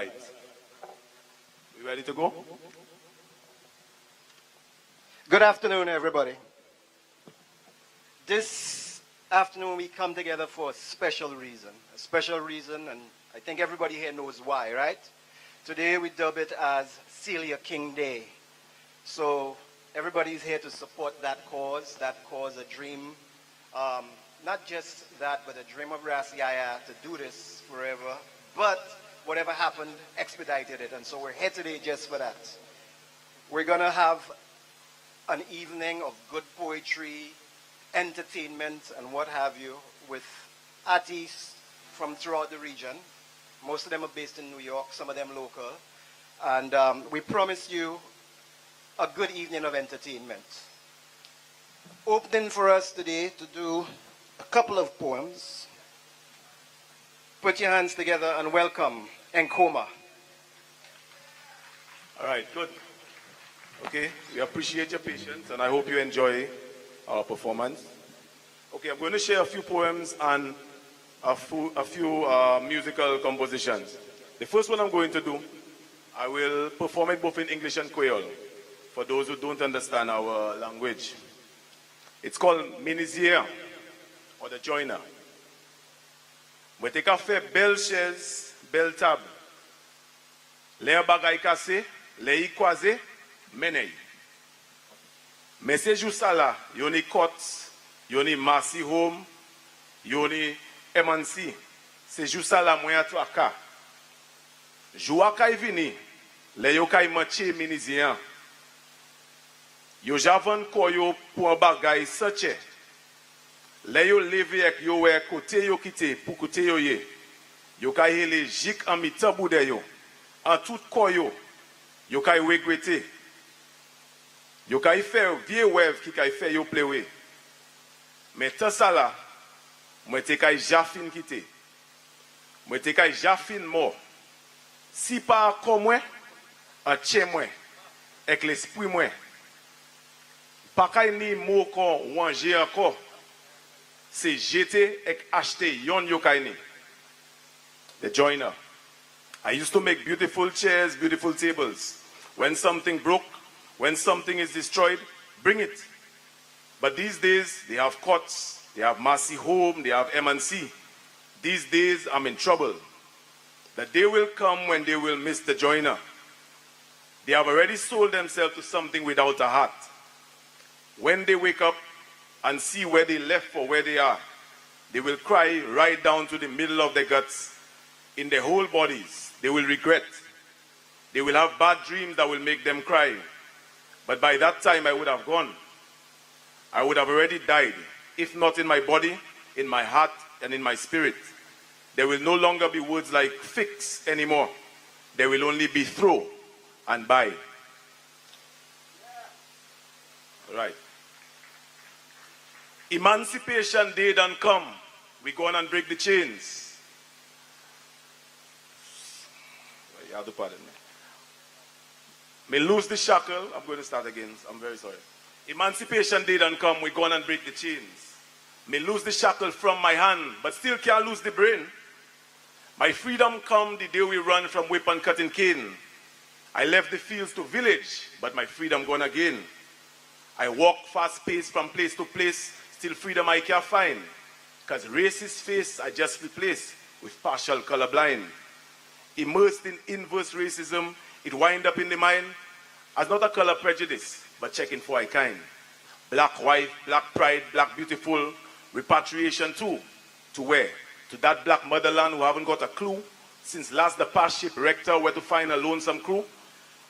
right. We ready to go? Good afternoon, everybody. This afternoon we come together for a special reason, and I think everybody here knows why, right? Today we dub it as Celia King Day. So everybody's here to support that cause, a dream. Not just that, but a dream of Ras YaYah to do this forever. But whatever happened, expedited it. And so we're here today just for that. We're going to have an evening of good poetry, entertainment, and what have you, with artists from throughout the region. Most of them are based in New York, some of them local. And we promise you a good evening of entertainment. Opening for us today to do a couple of poems. Put your hands together and welcome Nkoma. All right, good. Okay, we appreciate your patience and I hope you enjoy our performance. Okay, I'm going to share a few poems and a few musical compositions. The first one I'm going to do, I will perform it both in English and Creole for those who don't understand our language. It's called Menuisier, or the joiner. Mwen te ka fe bel chaise, bel table. Le bagay kase, le yi kwaze, meney. Men se jou sa la, yoni kot, yoni masi home, yoni emansi. Se jou sa la mwen atu aka. Jou akay vini, le yo kay mache menuisier. Yo javan koyo pou an bagay sache. Le yo leve ek yo we kote yo kite pou kote yo ye. Yo kay hele jik an mi tabou de yo. An tout koyo, yo kay wegwete. Yo kay fe vie wev ki kay fe yo plewe. Men tan sa la, mwen te kay jafin kite. Mwen te kay jafin mo. Si pa kon mwen, an tche mwen, ek l'esprit mwen. Pa kay ni mo kon wanje anko. Se jete ek achete yon yo kay ni. The joiner. I used to make beautiful chairs, beautiful tables. When something broke, when something is destroyed, bring it. But these days, they have courts, they have Massey Home, they have M&C. These days, I'm in trouble. The day will come when they will miss the joiner. They have already sold themselves to something without a heart. When they wake up and see where they left for where they are, they will cry right down to the middle of their guts. In their whole bodies, they will regret. They will have bad dreams that will make them cry. But by that time, I would have gone. I would have already died, if not in my body, in my heart, and in my spirit. There will no longer be words like fix anymore. There will only be throw and buy. All right. Emancipation Day done come. We go on and break the chains. You have to pardon me. May lose the shackle. I'm going to start again. I'm very sorry. Emancipation Day done come. We go on and break the chains. May lose the shackle from my hand, but still can't lose the brain. My freedom come the day we run from whip and cutting cane. I left the fields to village, but my freedom gone again. I walk fast-paced from place to place, still freedom I can't find. Because racist face I just replace with partial colorblind. Immersed in inverse racism, it wind up in the mind as not a color prejudice, but checking for a kind. Black wife, black pride, black beautiful, repatriation too. To where? To that black motherland who haven't got a clue since last the past ship wrecked her where to find a lonesome crew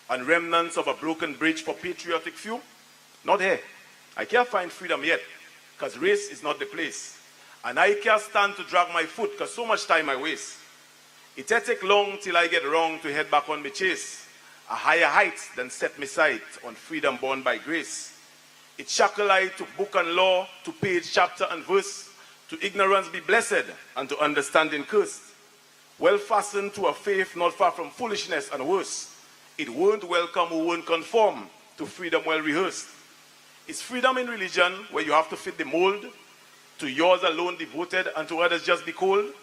and remnants of a broken bridge for patriotic few. Not here. I can't find freedom yet because race is not the place. And I can't stand to drag my foot because so much time I waste. It'll take long till I get wrong to head back on my chase. A higher height than set me sight on freedom born by grace. It shackle I to book and law, to page, chapter and verse, to ignorance be blessed and to understanding cursed. Well fastened to a faith not far from foolishness and worse. It won't welcome who won't conform to freedom well rehearsed. It's freedom in religion where you have to fit the mold, to yours alone devoted and to others just be cold.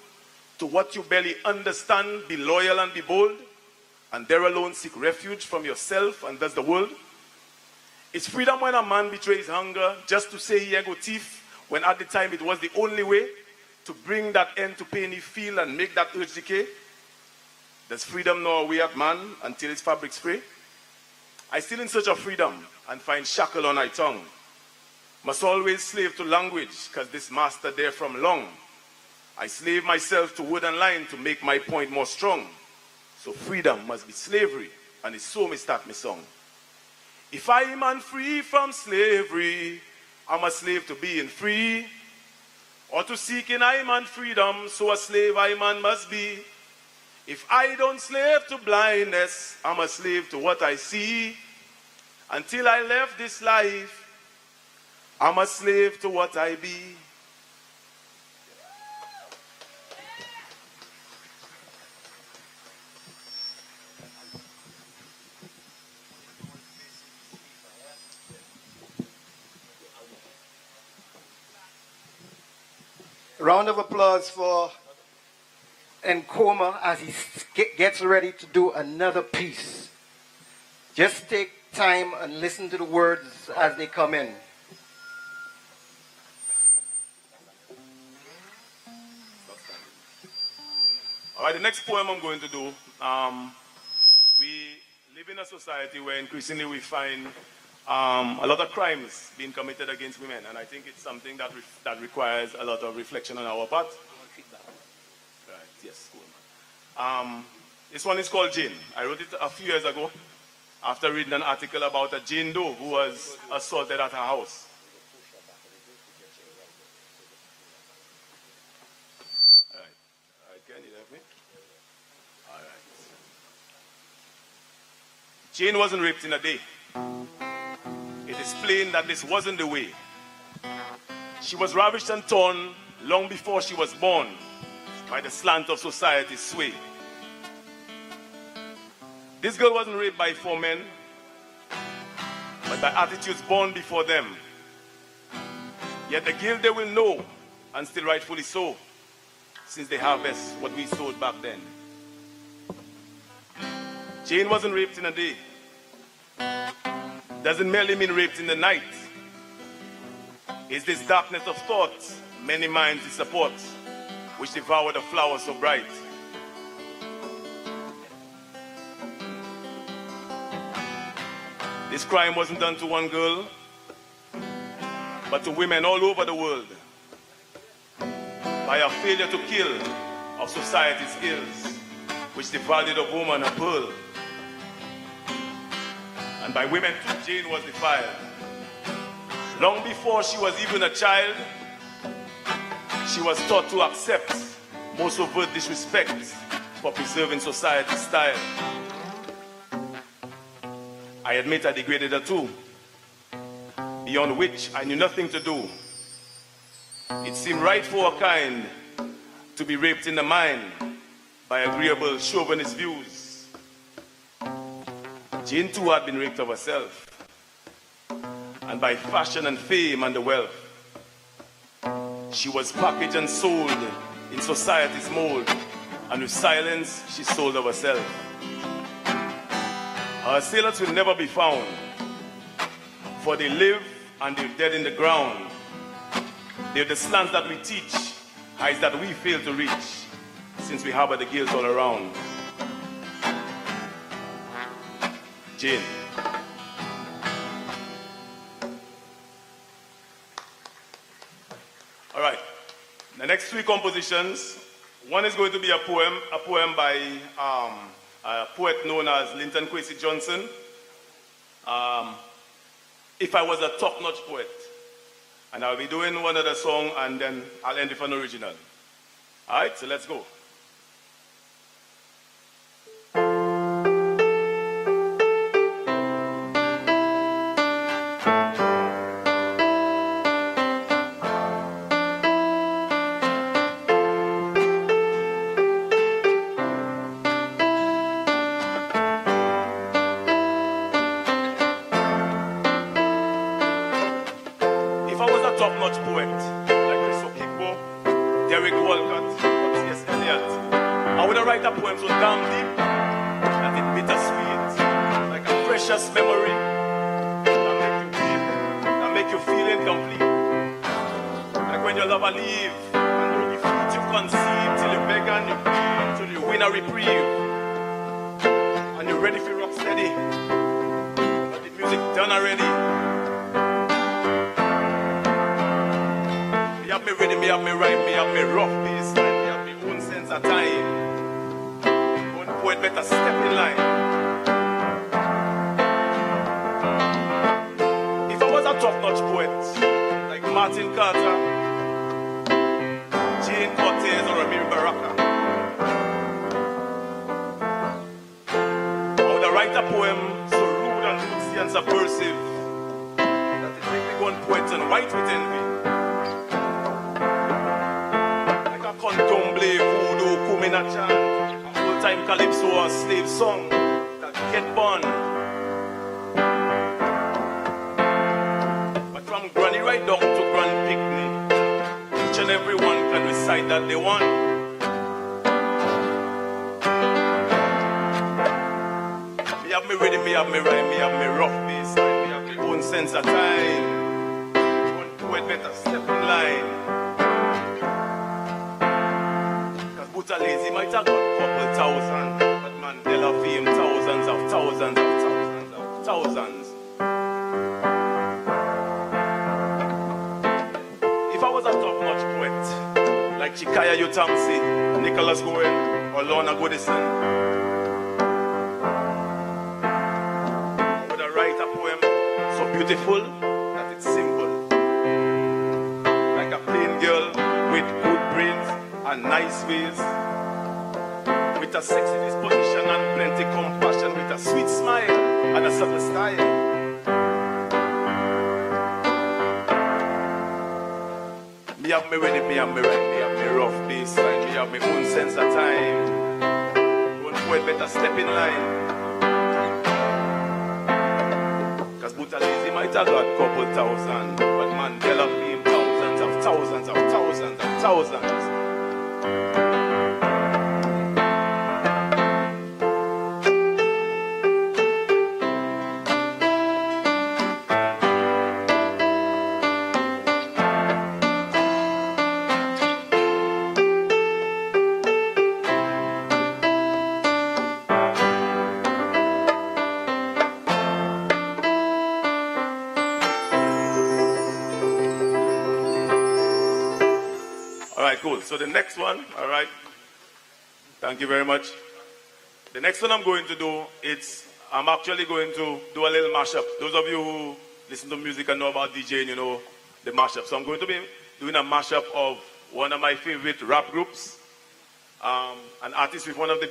To what you barely understand, be loyal and be bold. and there alone seek refuge from yourself and thus the world? It's freedom when a man betrays hunger just to say he ain't go thief, when at the time it was the only way to bring that end to pain he feel and make that urge decay? Does freedom know a way at man until its fabrics fray? I still in search of freedom and find shackle on my tongue. Must always slave to language, cause this master there from long. I slave myself to word and line to make my point more strong. So freedom must be slavery, and it's so me start me song. If I am man free from slavery, I'm a slave to being free. Or to seek in I man freedom, so a slave I man must be. If I don't slave to blindness, I'm a slave to what I see. Until I left this life, I'm a slave to what I be. Round of applause for Nkoma as he gets ready to do another piece. Just take time and listen to the words as they come in. All right, the next poem I'm going to do, we live in a society where increasingly we find a lot of crimes being committed against women, and I think it's something that requires a lot of reflection on our part. Right, yes, cool, man. This one is called Jane. I wrote it a few years ago after reading an article about a Jane Doe who was assaulted at her house. All right, can you help me? All right. Jane wasn't raped in a day. It is plain that this wasn't the way. She was ravished and torn long before she was born by the slant of society's sway. This girl wasn't raped by 4 men, but by attitudes born before them. Yet the guilt they will know, and still rightfully so, since they harvest what we sowed back then. Jane wasn't raped in a day. Doesn't merely mean raped in the night. It's this darkness of thought many minds support, which devour the flowers so bright. This crime wasn't done to one girl, but to women all over the world, by a failure to kill of society's ills, which divided of woman a pearl. And by women too, Jane was defiled. Long before she was even a child, she was taught to accept most overt disrespect for preserving society's style. I admit I degraded her too, beyond which I knew nothing to do. It seemed right for a kind to be raped in the mind by agreeable chauvinist views. Jane too had been raped of herself, and by fashion and fame and the wealth. She was packaged and sold in society's mold, and with silence she sold of herself. Her assailants will never be found, for they live and they're dead in the ground. They're the slants that we teach, eyes that we fail to reach, since we harbor the guilt all around. Jane. All right. The next 3 compositions. One is going to be a poem by a poet known as Linton Kwesi Johnson. If I was a top-notch poet. And I'll be doing one other song and then I'll end with an original. All right, so let's go. Miss Elliot. I would write a poem so damn deep that it bittersweet, like a precious memory that make you weep, that make you feel incomplete. Like when your lover leave, and all the fruit you conceive till you beg and you plead, till you win a reprieve, and you're ready for rock steady, but the music done already. Me have me ready, me have me rhyme, me have me rough baseline, me have me own sense of time. One poet better step in line. If I was a top-notch poet, like Martin Carter, Jane Cortez, or Amir Baraka, I would write a poem so rude and rootsy and subversive that it make me go on poets and write with envy. Condomble, voodoo, kumina chant, a old-time calypso or slave song that get born. But from granny right down to grand picnic, each and every one can recite that they want. Me have me ready, me have me rhyme, me have me rough baseline, me have my own sense of time. One poet better step in line. Buta lazy might have got couple thousand, but Mandela fame thousands of thousands of thousands of thousands. If I was a top-notch poet, like Chikaya Utamsi, Nicholas Gowen, or Lorna Goodison, I would write a poem so beautiful that it's simple, like a plain girl with good brains and nice ways, with a sexy disposition and plenty compassion, with a sweet smile and a subtle style. Me have me ready, me have me right, me have me rough baseline, me have my own sense of time. One poet better step in line, cause Buta Lazy might have got couple thousand, but Mandela fame thousands of thousands of thousands of thousands. Cool. So the next one, all right. Thank you very much. The next one I'm going to do, I'm actually going to do a little mashup. Those of you who listen to music and know about DJing, you know the mashup. So I'm going to be doing a mashup of one of my favorite rap groups, an artist with one of the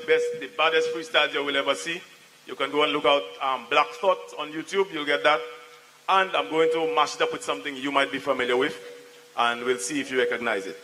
baddest freestyles you will ever see. You can go and look out Black Thought on YouTube, you'll get that. And I'm going to mash it up with something you might be familiar with, and we'll see if you recognize it.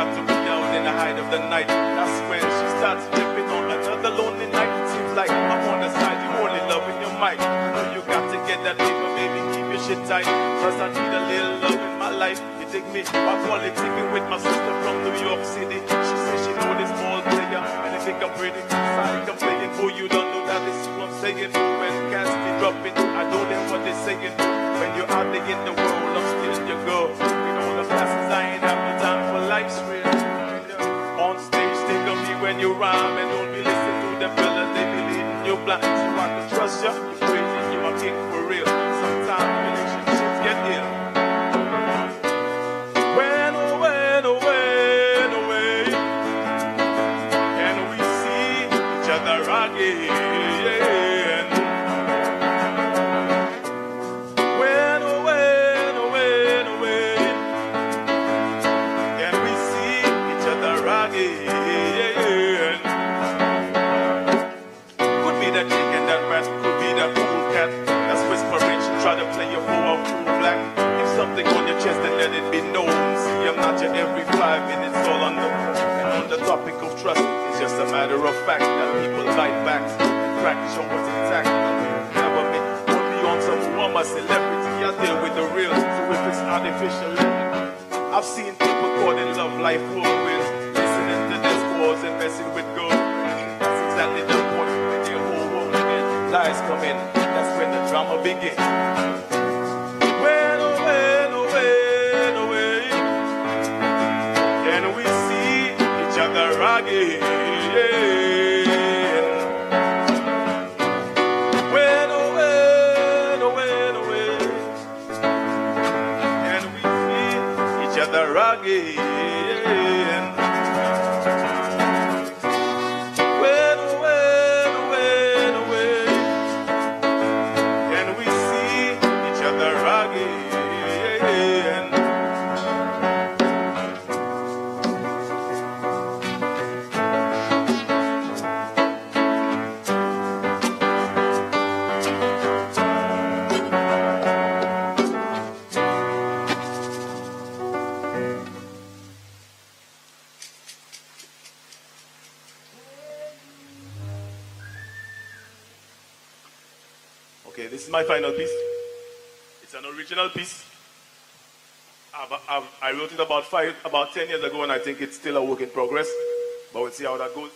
got to be down in the height of the night. That's when she starts flipping on another lonely night. It seems like I'm on the side, you only loving your mic. I know you got to get that paper, baby, keep your shit tight. First I need a little love in my life. You dig me? I'm politicking with my sister from New York City. She says she know this small player, and I think I'm pretty. Sorry, I'm playing for you, don't know that this is what I'm saying. When cats be dropping, I know them what they're saying. When you're out there in the world, I'm still your girl. With all the classes, I ain't have no time for life's real. On stage, think of me when you rhyme, and don't be listening to them fellas, they be leading you blind. So I can trust you, you're crazy, you're my king for real. Sometimes relationships get ill. When, oh, when, oh, when, oh, when, can we see each other again? Try to play your fool black. If something on your chest, then let it be known. See, I'm not your every 5 minutes all on the phone. And on the topic of trust, it's just a matter of fact that people bite back and crack show what's intact. Never been only on some who I'm a celebrity. I deal with the real, so if it's artificial, I've seen people caught in love life whirlwinds, listening to discourse and messing with girls. That's exactly the point when your whole world again. Lies come in. That's when the drama begins. When, oh, when, oh, when, oh, when, can we see each other again? When, oh, when, oh, when, oh, when, can we see each other again? Okay, this is my final piece. It's an original piece. I wrote it about 10 years ago, and I think it's still a work in progress. But we'll see how that goes.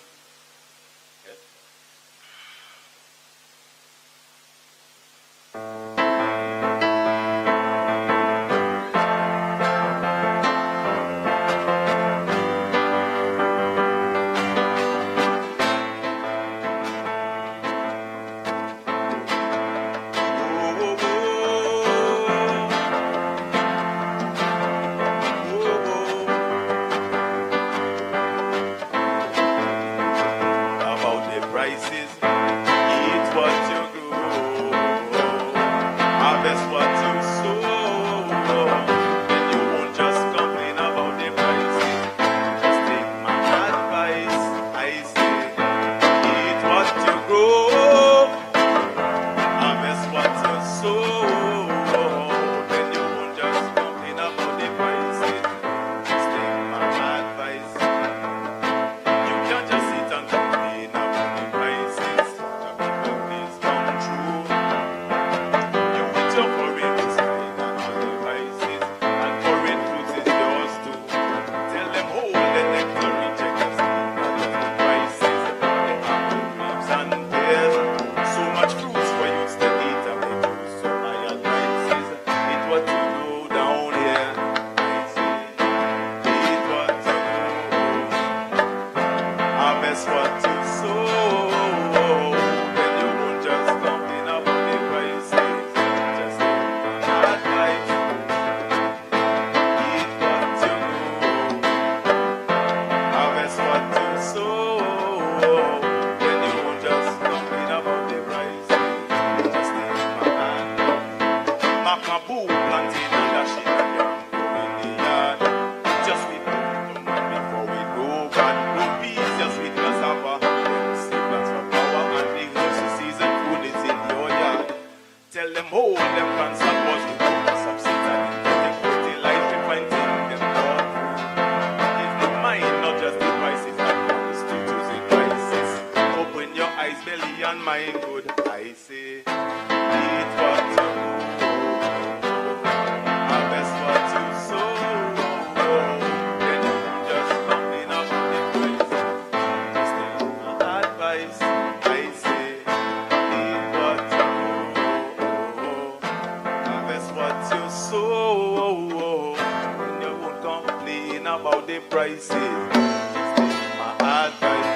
so, and you won't complain about the prices. Just take my advice.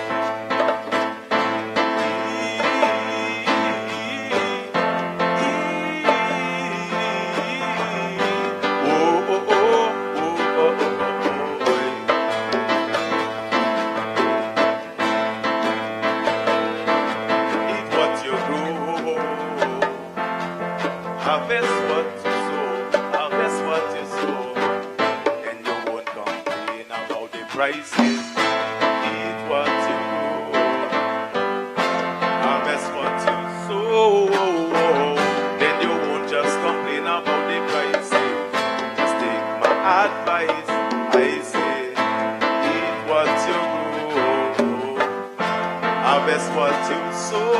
Harvest what you sow, harvest what you sow, and you won't complain about the prices. Eat what you grow, harvest what you sow, then you won't just complain about the prices. Just take my advice, I say, eat what you grow, harvest what you sow.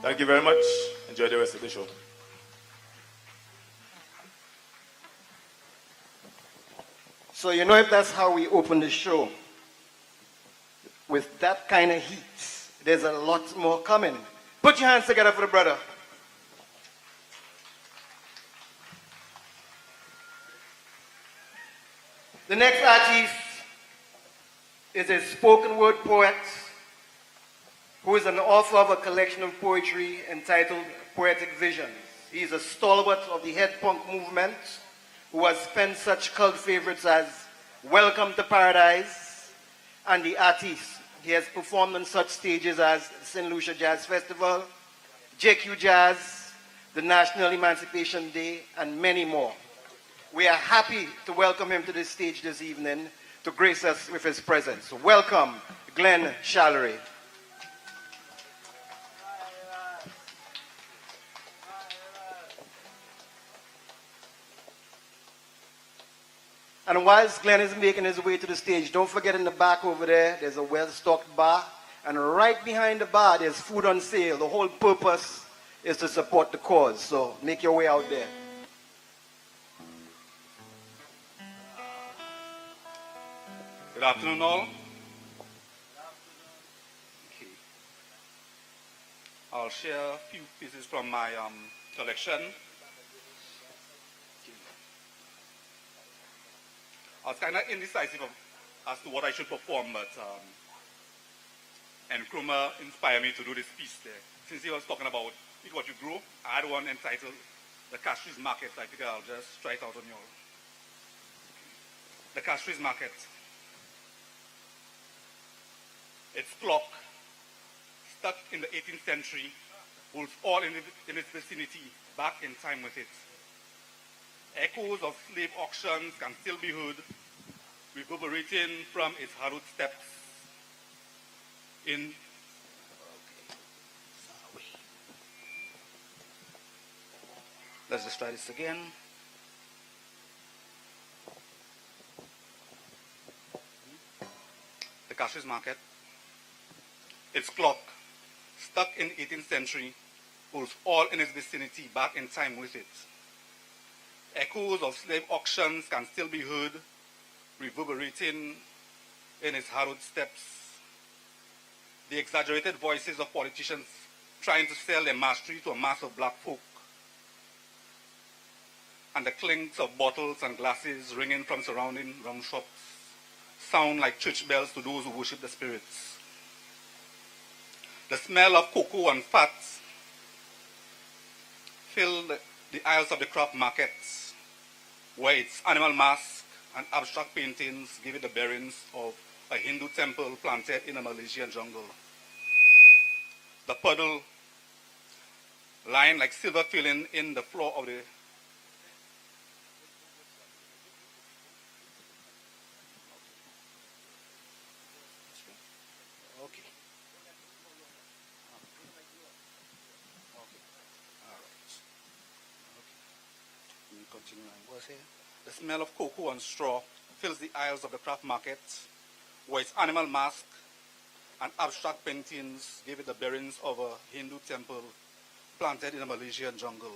Thank you very much. Enjoy the rest of the show. So you know, if that's how we open the show, with that kind of heat, there's a lot more coming. Put your hands together for the brother. The next artist is a spoken word poet who is an author of a collection of poetry entitled Poetic Visions. He is a stalwart of the head punk movement who has penned such cult favorites as Welcome to Paradise and The Artist. He has performed on such stages as the St. Lucia Jazz Festival, JQ Jazz, the National Emancipation Day, and many more. We are happy to welcome him to the stage this evening to grace us with his presence. So welcome, Glenn Shallery. And whilst Glenn is making his way to the stage, don't forget in the back over there, there's a well-stocked bar. And right behind the bar, there's food on sale. The whole purpose is to support the cause. So make your way out there. Good afternoon, all. Okay. I'll share a few pieces from my collection. I was kind of indecisive as to what I should perform, but Nkrumah inspired me to do this piece there. Since he was talking about eat what you grow, I had one entitled The Castries Market. I think I'll just try it out on you all. The Castries Market. Its clock, stuck in the 18th century, holds all in its vicinity back in time with it. Echoes of slave auctions can still be heard, reverberating from its hallowed steps. Let's just try this again. The Castries Market. Its clock, stuck in 18th century, holds all in its vicinity back in time with it. Echoes of slave auctions can still be heard, reverberating in its hallowed steps. The exaggerated voices of politicians trying to sell their mastery to a mass of black folk. And the clinks of bottles and glasses ringing from surrounding rum shops sound like church bells to those who worship the spirits. The smell of cocoa and fats fill the aisles of the crop markets, where its animal masks and abstract paintings give it the bearings of a Hindu temple planted in a Malaysian jungle. The puddle lying like silver filling in the floor of the The smell of cocoa and straw fills the aisles of the craft market, where its animal mask and abstract paintings gave it the bearings of a Hindu temple planted in a Malaysian jungle.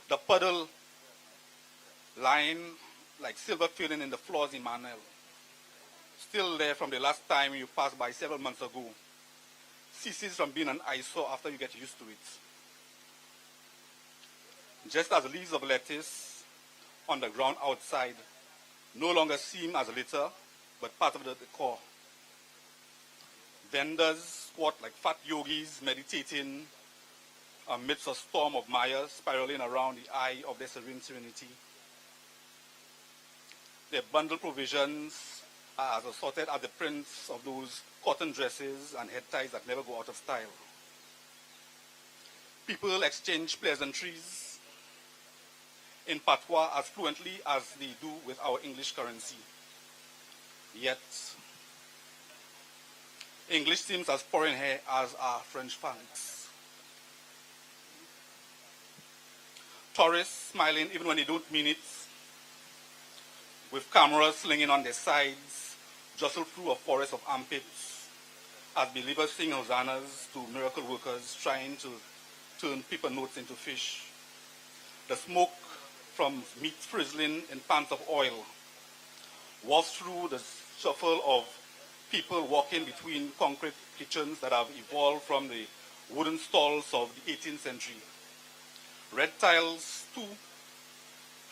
The puddle lying like silver filling in the floors in Manel, still there from the last time you passed by several months ago, ceases from being an eyesore after you get used to it. Just as leaves of lettuce on the ground outside no longer seem as litter, but part of the decor. Vendors squat like fat yogis meditating amidst a storm of mire spiraling around the eye of their serene serenity. Their bundle provisions are as assorted as the prints of those cotton dresses and head ties that never go out of style. People exchange pleasantries in patois as fluently as they do with our English currency. Yet, English seems as foreign here as are French fangs. Tourists smiling even when they don't mean it, with cameras slinging on their sides, jostle through a forest of armpits as believers sing hosannas to miracle workers trying to turn paper notes into fish. The smoke from meat frizzling in pans of oil walks through the shuffle of people walking between concrete kitchens that have evolved from the wooden stalls of the 18th century. Red tiles, too,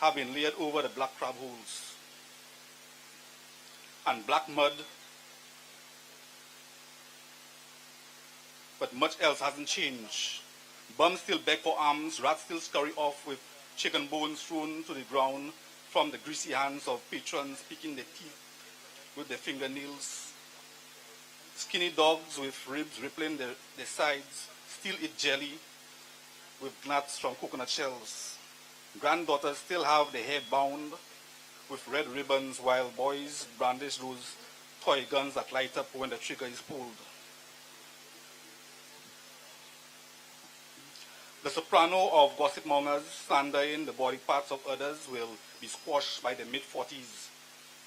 have been layered over the black crab holes. And black mud, but much else hasn't changed. Bums still beg for alms, rats still scurry off with chicken bones thrown to the ground from the greasy hands of patrons picking their teeth with their fingernails. Skinny dogs with ribs rippling their sides still eat jelly with nuts from coconut shells. Granddaughters still have their hair bound with red ribbons while boys brandish those toy guns that light up when the trigger is pulled. The soprano of gossip mongers slandering the body parts of others will be squashed by the mid-40s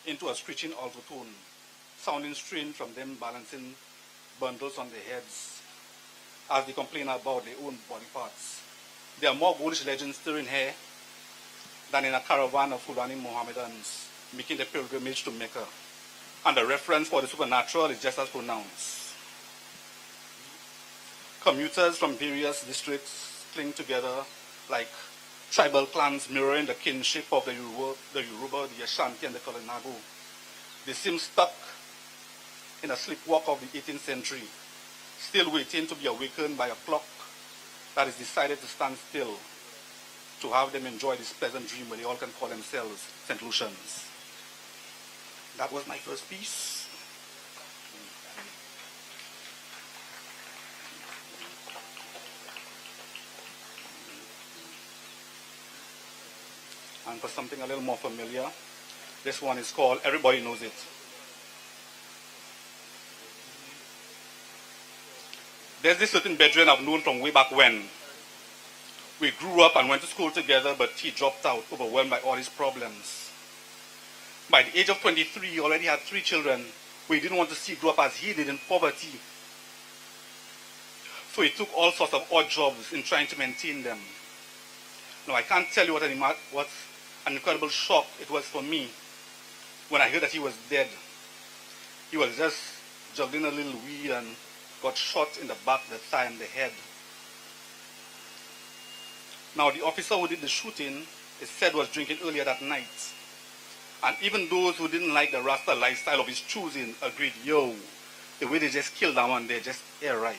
into a screeching alto tone, sounding strange from them balancing bundles on their heads as they complain about their own body parts. There are more ghoulish legends stirring here than in a caravan of Fulani Mohammedans making the pilgrimage to Mecca. And the reference for the supernatural is just as pronounced. Commuters from various districts cling together like tribal clans mirroring the kinship of the Yoruba, the Ashanti, and the Kalinago. They seem stuck in a sleepwalk of the 18th century, still waiting to be awakened by a clock that is decided to stand still to have them enjoy this pleasant dream where they all can call themselves St. Lucians. That was my first piece. And for something a little more familiar, this one is called Everybody Knows It. There's this certain bedroom I've known from way back when. We grew up and went to school together, but he dropped out, overwhelmed by all his problems. By the age of 23, he already had 3 children who he didn't want to see grow up as he did in poverty. So he took all sorts of odd jobs in trying to maintain them. Now, I can't tell you what an incredible shock it was for me when I heard that he was dead. He was just juggling a little weed and got shot in the back, the thigh, and the head. Now, the officer who did the shooting, it said, was drinking earlier that night. And even those who didn't like the Rasta lifestyle of his choosing agreed, yo, the way they just killed that one there, just air right.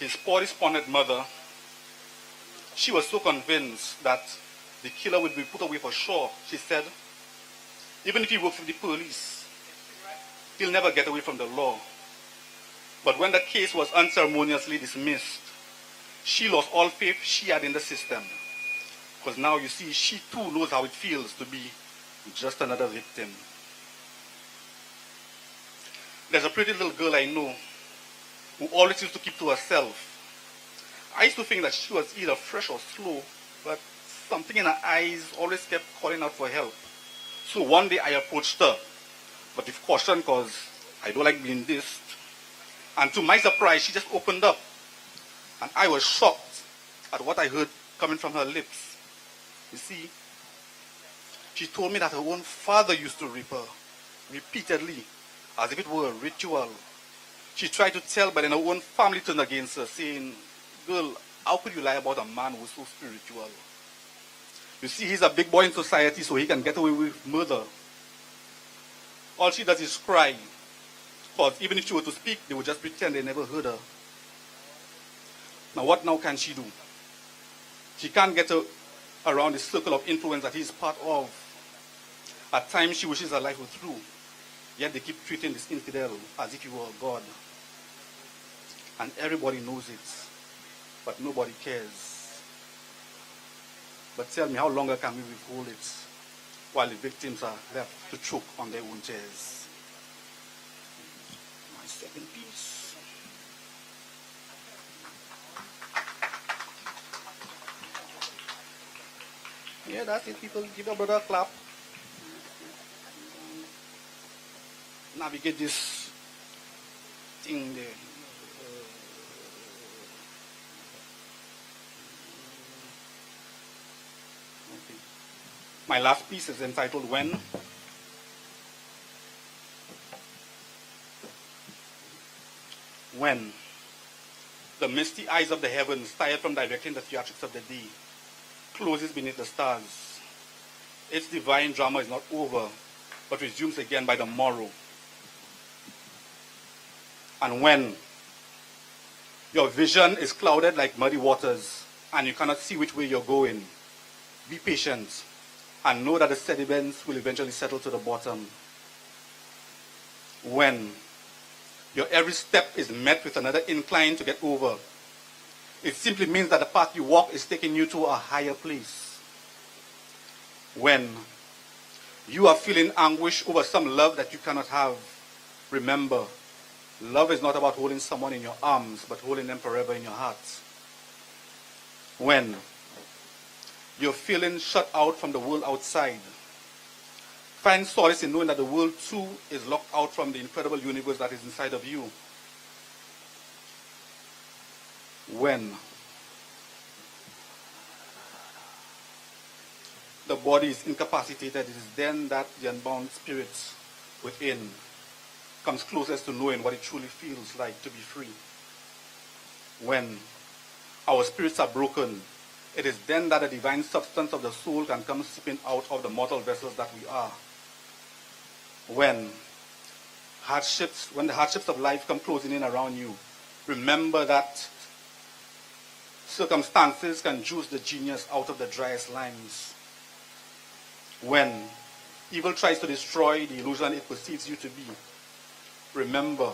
His poor-responded mother, she was so convinced that the killer would be put away for sure. She said, even if he works for the police, he'll never get away from the law. But when the case was unceremoniously dismissed, she lost all faith she had in the system. Because now, you see, she too knows how it feels to be just another victim. There's a pretty little girl I know who always used to keep to herself. I used to think that she was either fresh or slow, but something in her eyes always kept calling out for help. So one day I approached her, but with caution because I don't like being dissed. And to my surprise, she just opened up. And I was shocked at what I heard coming from her lips. You see, she told me that her own father used to rape her repeatedly, as if it were a ritual. She tried to tell, but then her own family turned against her, saying, "Girl, how could you lie about a man who was so spiritual?" You see, he's a big boy in society, so he can get away with murder. All she does is cry. Because even if she were to speak, they would just pretend they never heard her. Now what now can she do? She can't get around the circle of influence that he's part of. At times she wishes her life were through. Yet they keep treating this infidel as if he were a god. And everybody knows it. But nobody cares. But tell me, how longer can we withhold it while the victims are left to choke on their own chairs? My second piece. Yeah, that's it, people. Give your brother a clap. Navigate this thing there. Okay. My last piece is entitled When. When the misty eyes of the heavens, tired from directing the theatrics of the day, closes beneath the stars, its divine drama is not over, but resumes again by the morrow. And when your vision is clouded like muddy waters and you cannot see which way you're going, be patient and know that the sediments will eventually settle to the bottom. When your every step is met with another incline to get over, it simply means that the path you walk is taking you to a higher place. When you are feeling anguish over some love that you cannot have, remember, love is not about holding someone in your arms, but holding them forever in your heart. When you're feeling shut out from the world outside, find solace in knowing that the world too is locked out from the incredible universe that is inside of you. When the body is incapacitated, it is then that the unbound spirit within comes closest to knowing what it truly feels like to be free. When our spirits are broken, it is then that the divine substance of the soul can come seeping out of the mortal vessels that we are. When the hardships of life come closing in around you, remember that circumstances can juice the genius out of the driest limes. When evil tries to destroy the illusion it perceives you to be, remember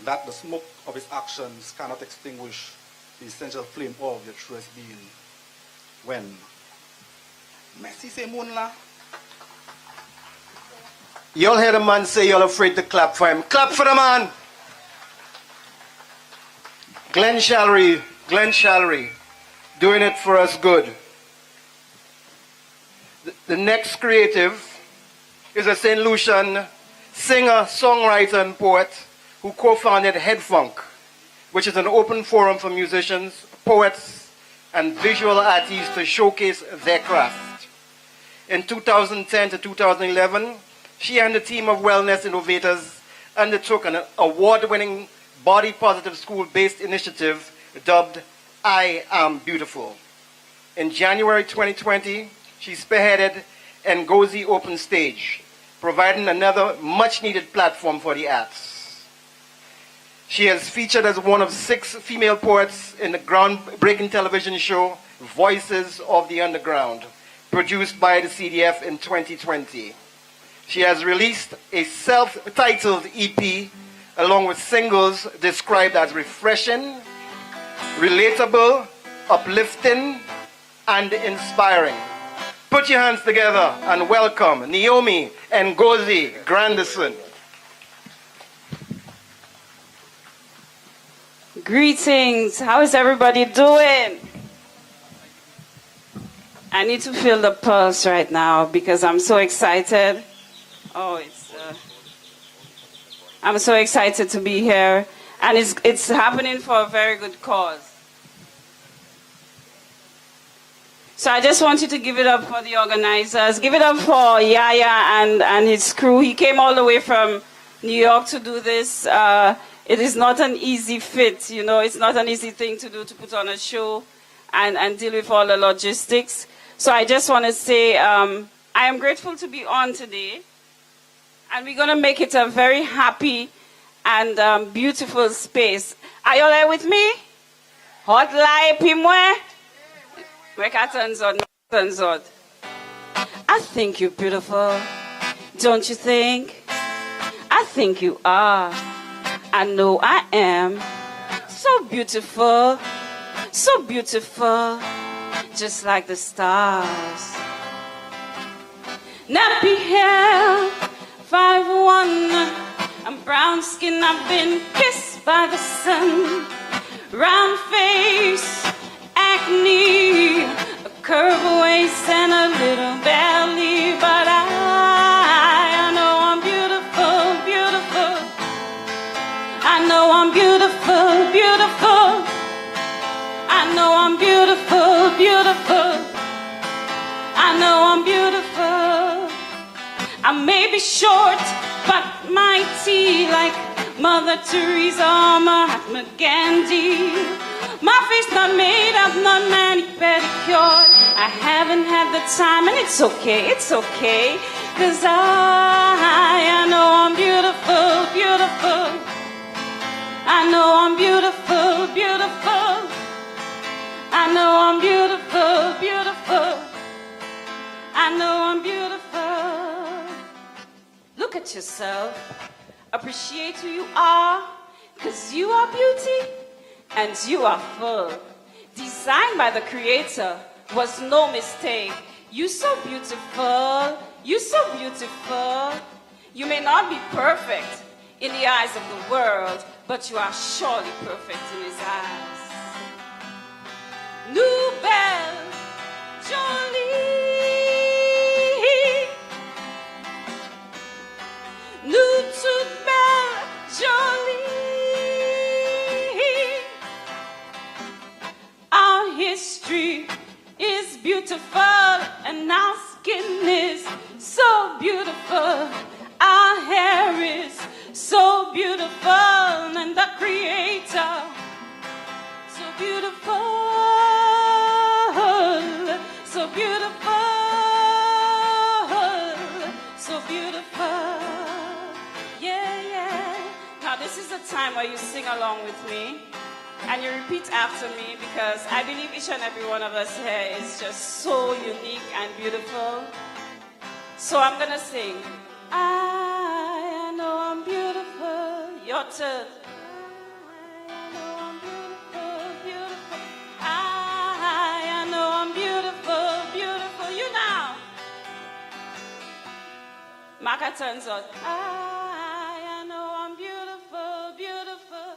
that the smoke of its actions cannot extinguish the essential flame of your truest being. When Messi say Moonla. Y'all hear the man say you're afraid to clap for him. Clap for the man. Glenn Shallery, doing it for us good. The next creative is a St. Lucian singer, songwriter, and poet who co-founded Head Funk, which is an open forum for musicians, poets, and visual artists to showcase their craft. In 2010 to 2011, she and a team of wellness innovators undertook an award-winning body-positive school-based initiative dubbed I Am Beautiful. In January 2020, she spearheaded Ngozi Open Stage, providing another much-needed platform for the arts. She has featured as one of 6 female poets in the groundbreaking television show Voices of the Underground, produced by the CDF in 2020. She has released a self-titled EP along with singles described as refreshing, relatable, uplifting, and inspiring. Put your hands together and welcome Naomi Ngozi Grandison. Greetings. How is everybody doing? I need to feel the pulse right now because I'm so excited. I'm so excited to be here, and it's happening for a very good cause. So I just want you to give it up for the organizers. Give it up for YaYah and his crew. He came all the way from New York to do this. It is not an easy fit, you know. It's not an easy thing to do, to put on a show and deal with all the logistics. So I just want to say I am grateful to be on today. And we're going to make it a very happy and beautiful space. Are you all there with me? Hot light, pimwe? I think you're beautiful, don't you think? I think you are. I know I am. So beautiful, just like the stars. Nappy hair, 5'1", I'm brown skin, I've been kissed by the sun. Round face, acne, a curved waist and a little belly, but I know I'm beautiful, beautiful. I know I'm beautiful, beautiful. I know I'm beautiful, beautiful. I know I'm beautiful. I may be short, but mighty, like Mother Teresa or Mahatma Gandhi. My face not made up, not mani-pedicured. I haven't had the time, and it's okay, 'cause I know I'm beautiful, beautiful. I know I'm beautiful, beautiful. I know I'm beautiful, beautiful. I know I'm beautiful. Look at yourself. Appreciate who you are, 'cause you are beauty and you are full. Designed by the Creator was no mistake. You're so beautiful. You're so beautiful. You may not be perfect in the eyes of the world, but you are surely perfect in His eyes. Nouvelle jolie, nous toutes belles jolies. Our history is beautiful and our skin is so beautiful. Our hair is so beautiful and the Creator so beautiful. So beautiful, so beautiful, yeah, yeah. Now this is a time where you sing along with me and you repeat after me, because I believe each and every one of us here is just so unique and beautiful. So I'm gonna sing. I know I'm beautiful. Your turn. Maka turns on. I know I'm beautiful, beautiful.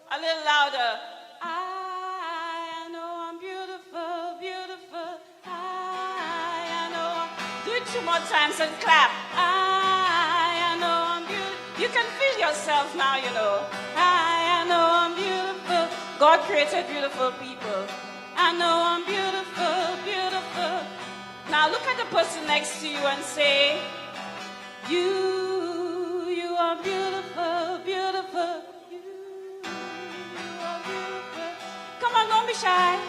A little louder. I know I'm beautiful, beautiful. I know. Do it 2 more times and clap. I know I'm beautiful. You can feel yourself now, you know. I know I'm beautiful. God created beautiful people. I know I'm beautiful, beautiful. Now look at the person next to you and say, you are beautiful, beautiful. You are beautiful. Come on, don't be shy.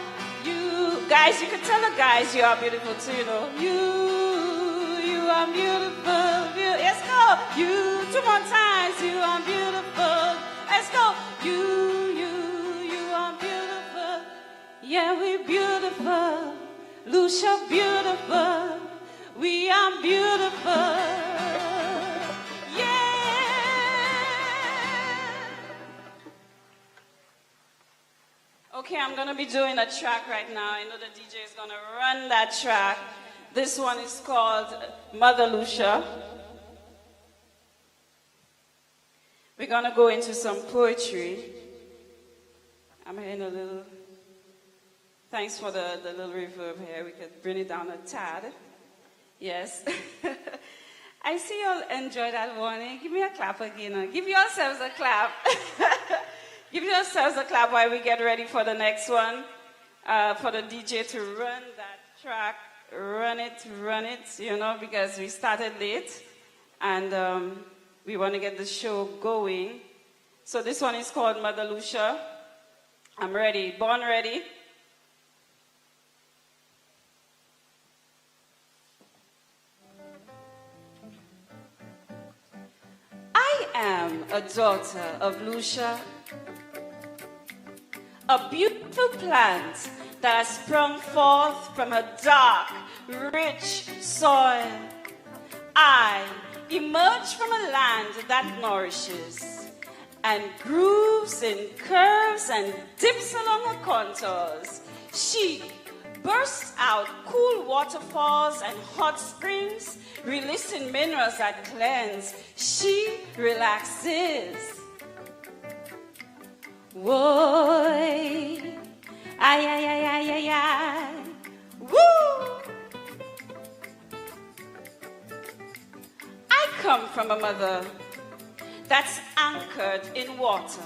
You guys, you can tell the guys you are beautiful too, you know. You are beautiful, beautiful. Let's go. You 2 more times. You are beautiful. Let's go. You are beautiful. Yeah, we're beautiful. Lucia, beautiful. We are beautiful. Yeah. Okay, I'm going to be doing a track right now. I know the DJ is going to run that track. This one is called Mother Lucia. We're going to go into some poetry. I'm hearing a little, thanks for the little reverb here. We could bring it down a tad. Yes. I see you all enjoy that warning. Give me a clap again. Give yourselves a clap. Give yourselves a clap while we get ready for the next one. For the DJ to run that track. Run it, you know, because we started late. And we want to get the show going. So this one is called Mother Lucia. I'm ready. Born ready. I am a daughter of Lucia, a beautiful plant that has sprung forth from a dark, rich soil. I emerge from a land that nourishes and grooves in curves and dips along her contours. She bursts out cool waterfalls and hot springs, releasing minerals that cleanse. She relaxes. Whoa, ay, ay, ay, ay, ay, ay. Woo! I come from a mother that's anchored in water.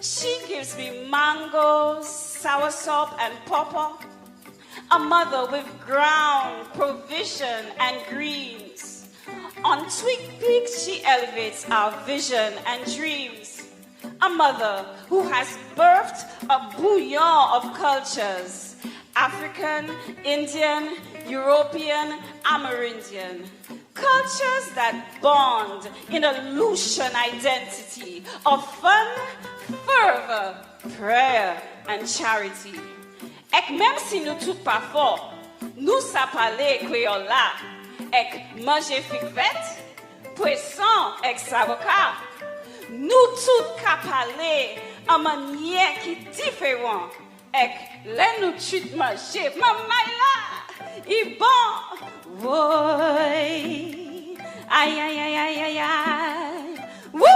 She gives me mangoes, soursop, and pawpaw. A mother with ground, provision, and greens. On twig peaks, she elevates our vision and dreams. A mother who has birthed a bouillon of cultures. African, Indian, European, Amerindian. Cultures that bond in a Lucian identity of fun, fervor, prayer, and charity. Ek même si nous tout pas fort, nous sa parler créole là. Ek manger figvet, poisson ek savocat. Nous tout ka parler en manière qui différent. Ek les nous tout manger, maman là, il bon. Woy, ay ay ay ay ay ay. Woo!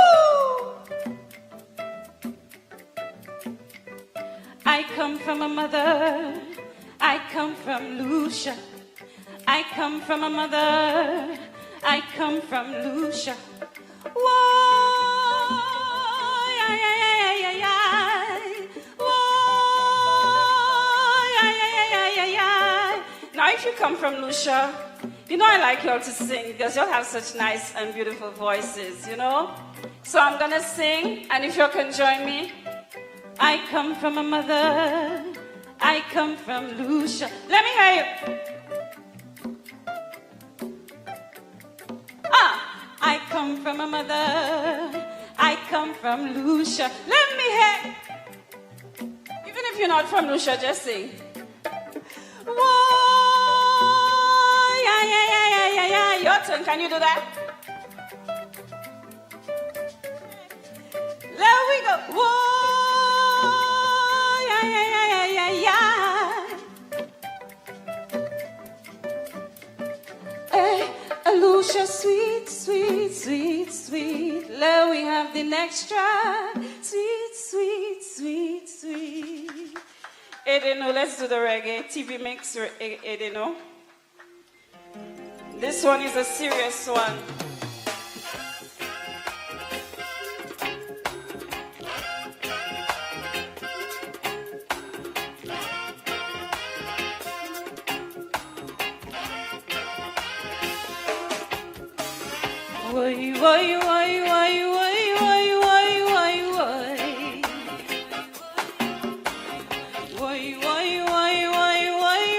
I come from a mother, I come from Lucia. I come from a mother, I come from Lucia. Whoa, ay, ay, ay, ay, ay. Whoa, ay, ay, ay, ay, ay. Now if you come from Lucia, you know I like y'all to sing because y'all have such nice and beautiful voices, you know? So I'm gonna sing, and if y'all can join me. I come from a mother, I come from Lucia. Let me hear you. I come from a mother, I come from Lucia. Let me hear. Even if you're not from Lucia, just sing. Whoa, yeah, yeah, yeah, yeah, yeah, yeah. Your turn, can you do that? There we go. Whoa. Lucia, sweet, sweet, sweet, sweet. Let we have the next try. Sweet, sweet, sweet, sweet. Edeno, let's do the reggae. TV mix, Edeno. This one is a serious one. Why, why, why, why, why, why, why, why, why, why, why,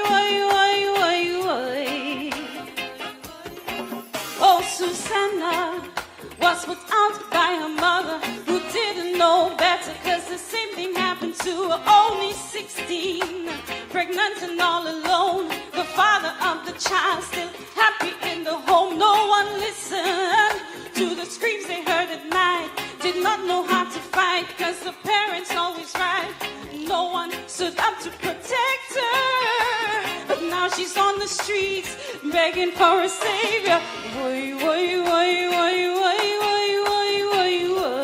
why, why, why, why. Oh, Susanna was put out by her mother, who didn't know better, 'cause the same thing happened to her, only 16, pregnant and all alone. The father of the child still happy in the home. No one listened to the screams they heard at night. Did not know how to fight, 'cause the parents always right. No one stood up to protect her. But now she's on the streets begging for a savior. Why, why, why, why, why, why, why, why, why.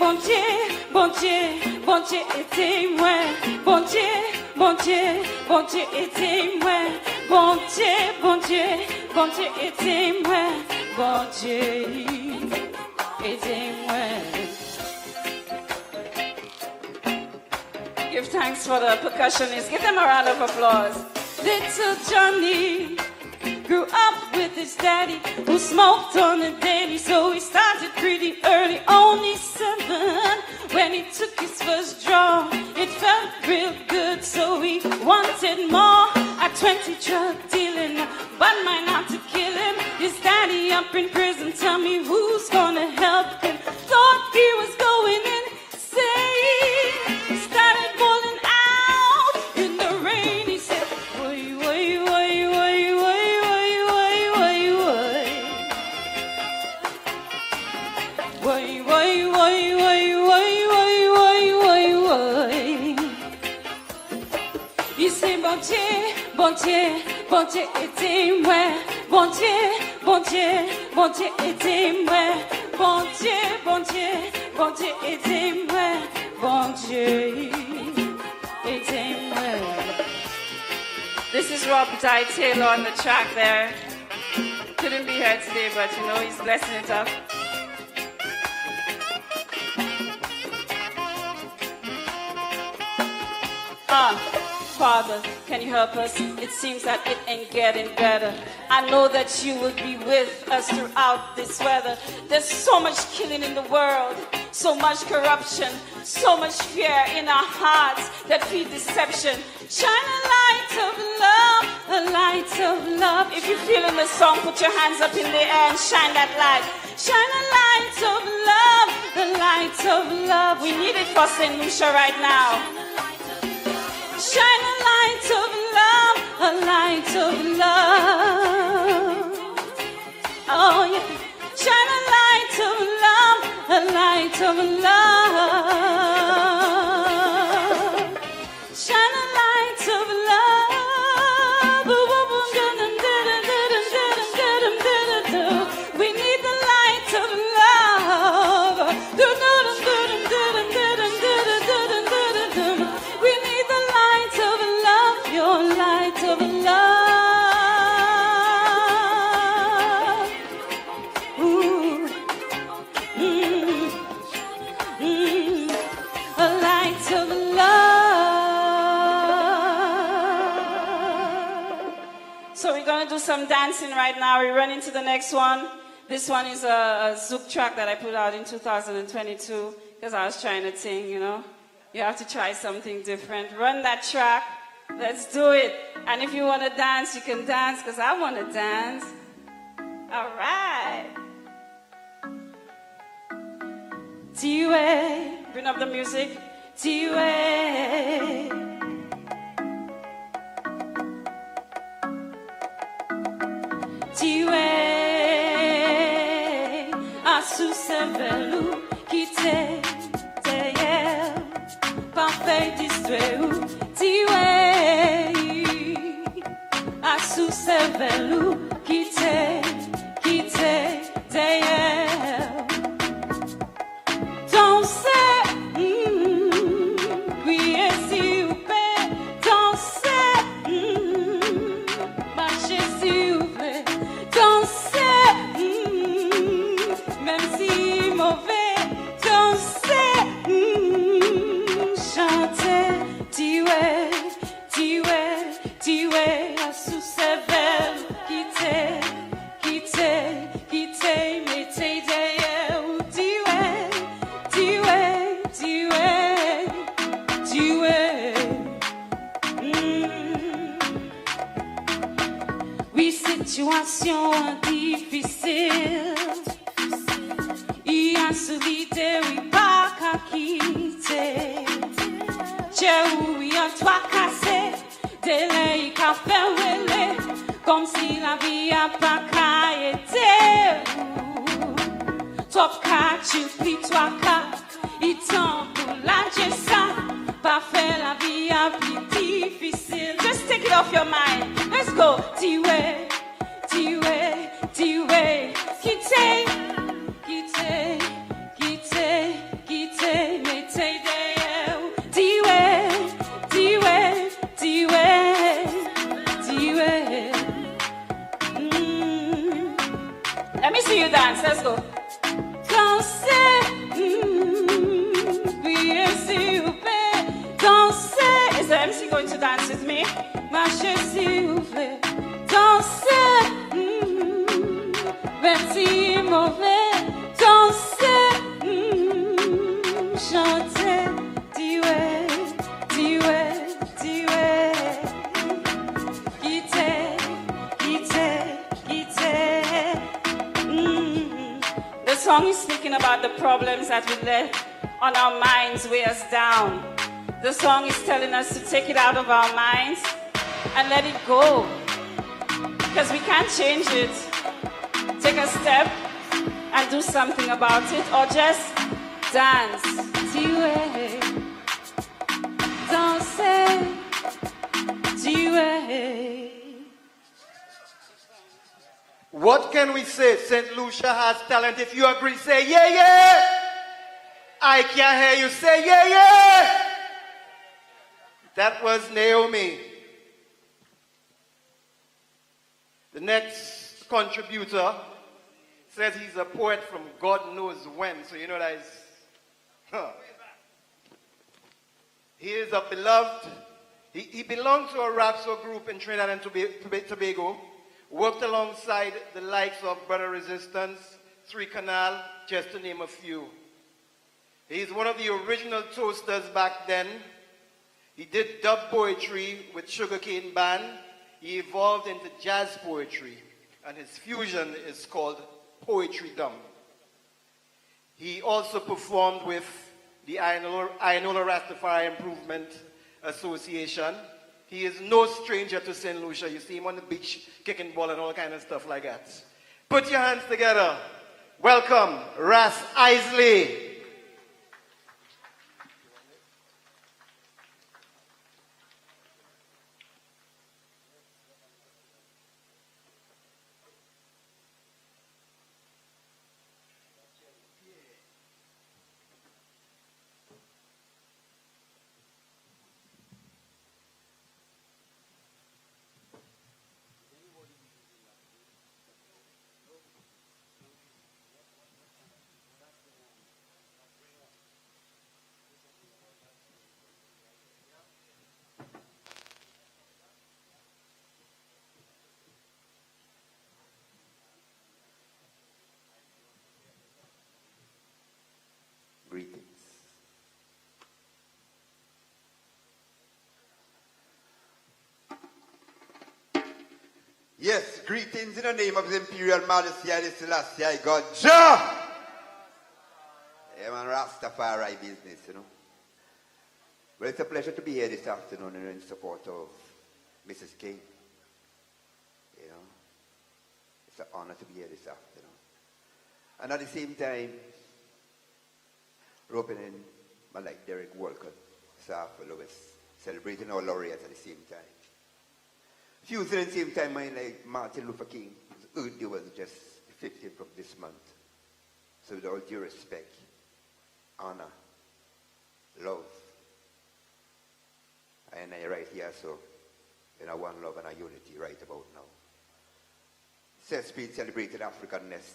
bon Dieu, bon Dieu, bon Dieu est témoin. Bon Dieu, bon Dieu, bon Dieu est témoin. Bon Dieu, bon Dieu, bon Dieu est témoin. Bon Dieu est témoin. Give thanks for the percussionists. Give them a round of applause. Little Johnny grew up with his daddy who smoked on the daily, so he started pretty early, only 7. When he took his first draw, it felt real good, so he wanted more. At 20, drug dealing, but mine not to kill him. His daddy up in prison, tell me who's gonna help him. Thought he was going insane, started bawling out in the rain. He said, "Woy, woy, woy, woy, woy, woy, woy, woy, woy, woy, woy, woy, woy, woy, woy, woy, woy." Il s'est bon Dieu, bon Dieu, bon Dieu est témoin. Bon Dieu, bon Dieu, bon Dieu est témoin. Bon Dieu, bon Dieu, bon Dieu est témoin. Bon Dieu est témoin. This is Rob Di Taylor on the track there. Couldn't be here today, but you know he's blessing it up. Father, can you help us? It seems that it ain't getting better. I know that you will be with us throughout this weather. There's so much killing in the world, so much corruption, so much fear in our hearts that feed deception. Shine a light of love, a light of love. If you feel in the song, put your hands up in the air and shine that light. Shine a light of love, a light of love. We need it for St. Lucia right now. Shine a light of love, a light of love. Oh yeah. Shine a light of love, a light of love. Shine a light of love. We need the light of love. We need the light of love, your light of love. Ooh. A light of love. So we're going to do some dancing right now. We run into the next one. This one is a Zouk track that I put out in 2022 because I was trying to sing, you know. You have to try something different. Run that track. Let's do it. And if you want to dance, you can dance because I want to dance. All right. Tiwe. Bring up the music. Tiwe. Tiwe. Souci velou qui te hier. Parfait distrait ou tiwe a sous velou quitte d'ailleurs danser oui et si vous plaît danser marcher si vous plaît danser même si mauvais danser chanter tiwe a sous velou quitte mettez derrière ou tiwe oui situation difficile il y a solitaire oui pas qu'à quitter oui en toi cassé délai qu'a fait wele comme si la vie a pas qu'à été toi qu'à tu pris toi qu'à il temps pour la ça pas faire la vie a plus difficile. Just take it off your mind. Let's go. Tiwe quitte Let me see you dance. Let's go. Danser, bien s'il vous plaît. Danser. Is the MC going to dance with me? Marchez s'il vous plaît. Danser, petit mauvais. Danser, chanter, diwe, diwe, diwe. Quitter, quitter, quitter. The song is speaking about the problems that we let on our minds weigh us down. The song is telling us to take it out of our minds and let it go. Because we can't change it. Take a step and do something about it, or just dance. Tiwe, danser, tiwe. What can we say? St. Lucia has talent. If you agree, say yeah, yeah. I can hear you say yeah, yeah. That was Naomi. The next contributor says he's a poet from God knows when. So you know that is... He is a beloved... He belonged to a rap group in Trinidad and Tobago. Worked alongside the likes of Brother Resistance, Three Canal, just to name a few. He's one of the original toasters back then. He did dub poetry with Sugarcane Band. He evolved into jazz poetry, and his fusion is called Poetry Dumb. He also performed with the Ainola Rastafari Improvement Association. He is no stranger to St. Lucia. You see him on the beach kicking ball and all kind of stuff like that. Put your hands together. Welcome, Ras Isley. Greetings. Yes, greetings in the name of His Imperial Majesty, Haile Selassie, I God Jah! Yeah, man, Rastafari business, you know. Well, it's a pleasure to be here this afternoon in support of Mrs. King. You know, it's an honor to be here this afternoon. And at the same time, roping in my like Derek Walcott, Safa Lewis, celebrating our laureates at the same time. Fusing at the same time, my like Martin Luther King, his birthday was just the 15th of this month. So with all due respect, honor, love, and I right here, so in a one love and a unity right about now. Sesame celebrated Africanness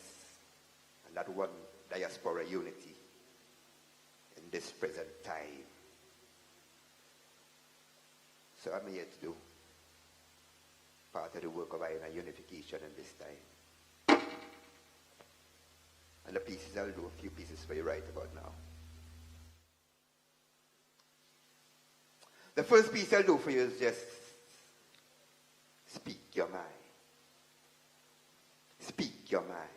and that one diaspora unity in this present time. So I'm here to do part of the work of INA unification in this time. And the pieces, I'll do a few pieces for you right about now. The first piece I'll do for you is just speak your mind. Speak your mind.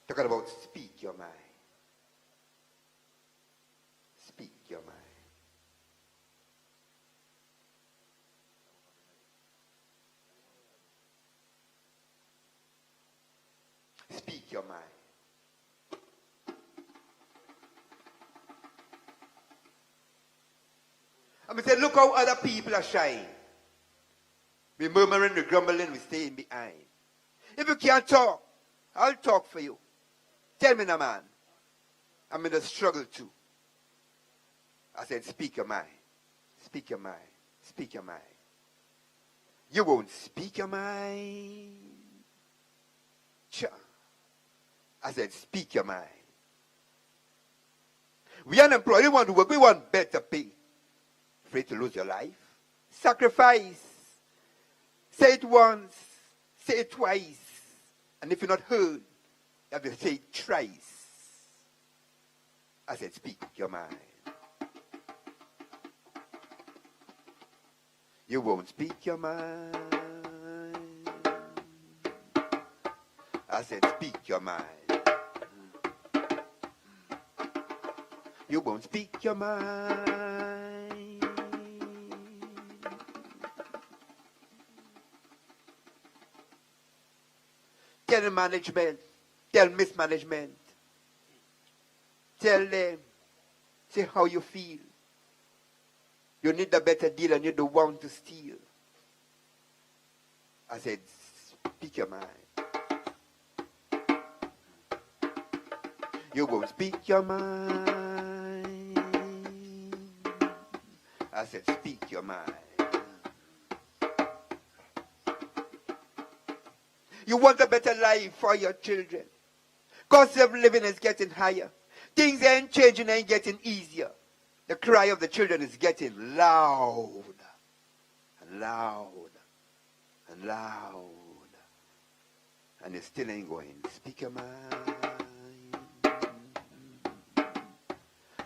Talking about speak your mind. Speak your mind. Speak your mind. I'm saying, look how other people are shying. We murmuring, we grumbling, we staying behind. If you can't talk, I'll talk for you. Tell me now, man. I'm in a struggle too. I said, speak your mind. Speak your mind. Speak your mind. You won't speak your mind. Ch. I said, speak your mind. We unemployed, we want to work, we want better pay. Afraid to lose your life? Sacrifice. Say it once, say it twice. And if you're not heard, you have to say it thrice. I said, speak your mind. You won't speak your mind. I said, speak your mind. You won't speak your mind. Tell the management, tell mismanagement, tell them, say how you feel. You need a better deal and you don't want to steal. I said, speak your mind. You won't speak your mind. I said, speak your mind. You want a better life for your children. Cost of living is getting higher. Things ain't changing, ain't getting easier. The cry of the children is getting loud and loud and loud. And it still ain't going. Speak your mind.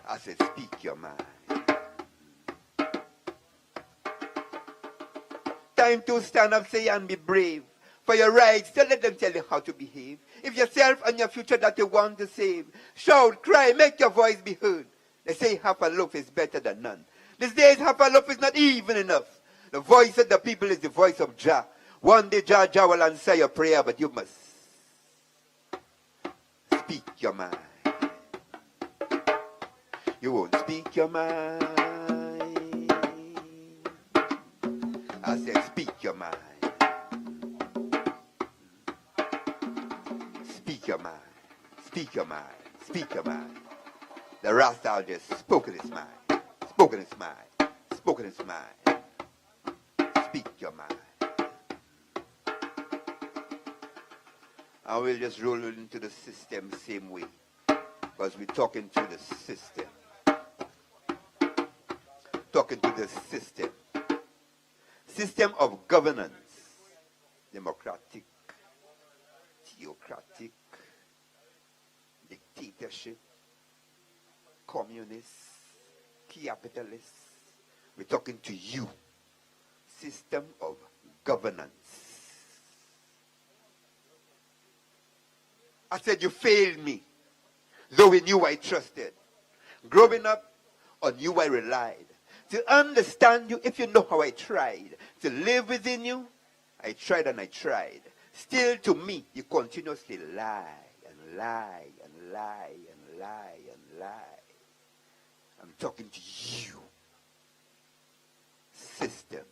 I said, speak your mind. Time to stand up, say, and be brave. For your rights, don't let them tell you how to behave. If yourself and your future that you want to save, shout, cry, make your voice be heard. They say half a loaf is better than none. These days, half a loaf is not even enough. The voice of the people is the voice of Jah. One day, Jah will answer your prayer, but you must speak your mind. You won't speak your mind. I said, speak your mind. Speak your mind. Speak your mind. Speak your mind. The Rasta just spoken his mind. Spoken his mind. Spoken his mind. Speak your mind. And we'll just roll it into the system same way. Because we're talking to the system. Talking to the system. System of governance. Democratic. Theocratic. Dictatorship. Communist. Capitalist. We're talking to you. System of governance. I said, you failed me. Though in you I trusted. Growing up, on you I relied. To understand you, if you know how I tried. To live within you, I tried and I tried. Still to me, you continuously lie and lie and lie and lie and lie. I'm talking to you. System.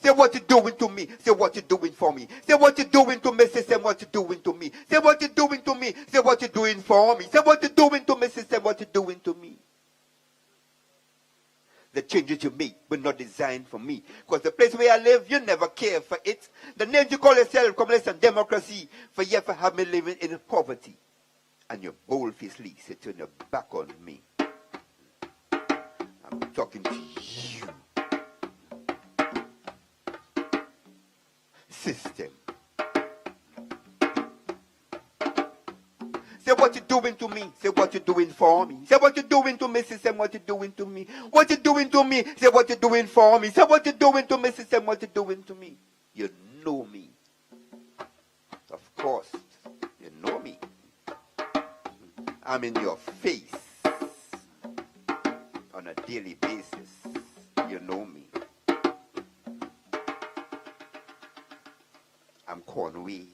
Say what you doing to me. Say what you doing for me. Say what you doing to me. System, what you doing to me. Say what you doing to me. Say what you doing for me. Say what you doing to me. System, what you doing to me. The changes you make were not designed for me. Because the place where I live, you never care for it. The names you call yourself, communist and democracy, for you ever have me living in poverty. And your bold-facedly sit turn your back on me. I'm talking to you. System. Say what you doing to me. Say what you doing for me. Say what you doing to me, system. What you doing to me. What you doing to me. Say what you doing for me. Say what you doing to me, system. What you doing to me. You know me. Of course, you know me. I'm in your face on a daily basis. You know me. I'm Conway.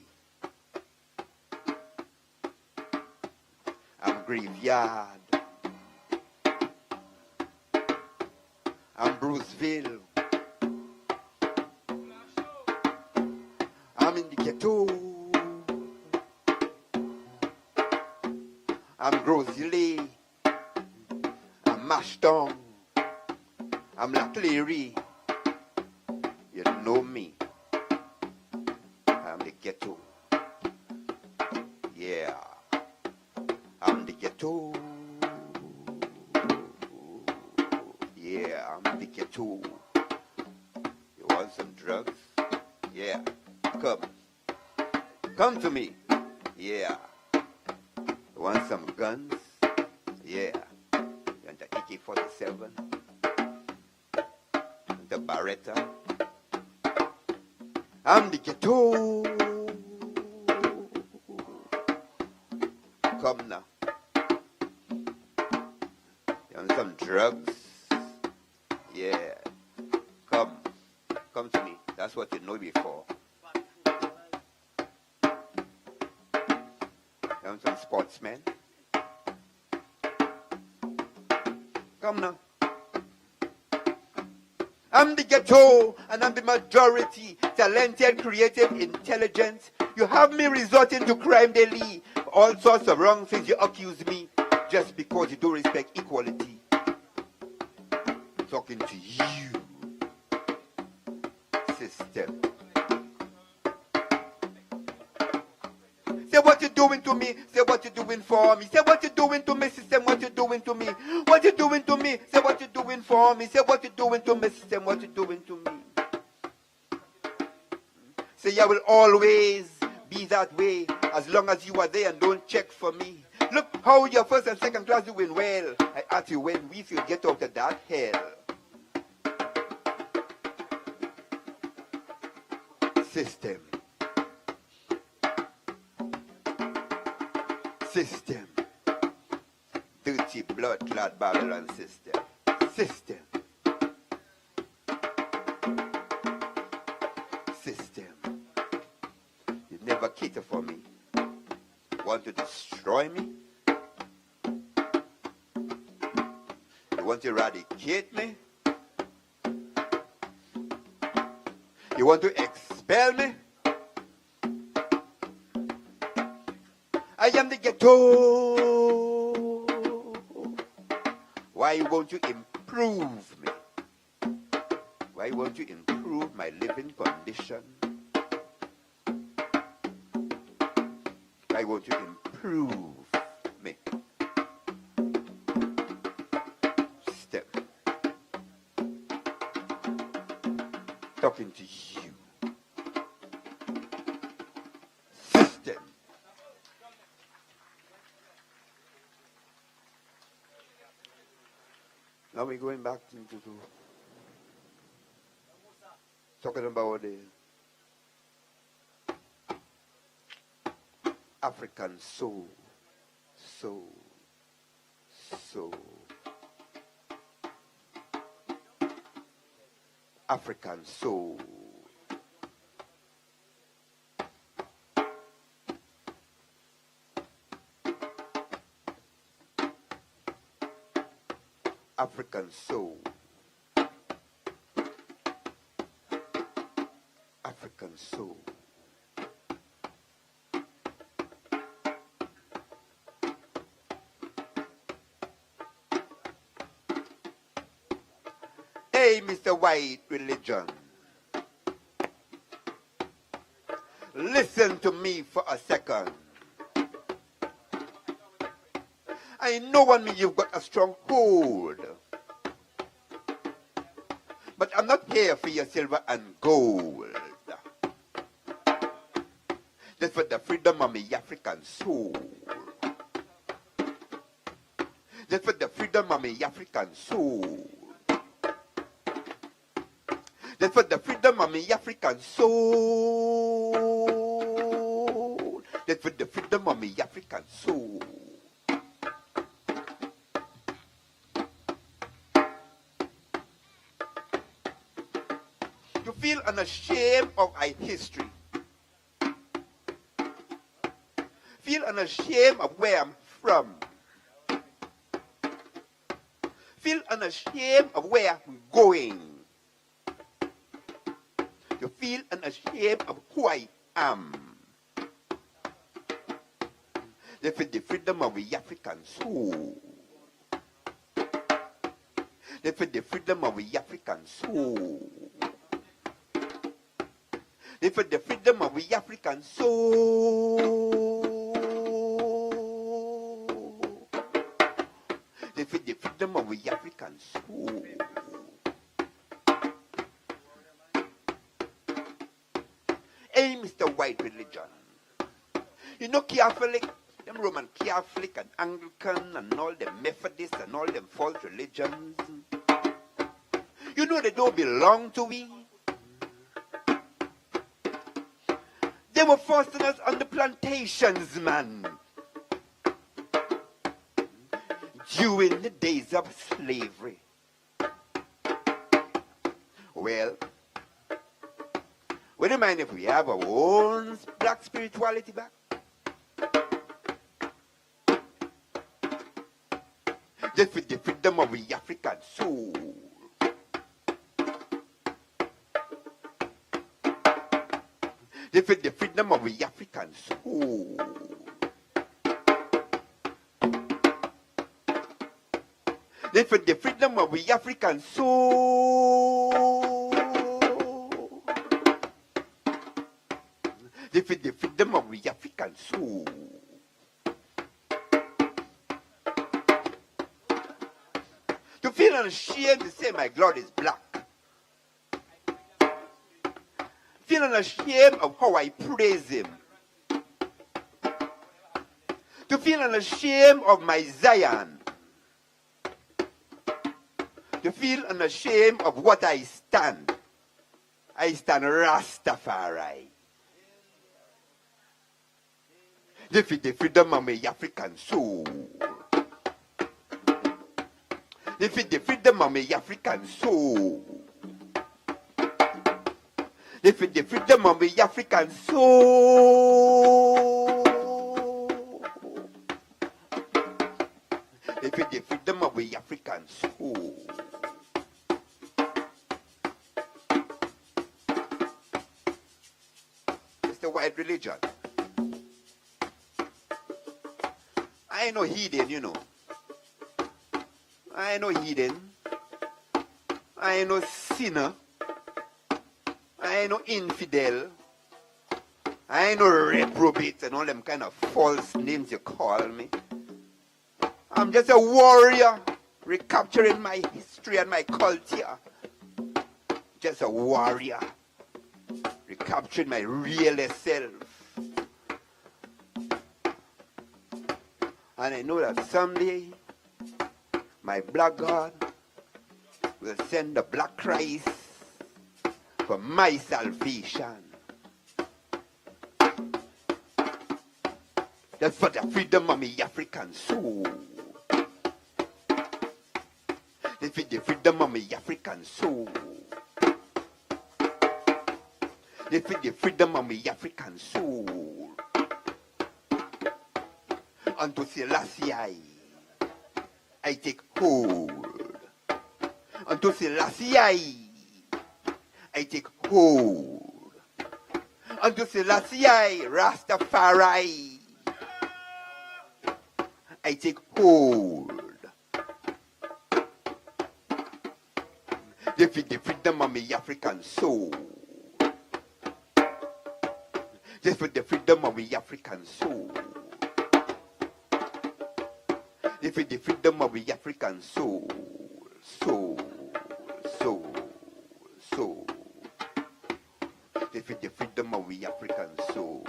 I'm Graveyard. I'm Bruceville. I'm in the ghetto. I'm Grosley. I'm Mashtown. I'm Lacleary. You know me. I'm ghetto. Yeah, I'm the ghetto. Yeah, I'm the ghetto. You want some drugs? Yeah, come. Come to me. Yeah. You want some guns? Yeah. You want the AK-47? The Beretta? I'm the ghetto. Come now. You want some drugs? Yeah. Come. Come to me. That's what you know before. You want some sportsmen? Come now. I'm the ghetto, and I'm the majority. Talented, creative, intelligent. You have me resorting to crime daily. All sorts of wrong things you accuse me. Just because you don't respect equality. Talking to you. System. Say what you doing to me. Say what you doing for me. Say what you doing to me, system. What you doing to me. What you doing to me. Say what you doing for me. Say what you doing to me, system. What you doing to me. Say I will always be that way as long as you are there and don't check for me. Look how your first and second class doing well. I ask you when we feel get out of that hell. System. System. Dirty blood clot Babylon system. System. System. You never cater for me. Want to destroy me? You want to eradicate me? You want to expel me? I am the ghetto. Why won't you improve me? Why won't you improve my living condition? Why won't you improve me? Step. Talking to you. System. Now we're going back into talking about the African soul. African soul. African soul. African soul. Hey, Mr. White Religion. Listen to me for a second. I know on me you've got a strong hold. But I'm not here for your silver and gold. That's for the freedom of my African soul. That's for the freedom of my African soul. That's for the freedom of my African soul. That's for the freedom of my African soul. To feel unashamed of our history. Feel unashamed of where I'm from. Feel unashamed of where I'm going. To feel unashamed of who I am. That's for the freedom of the African soul. That's for the freedom of the African soul. They for the freedom of we African soul. They for the freedom of we African soul. Hey, Mr. White Religion. You know Catholic, them Roman Catholic and Anglican and all them Methodists and all them false religions. You know they don't belong to we. They were forcing us on the plantations, man. During the days of slavery. Well, would you mind if we have our own black spirituality back? Just for the freedom of the African soul. Just for the freedom of the African soul. Just for the freedom of the African soul. Just for the freedom of the African soul. To feel ashamed to say my God is black. Feeling ashamed of how I praise him. To feel ashamed of my Zion. To feel ashamed of what I stand. I stand Rastafari. The freedom of my African soul. The freedom of my African soul. The freedom of my African soul. The freedom of my African soul. It's the white religion. I ain't no heathen, you know. I ain't no heathen. I ain't no sinner. I ain't no infidel. I ain't no reprobate and all them kind of false names you call me. I'm just a warrior recapturing my history and my culture. Just a warrior recapturing my real self. And I know that someday my black God will send the black Christ for my salvation. That's for the freedom of my African soul. That's for the freedom of my African soul. That's for the freedom of my African soul. Unto Selassie I take hold. Unto Selassie I take hold. Unto Selassie Rastafari I take hold. The freedom of my African soul. Just for the freedom of my African soul. Just for the freedom of my African soul. Soul. Just for the freedom of my African soul.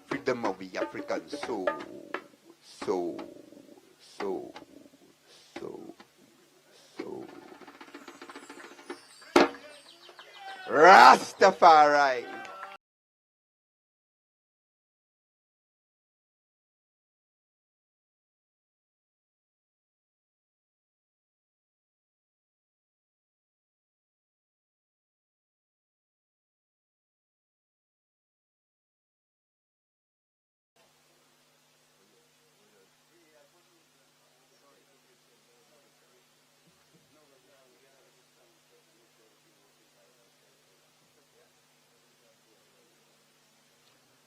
Freedom of the African soul. Soul. Rastafari.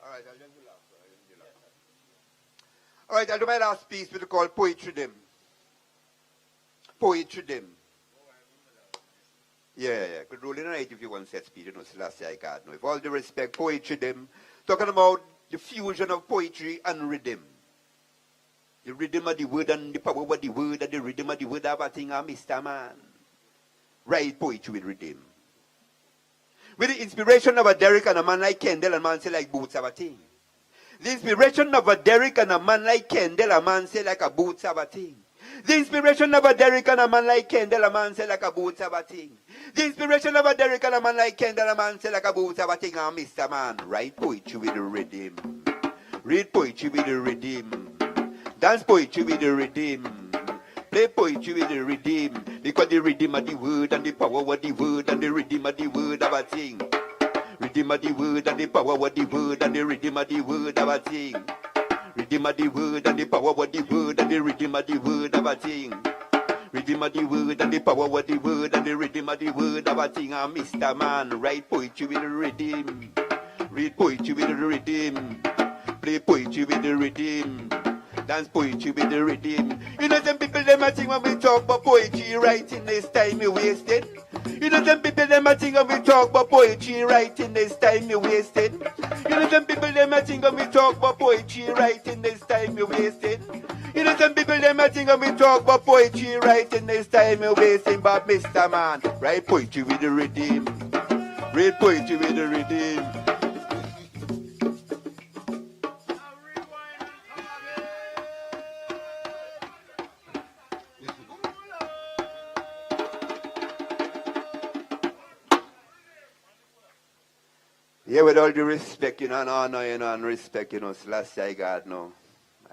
All right, I'll just do last. All right, I'll do my last piece, which is called Poetry Them. Poetry Them. Yeah. Could roll in a night if you want set speed, you know, Selassie I God. No. With all due respect, Poetry Them. Talking about the fusion of poetry and rhythm. The rhythm of the word and the power of the word and the rhythm of the word of a thing, Mr. Man. Write poetry with rhythm. With the inspiration of a Derek and a man like Kendall and man say like boots of a thing. The inspiration of a Derek and a man like Kendall, a man say like a boots of a thing. The inspiration of a Derek and a man like Kendall, a man say like a boots of a thing. The inspiration of a Derek and a man like Kendall, a man say like a boots of a thing. And Mr. Man, write poetry with the rhythm. Read poetry with the rhythm. Dance poetry with the rhythm. Play poetry with the rhythm. Because the rhythm of the word and the power of the word and the rhythm of the word of a thing. Rhythm of the word and the power of the word and the rhythm of the word of a thing. Rhythm of the word and the power of the word and the rhythm of the word of a thing. Rhythm of the word and the power of the word and the rhythm of the word of a thing. And Mr. Man, write poetry with the rhythm. Read poetry with the rhythm. Play poetry with the rhythm. Dance poetry with the rhythm. You know some people them a think when we talk about poetry writing this time you wasted. You know some people them a think when we talk about poetry writing this time you wasted. You know some people them a think when we talk about poetry writing this time you wasted. You know some people them a think when we talk about poetry writing this time you wasting. But Mr. Man, write poetry with the rhythm. Read poetry with the rhythm. Yeah, with all due respect, you know, and honor, you know, and respect, you know, Selassie I God, no.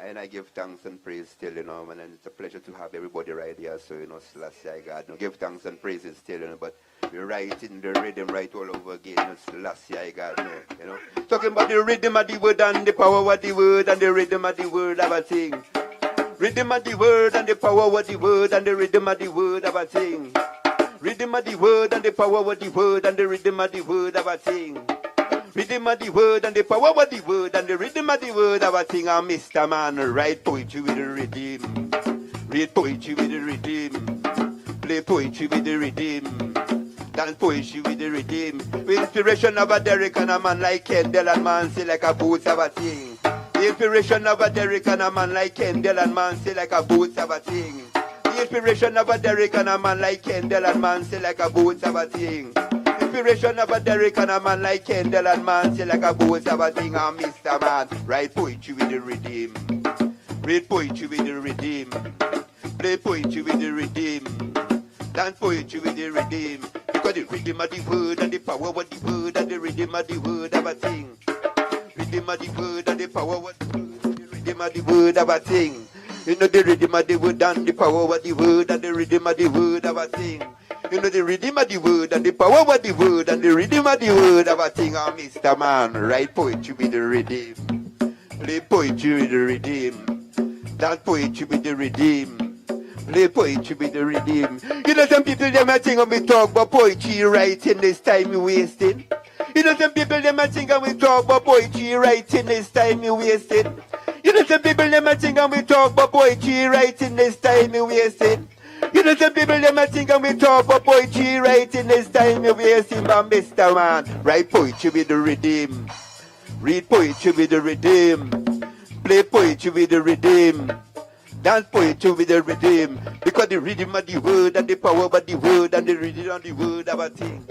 And I give thanks and praise still, you know, and it's a pleasure to have everybody right here, so, you know, Selassie I God, no. Give thanks and praises still, you know, but we're writing the rhythm right all over again, you know, Selassie I God, no, you know. Talking about the rhythm of the word and the power of the word and the rhythm of the word of a thing. Rhythm of the word and the power of the word and the rhythm of the word of a thing. Rhythm of the word and the power of the word and the rhythm of the word of a thing. Rhythm of the word and the power of the word and the rhythm of the word of a thing. And Mr. Man, write poetry with the rhythm. Read poetry with the rhythm. Play poetry with the rhythm. Dance poetry with the rhythm. With inspiration of a Derek and a man like Kendall and man say like a boots of a thing. The inspiration of a Derek and a man like Kendall and man say like a boots of a thing. The inspiration of a Derek and a man like Kendall and man say like a boots of a thing. Inspiration of a Derek and a man like Kendall and man say like a boots of a thing. And Mr. Man, write poetry with the rhythm. Read poetry with the rhythm. Play poetry with the rhythm. Dance poetry with the rhythm. Because the rhythm of the word and the power of the word and the rhythm of the word of a thing. Rhythm of the word and the power of the word and the rhythm of the word of a thing. You know the rhythm of the word and the power of the word and the rhythm of the word of a thing. You know the rhythm of the word and the power of the word and the rhythm of the word of a thing. And Mr. Man, write poetry with the rhythm. Play poetry with the rhythm. Dance poetry with the rhythm. Play poetry with the rhythm. You know some people them a think when we talk about poetry writing this time you wasting. You know some people them a think when we talk about poetry writing this time you wasting. You know some people them a think when we talk about poetry writing this time you wasting. You know some people them a think when we talk about poetry writing this time you wasting. But Mr. Man, write poetry with the rhythm. Read poetry with the rhythm. Play poetry with the rhythm. Dance poetry with the rhythm. Because the rhythm of the word and the power of the word and the rhythm of the word of a thing.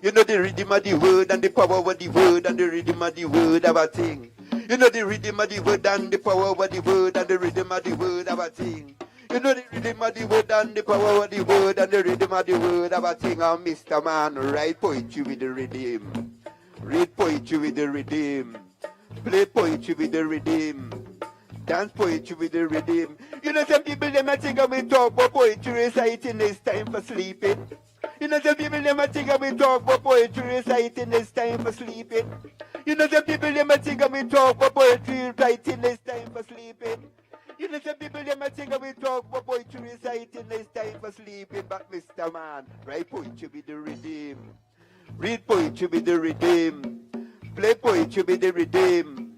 You know the rhythm of the word and the power of the word and the rhythm of the word of a thing. You know the rhythm of the word and the power of the word and the rhythm of the word of a thing. You know the rhythm of the word and the power of the word and the rhythm of the word of a thing. And Mr. Man, write poetry with the rhythm. Read poetry with the rhythm. Play poetry with the rhythm. Dance poetry with the rhythm. You know some people them a think when we talk about poetry reciting this time for sleeping. You know some people them a think when we talk about poetry reciting this time for sleeping. You know some people them a think when we talk about poetry writing this time for sleeping. You know some people them a think when we talk about poetry reciting this time for sleeping. But Mr. Man, write poetry with the rhythm. Read poetry with the rhythm. Play poetry with the rhythm.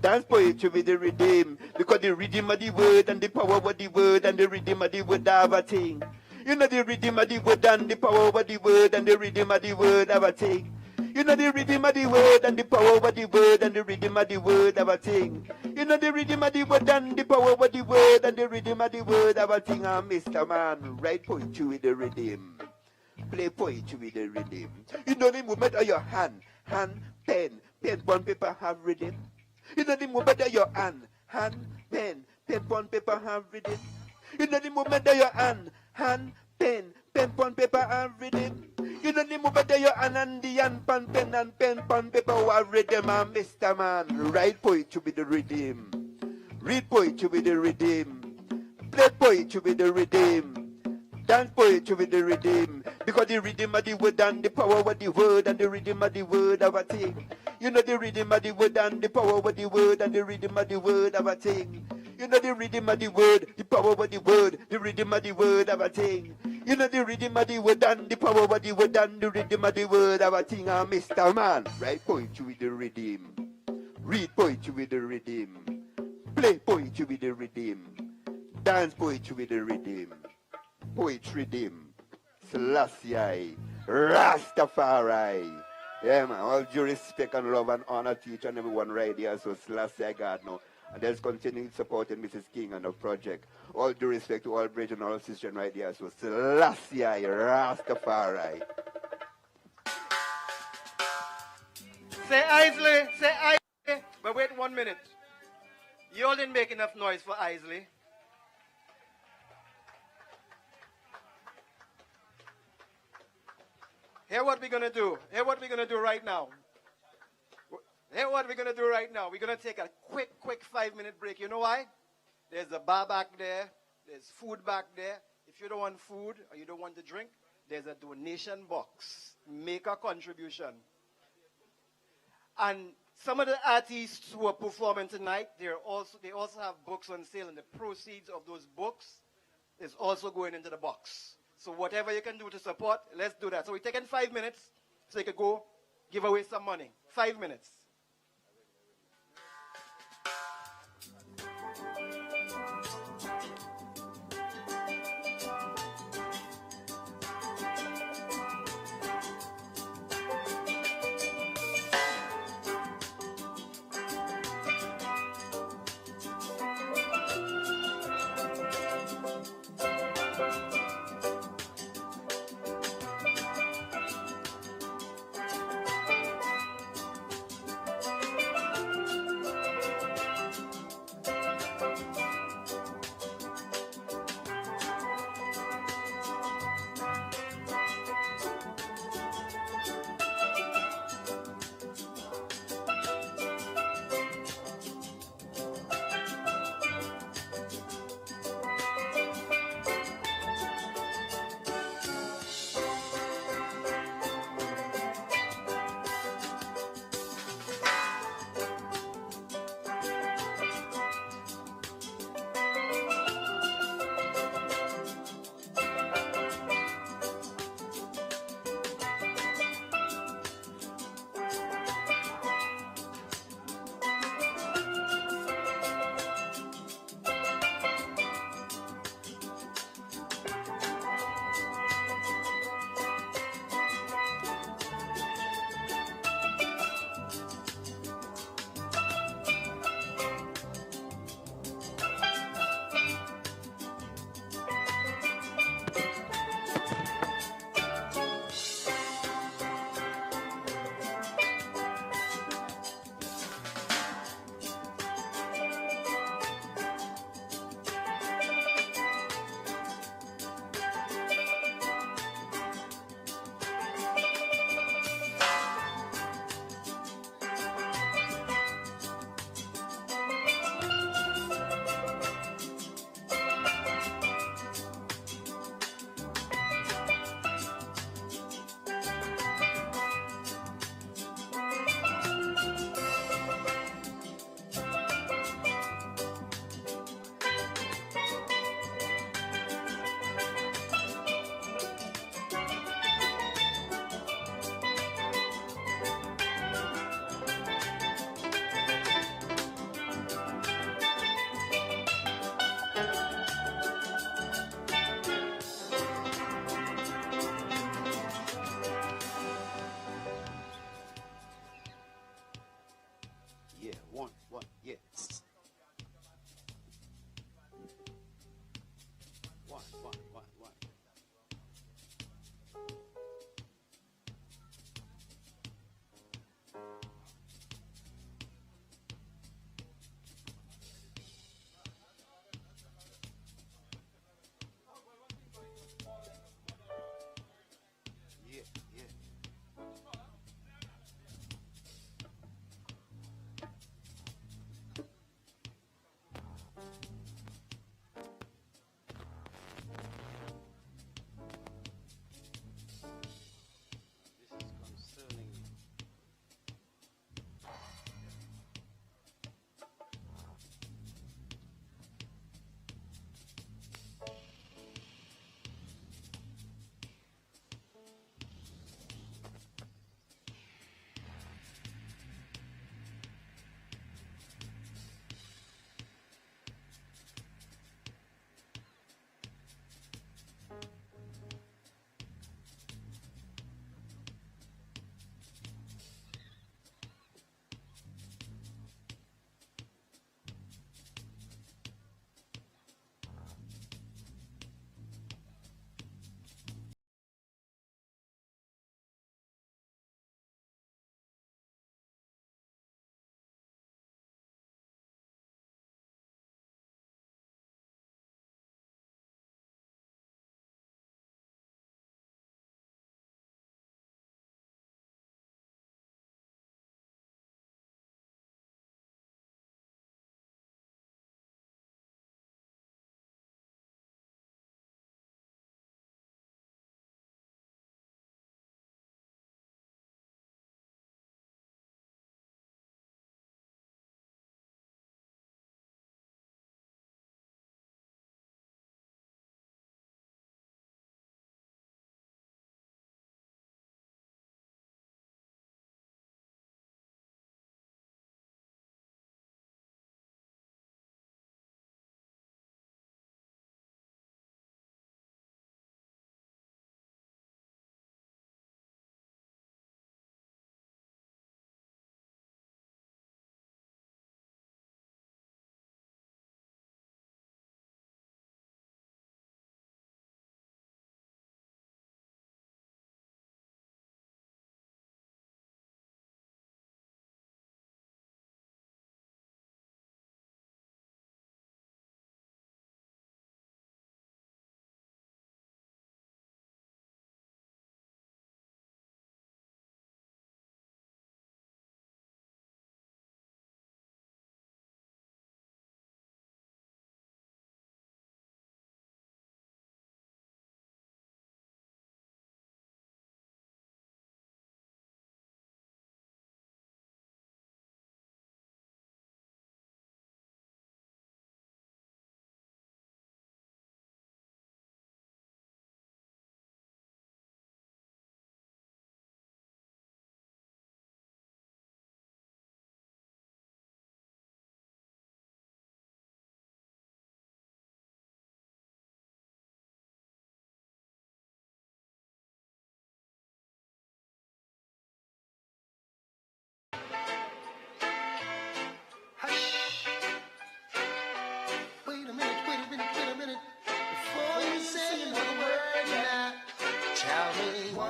Dance poetry with the rhythm. Because the rhythm of the word and the power of the word and the rhythm of the word have a thing. You know the rhythm of the word and the power of the word and the rhythm of the word have a thing. You know the rhythm of the word and the power of the word and the rhythm of the word have a thing. You know the rhythm of the word and the power of the word and the rhythm of the word have a thing. And Mr. Man, write poetry with the rhythm. Play poetry with the rhythm. You know the movement of your hand, pen, pen, paper have rhythm. You know the movement of your hand, pen, paper have rhythm. You know the movement of your hand, pen, paper have rhythm. You know the movement of your hand and the hand, pen, and pen, paper have rhythm. And Mr. Man, write poetry with the rhythm. Read poetry with the rhythm. Play poetry with the rhythm. Dance poetry with the rhythm. Because the rhythm of the word and the power of the word and the rhythm of the word of a thing. You know the rhythm of the word and the power of the word and the rhythm of the word of a thing. You know the rhythm of the word, the power of the word, the rhythm of the word of a thing. You know the rhythm of the word and the power of the word and the rhythm of the word of a thing. And Mr. Man, write poetry with the rhythm. Read poetry with the rhythm. Play poetry with the rhythm. Dance poetry with the rhythm. Poetry rhythm. Selassie, Rastafari. Yeah, man. All due respect and love and honor to each and everyone right here. So Selassie, God now. And there's continuing supporting Mrs. King and the project. All due respect to all bridge and all sisters right here. So Selassie, Rastafari. Say Isley, say Isley. But wait 1 minute. You all didn't make enough noise for Isley. Hear what we're gonna do. Hear what we're gonna do right now. Hear what we're gonna do right now. We're gonna take a quick 5-minute break. You know why? There's a bar back there. There's food back there. If you don't want food or you don't want to drink, there's a donation box. Make a contribution. And some of the artists who are performing tonight, they also have books on sale, and the proceeds of those books is also going into the box. So whatever you can do to support, let's do that. So we're taking 5 minutes so you can go give away some money. 5 minutes.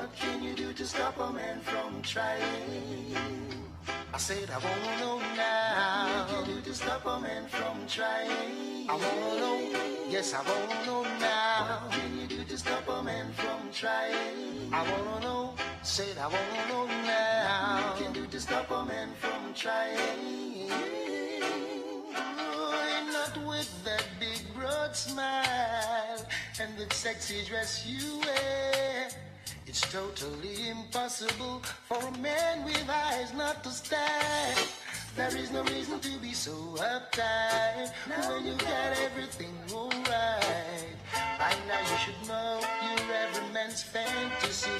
What can you do to stop a man from trying? I said I wanna know now. What can you do to stop a man from trying? I wanna know, yes I wanna know now. What can you do to stop a man from trying? I wanna know, said I wanna know now. What can you do to stop a man from trying? Oh, not with that big broad smile and the sexy dress you wear. It's totally impossible for a man with eyes not to stare. There is no reason to be so uptight when you got everything alright. By now you should know you're every man's fantasy.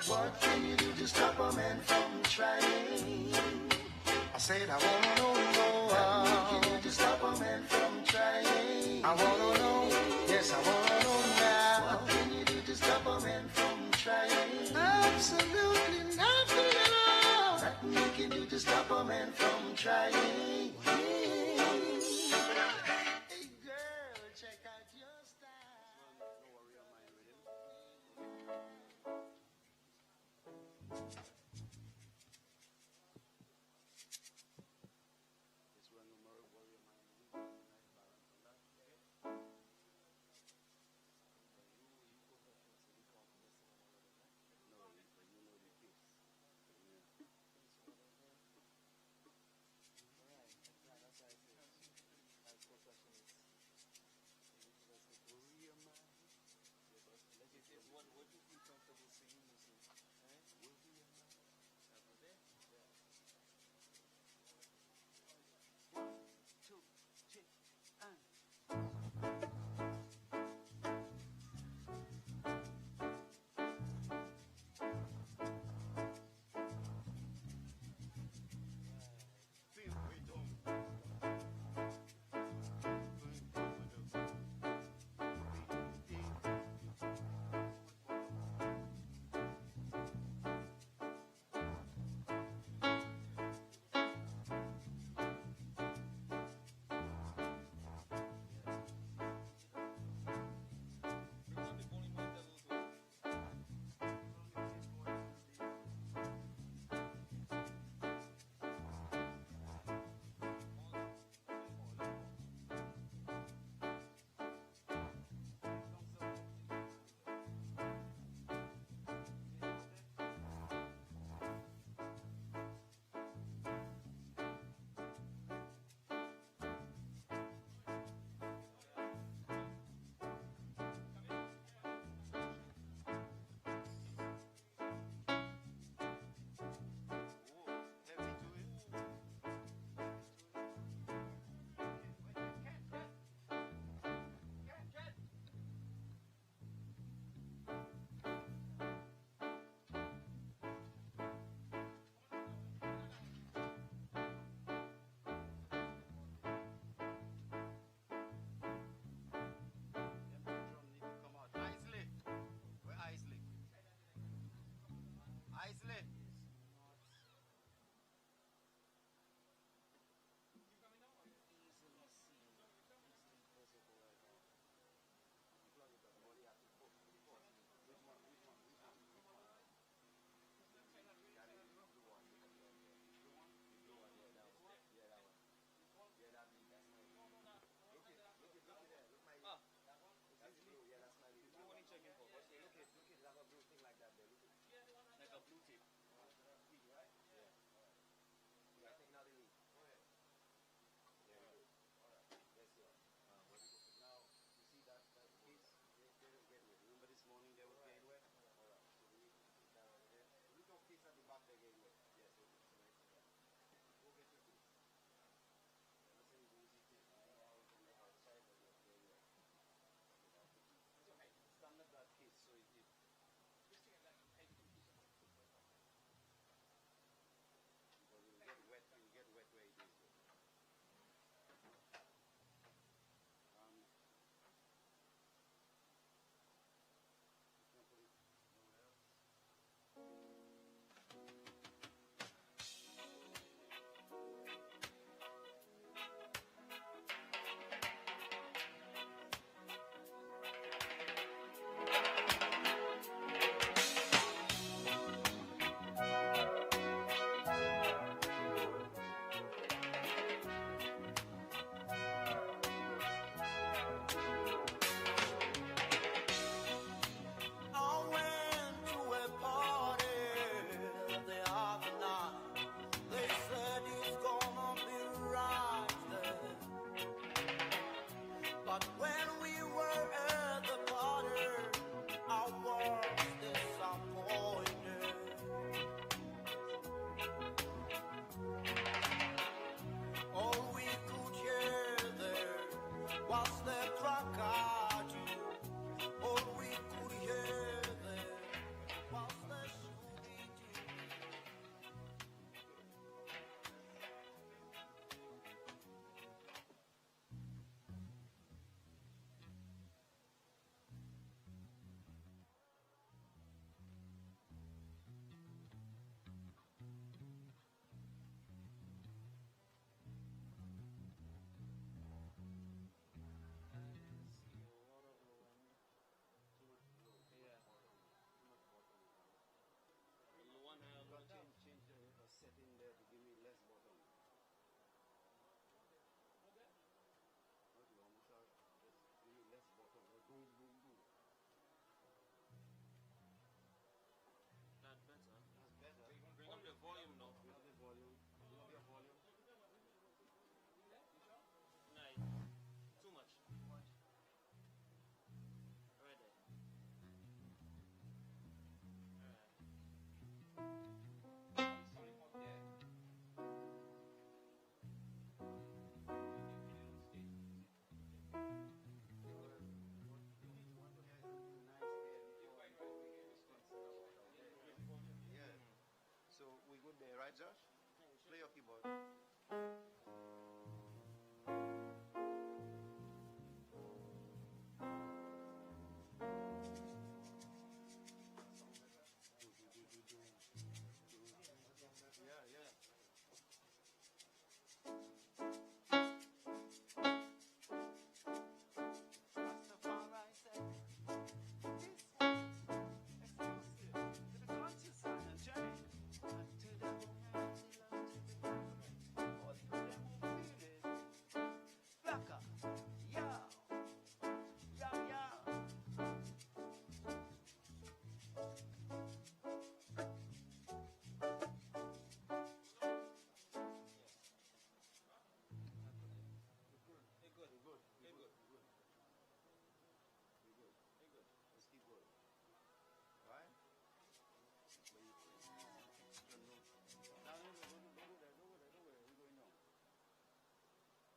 What can you do to stop a man from trying? I said I wanna know more. What can you do to stop a man from trying? I wanna know, yes I wanna know now. What can you do to stop a man from trying? Absolutely nothing at all. Nothing you can do to stop a man from trying. Hey girl, check out your style. So we good there, right, Josh? Play your keyboard.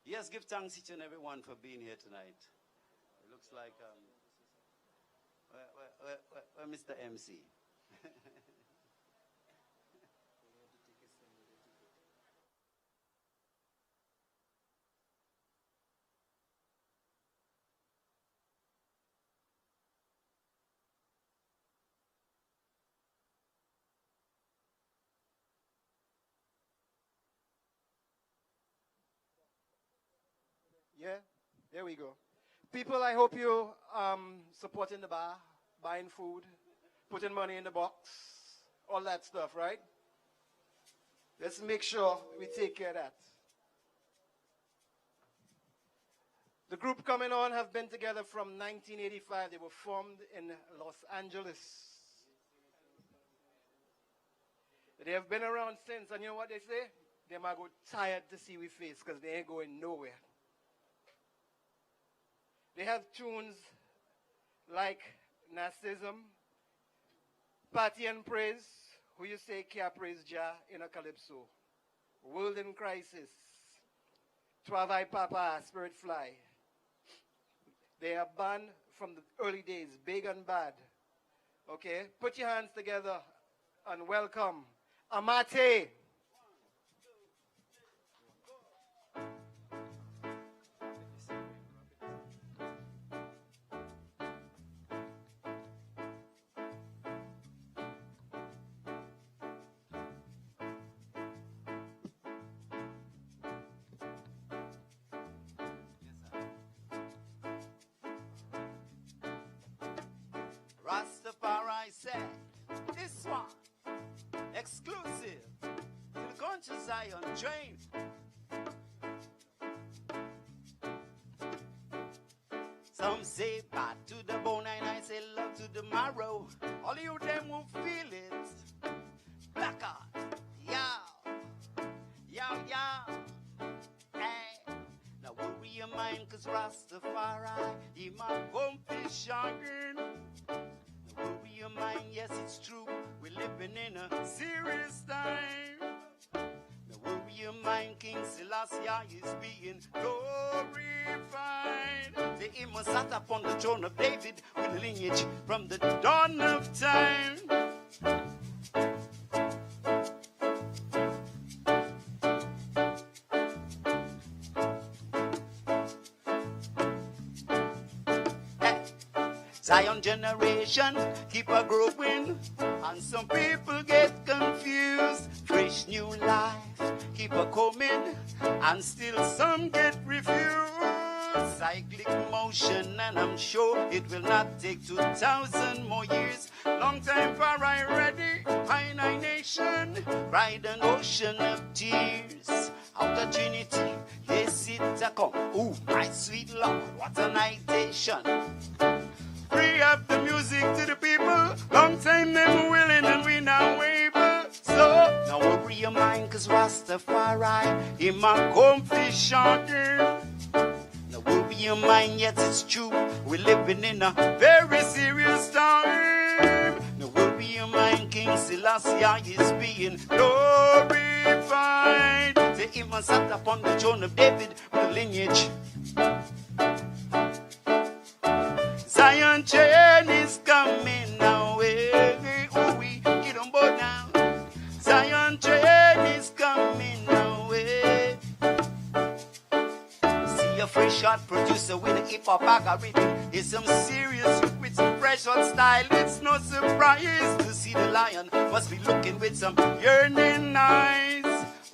Yes, give thanks each and everyone for being here tonight. It looks like Mr. MC. Yeah, there we go. People, I hope you supporting the bar, buying food, putting money in the box, all that stuff, right? Let's make sure we take care of that. The group coming on have been together from 1985. They were formed in Los Angeles. They have been around since, and you know what they say? They might go tired to see we face because they ain't going nowhere. They have tunes like Narcissism, Party and Praise, who you say can't praise Jah in a calypso, World in Crisis, Travail Papa, Spirit Fly. They are banned from the early days, big and bad. Okay, put your hands together and welcome Amate. Rastafari said, this one, exclusive to the conscious Zion train. Some say bad to the bone and I say love to the marrow. All you them will feel it. Black out, yow, yow, yow. Hey, now worry your mind cause Rastafari, he might won't be shocking. Your mind, yes, it's true. We're living in a serious time. Now worry your mind, King Selassie is being glorified. The him sat upon the throne of David with lineage from the dawn of time. Zion generation keep a growing, and some people get confused. Fresh new life keep a coming, and still some get refused. Cyclic motion, and I'm sure it will not take 2,000 more years. Long time for I ready, high nation, ride an ocean of tears. Out of Trinity, yes it a come. Ooh, my sweet Lord, what a nightation. Free up the music to the people. Long time them willing and we now waver. So now worry your mind, cause Rastafari in my comfy shocking. Now worry your mind, yet it's true. We're living in a very serious time. Now worry your mind, King Selassie is being glorified. The him sat upon the throne of David with a lineage. Zion chain is coming now. Oh, we get on board now. Zion chain is coming now. See a fresh art producer with a hip hop algorithm. It's some serious with some fresh hot style. It's no surprise to see the lion must be looking with some yearning eyes.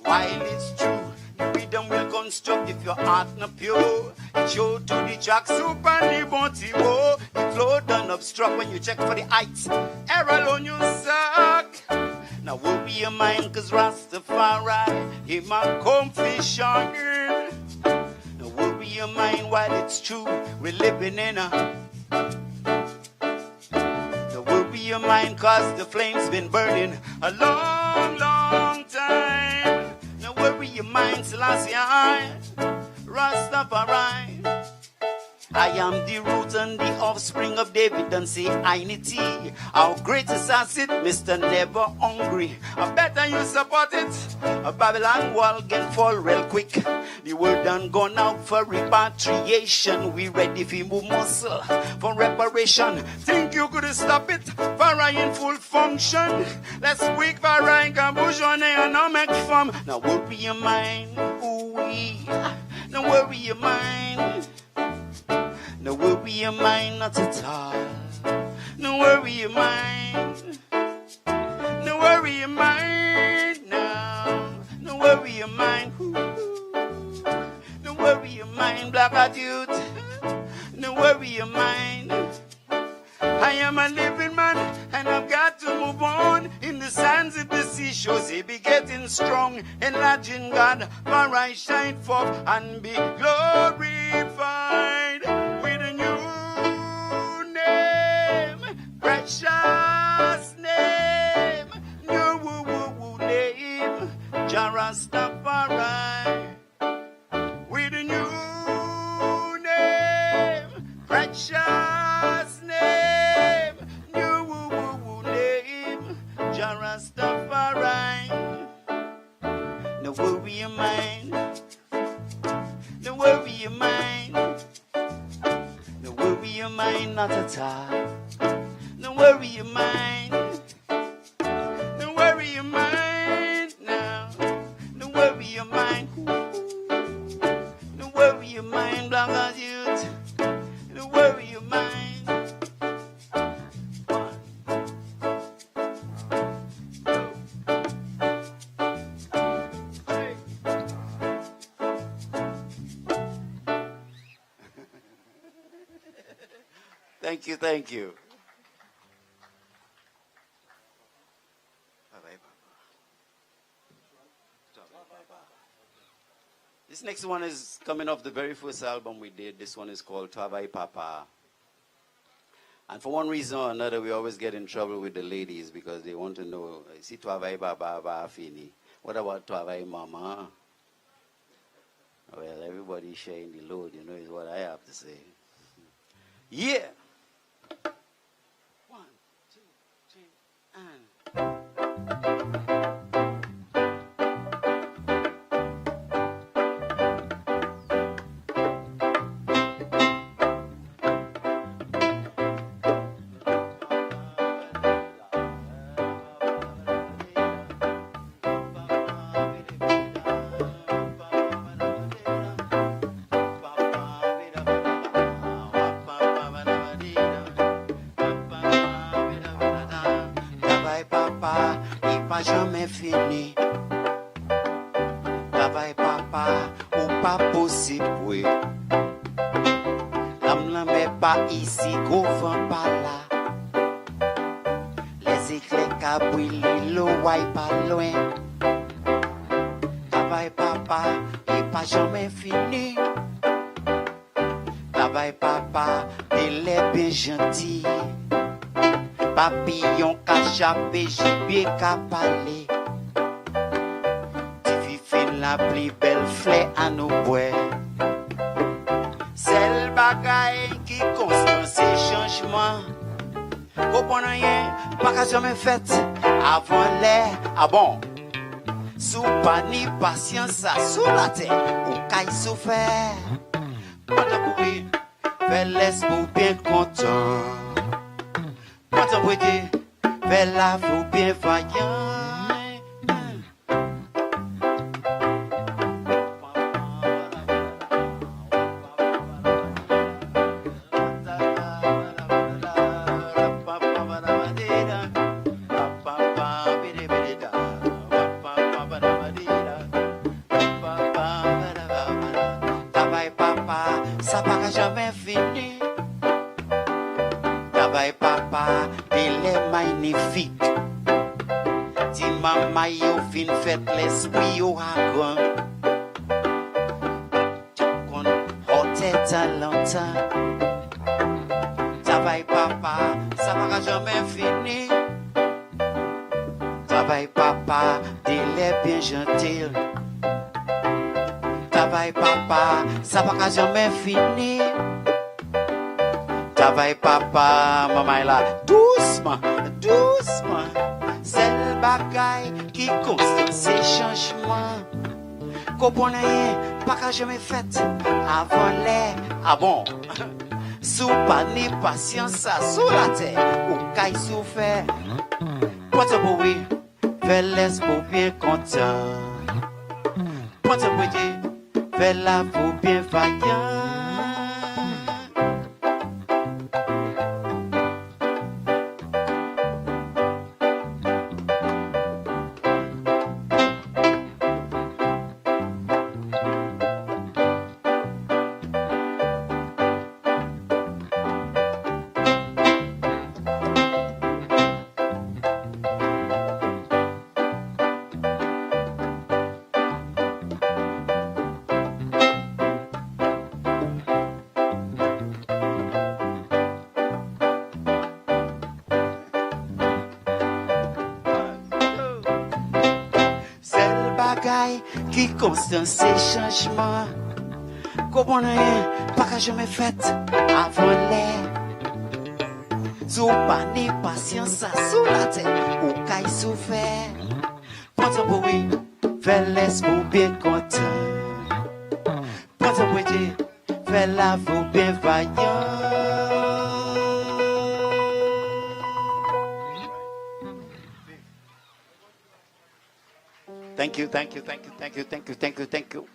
While it's true, the rhythm will construct if your heart not pure. It show to the track super liberty. Whoa, the flow done obstruct when you check for the heights. Error alone you suck. Now will be your mind, cause Rastafari in my comfy shocking. Now will be your mind while it's true. We're living in a. Now will be your mind, cause the flame's been burning a long, long time. Now worry your mind, Selassie, Rastafari. I am the root and the offspring of David, and say Ainity. Our greatest asset, Mr. Never Hungry. I better you support it. A Babylon wall can fall real quick. The word done gone out for repatriation. We ready for move muscle for reparation. Think you could stop it? Farah in full function. Let's quick Farah in Cambodia and now make fun. Now worry your mind, ooh-wee. Now worry your mind. No worry your mind, not at all. No worry your mind. No worry your mind now. No worry your mind. Ooh. No worry your mind, black attitude. No worry your mind. I am a living man, and I've got to move on. In the sands of the seashores, he be getting strong. Enlarging God, for I shine forth and be glorified. Precious name, new name, Jah Rastafari. With a new name, precious name, new name, Jah Rastafari. No worry your mind, no worry your mind, no worry your mind, not at all. Don't worry your mind. Don't worry your mind now. Don't worry your mind. Don't worry your mind, black as youth. Don't worry your mind. 1, 2, 3. Thank you. This next one is coming off the very first album we did. This one is called Tavai Papa. And for one reason or another, we always get in trouble with the ladies because they want to know, see Tavai Papa Fini. What about Tavai Mama? Well, everybody's sharing the load, you know, is what I have to say. Yeah. 1, 2, 3, and... pas jamais fini. Travail papa, ou pas possible, oui. L'âme ne met pas ici, gros vent pas là. Les éclairs qui brillent, l'eau pas loin. Travail papa, et pas jamais fini. Travail papa, il est bien gentil. Papillon qu'a chapé, gibier qu'a parlé. La plus belle fleur à nous boire. C'est le bagaille qui constant ces changements. Comprenez rien, pas qu'à jamais fait avant l'air. Ah bon? Sous pas ni patience, sous la terre, ou caille souffert. Quand on pourrit, fais l'espoir bien content. Quand on pourrit, fais la vous bien vaillant. L'esprit au hagon, qu'on hôtel à longtemps. Travail papa, ça va jamais finir. Travail papa, délai bien gentil. Travail papa, ça va jamais finir. Travail papa, maman est là, doucement, doucement. C'est le bagaille qui constate ces changements. Comprenez rien, pas qu'à jamais fait avant l'air. Ah bon? Sous pas ni patience, sous la terre, ou caille souffert. Pointe pour oui, fais l'espoir bien content. Pointe pour dire, fais la pour bien vaillant. Qui constate ces changements. Comprenez rien, pas qu'à jamais fait avant l'air. Sous pas ni patience, sous la terre, ou caille souffert. Prends pour oui, fais l'espoir bien content. Prends pour dire, fais la vous bien vaillant. Thank you, thank you, thank you, thank you, thank you, thank you, thank you.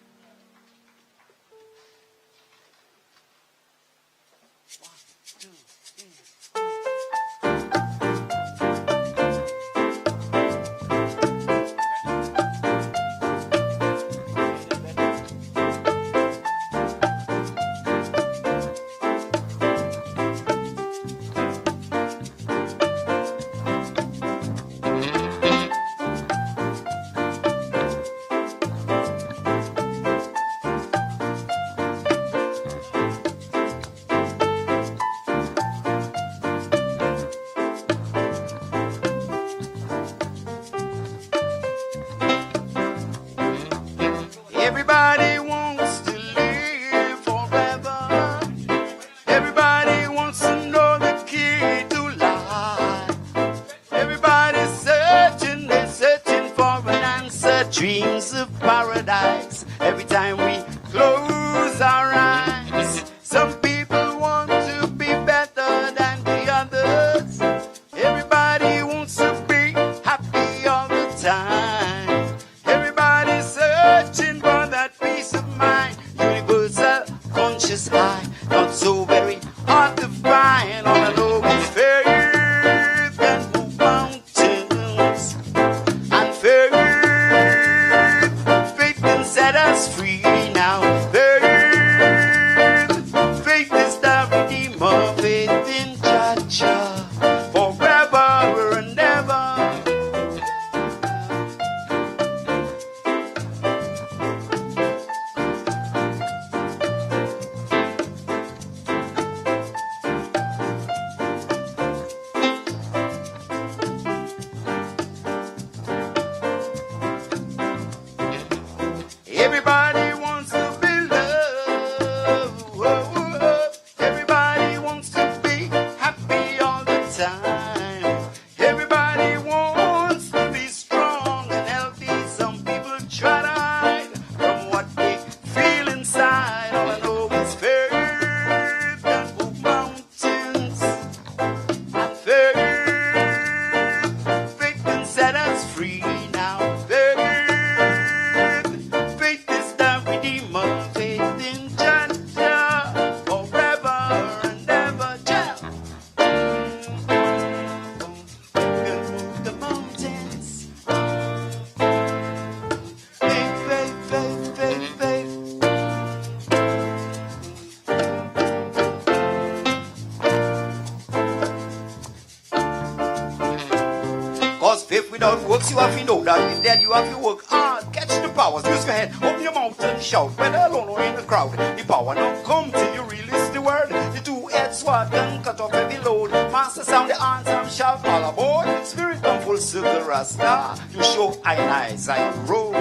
Faith without works, you have to know that he's dead. You have to work hard. Catch the powers. Use your head. Open your mouth and shout. Whether alone or in the crowd. The power don't come till you release the word. The two-edged sword can cut off every load. Master sound the anthem, shout all aboard. Spirit come full circle, Rasta. You show eyes road.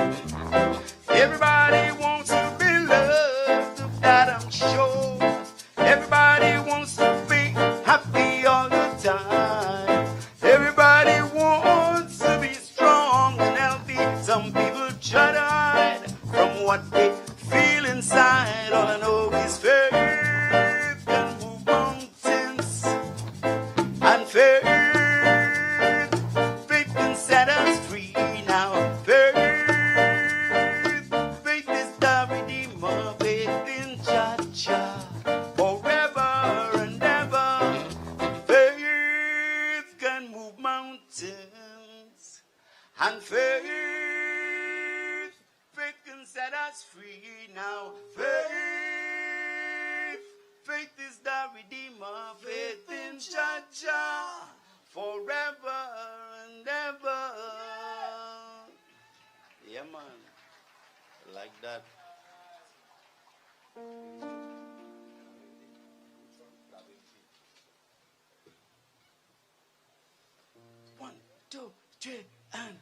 Everybody wants to be loved, that I'm sure. Everybody wants to be happy all the time. Everybody wants to be strong and healthy. Some people try to hide from what they feel inside. All I know is faith can move mountains, and faith can set us free now. Faith is the redeemer, faith in Jah forever and ever. Faith can move mountains, and faith can set us free now. Faith is the redeemer, faith in Jah forever and ever. Yeah, man. Like that. One, two, three, and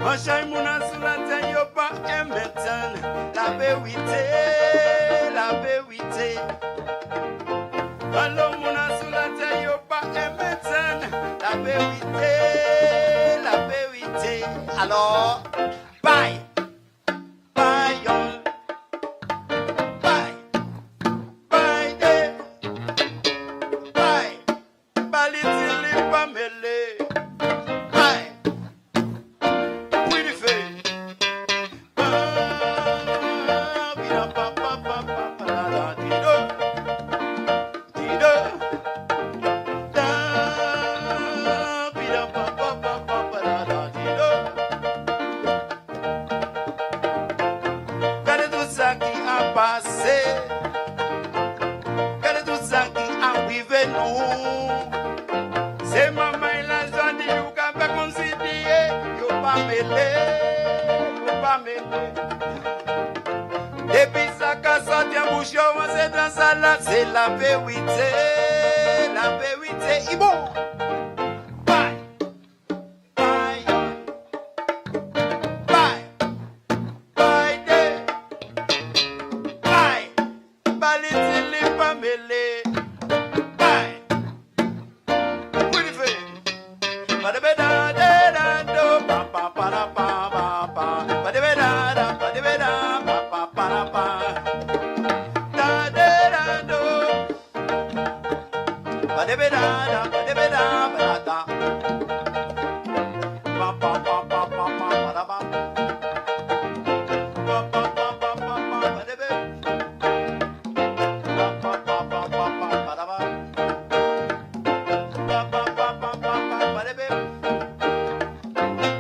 Mashai muna sulata yopa emetan. La vérité. Allo muna sulata yopa emetan. La vérité. Alors, bye on. Bye day. Bye. Balitili pamele. Bye. C'est maman il a dit you can pas considérer yo pas mêlé depuis ça qu'a sorti en bouche on c'est dans ça là c'est la vérité Ibo bye day bye balitili pas mêlé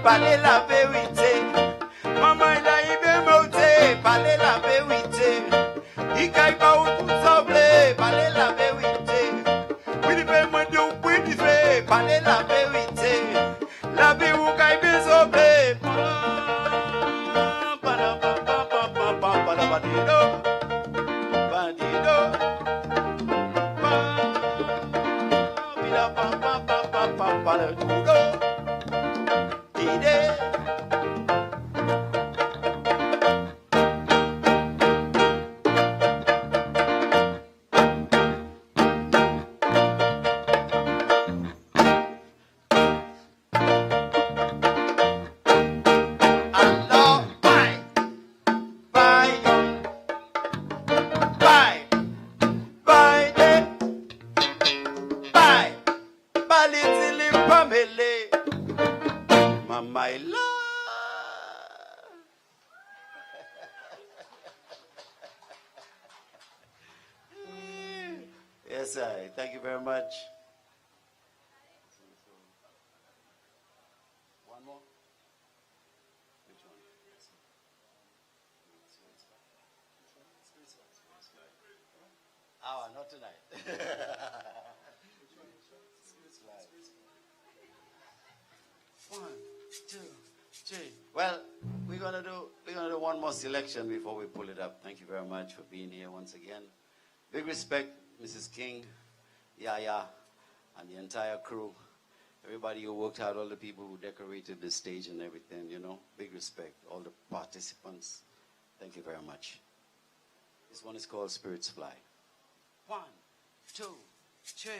Parlez la vérité, maman il a parlez la vérité, il caille pas où tout semblé, parlez la vérité, oui il fait moins de oui il fait, parlez la vérité, la vie où caille bien semblé, Pamela. Yes, I. Thank you very much. One more? Which one? Ah, not tonight. One, two, three. Well, we're gonna do one more selection before we pull it up. Thank you very much for being here once again. Big respect, Mrs. King, YaYah, and the entire crew. Everybody who worked hard, all the people who decorated the stage and everything, you know. Big respect, all the participants. Thank you very much. This one is called Spirits Fly. 1, 2, 3.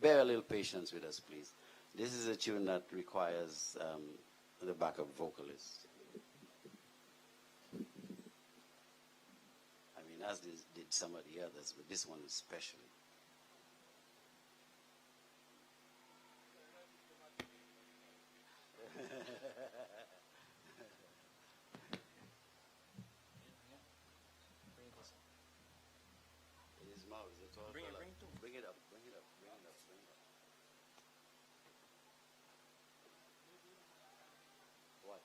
Bear a little patience with us, please. This is a tune that requires the backup vocalist. I mean, as did some of the others, but this one especially. His mouth is a tall fella. Bring it up, bring it up, bring it up, bring it up. What?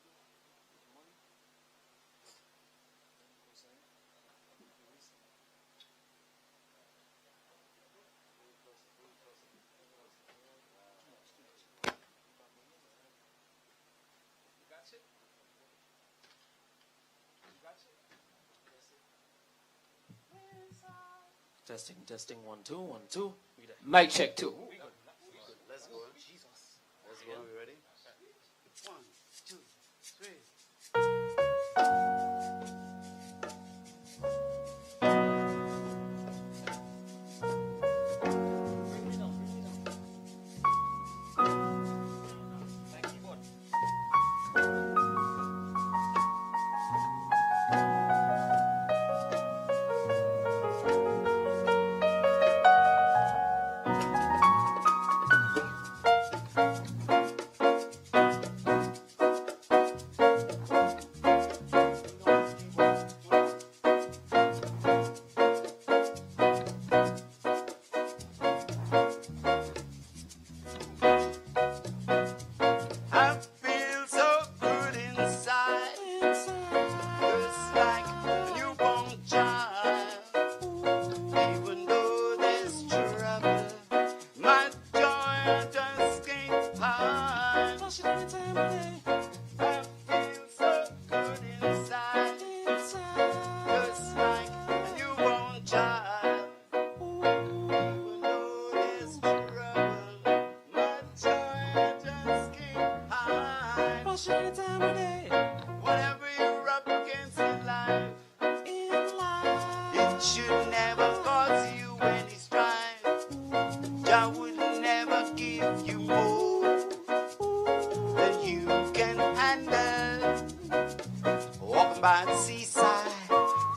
Testing, testing, 1, 2, 1, 2. Mic check 2. Let's go. Let's go. We ready? 1, 2, 3. Whatever you're up against in life, it should never cause you any strife. Jah would never give you more than you can handle. Walking by the seaside,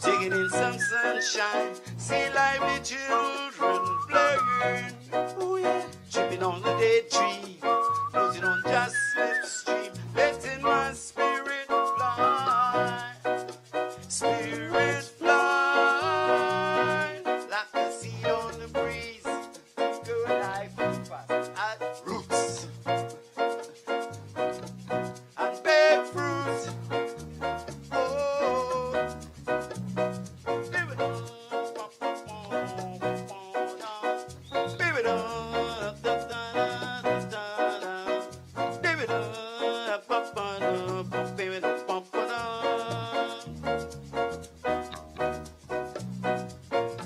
taking in some sunshine, see lively children playing. Oh yeah, tripping on the daydream, floating on just slipstream, letting my spirit fly. Spirit fly like a seed on the breeze. Good life fast at roots and bear fruit. Oh, baby, baby,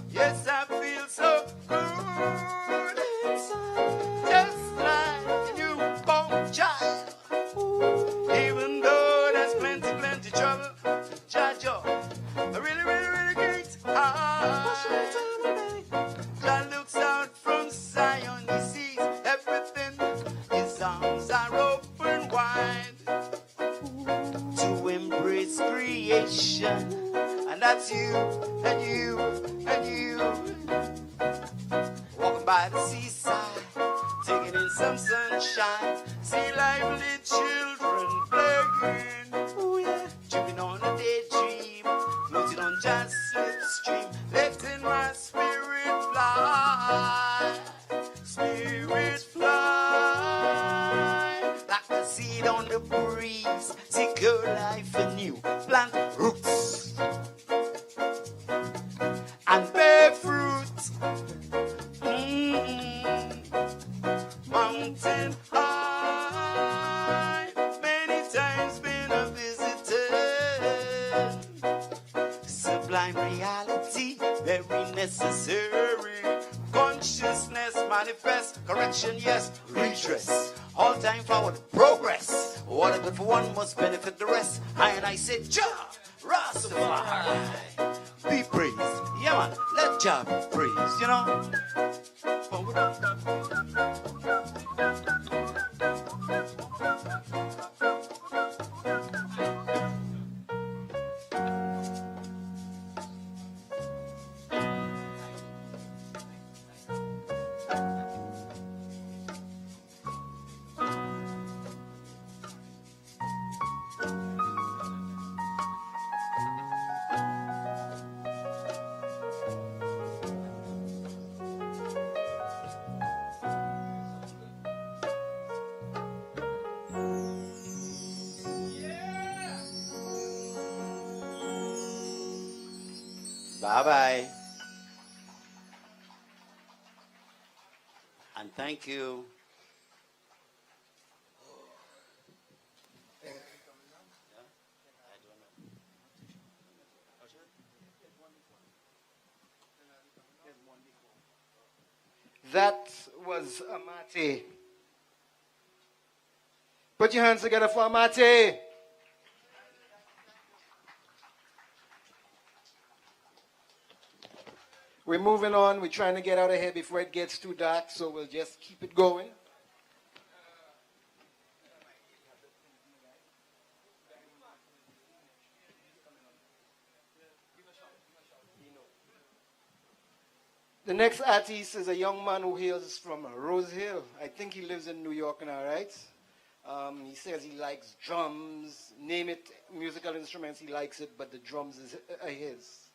yes, I feel so good inside, just like a newborn child. Even though there's plenty, plenty trouble, Jaja, a really, really, really great eye. Jah looks out from Zion, he sees everything. His arms are open wide to embrace creation, and that's you, and you, and you. Walking by the seaside, taking in some sunshine, see lively children playing. Oh yeah, tripping on a daydream, floating on just slipstream, letting my spirit fly. Spirit fly like a seed on the breeze. Take your life anew, plant roots and bear fruit. Mountain high, many times been a visitor. Sublime reality, very necessary. Consciousness manifest, correction, yes, redress. All time forward, progress. Whatever for one must benefit the rest. I said, Jah, Rastafari, be praised. Yeah, man, let Jah be praised, you know. Bye-bye. And thank you. That was Amate. Put your hands together for Amate. We're moving on. We're trying to get out of here before it gets too dark, so we'll just keep it going. The next artist is a young man who hails from Rose Hill. I think he lives in New York now, right? He says he likes drums, name it, musical instruments, he likes it, but the drums is his.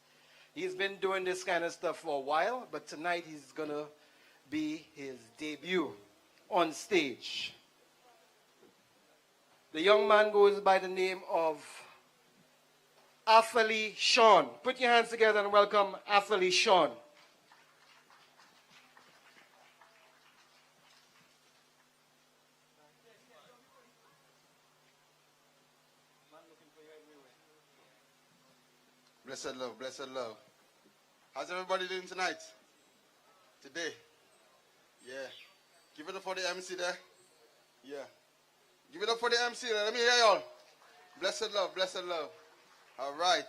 He's been doing this kind of stuff for a while, but tonight he's going to be his debut on stage. The young man goes by the name of Afali Sean. Put your hands together and welcome Afali Sean. Blessed love, blessed love. How's everybody doing tonight? Today? Yeah. Give it up for the MC there. Yeah. Give it up for the MC there. Let me hear y'all. Blessed love, blessed love. All right.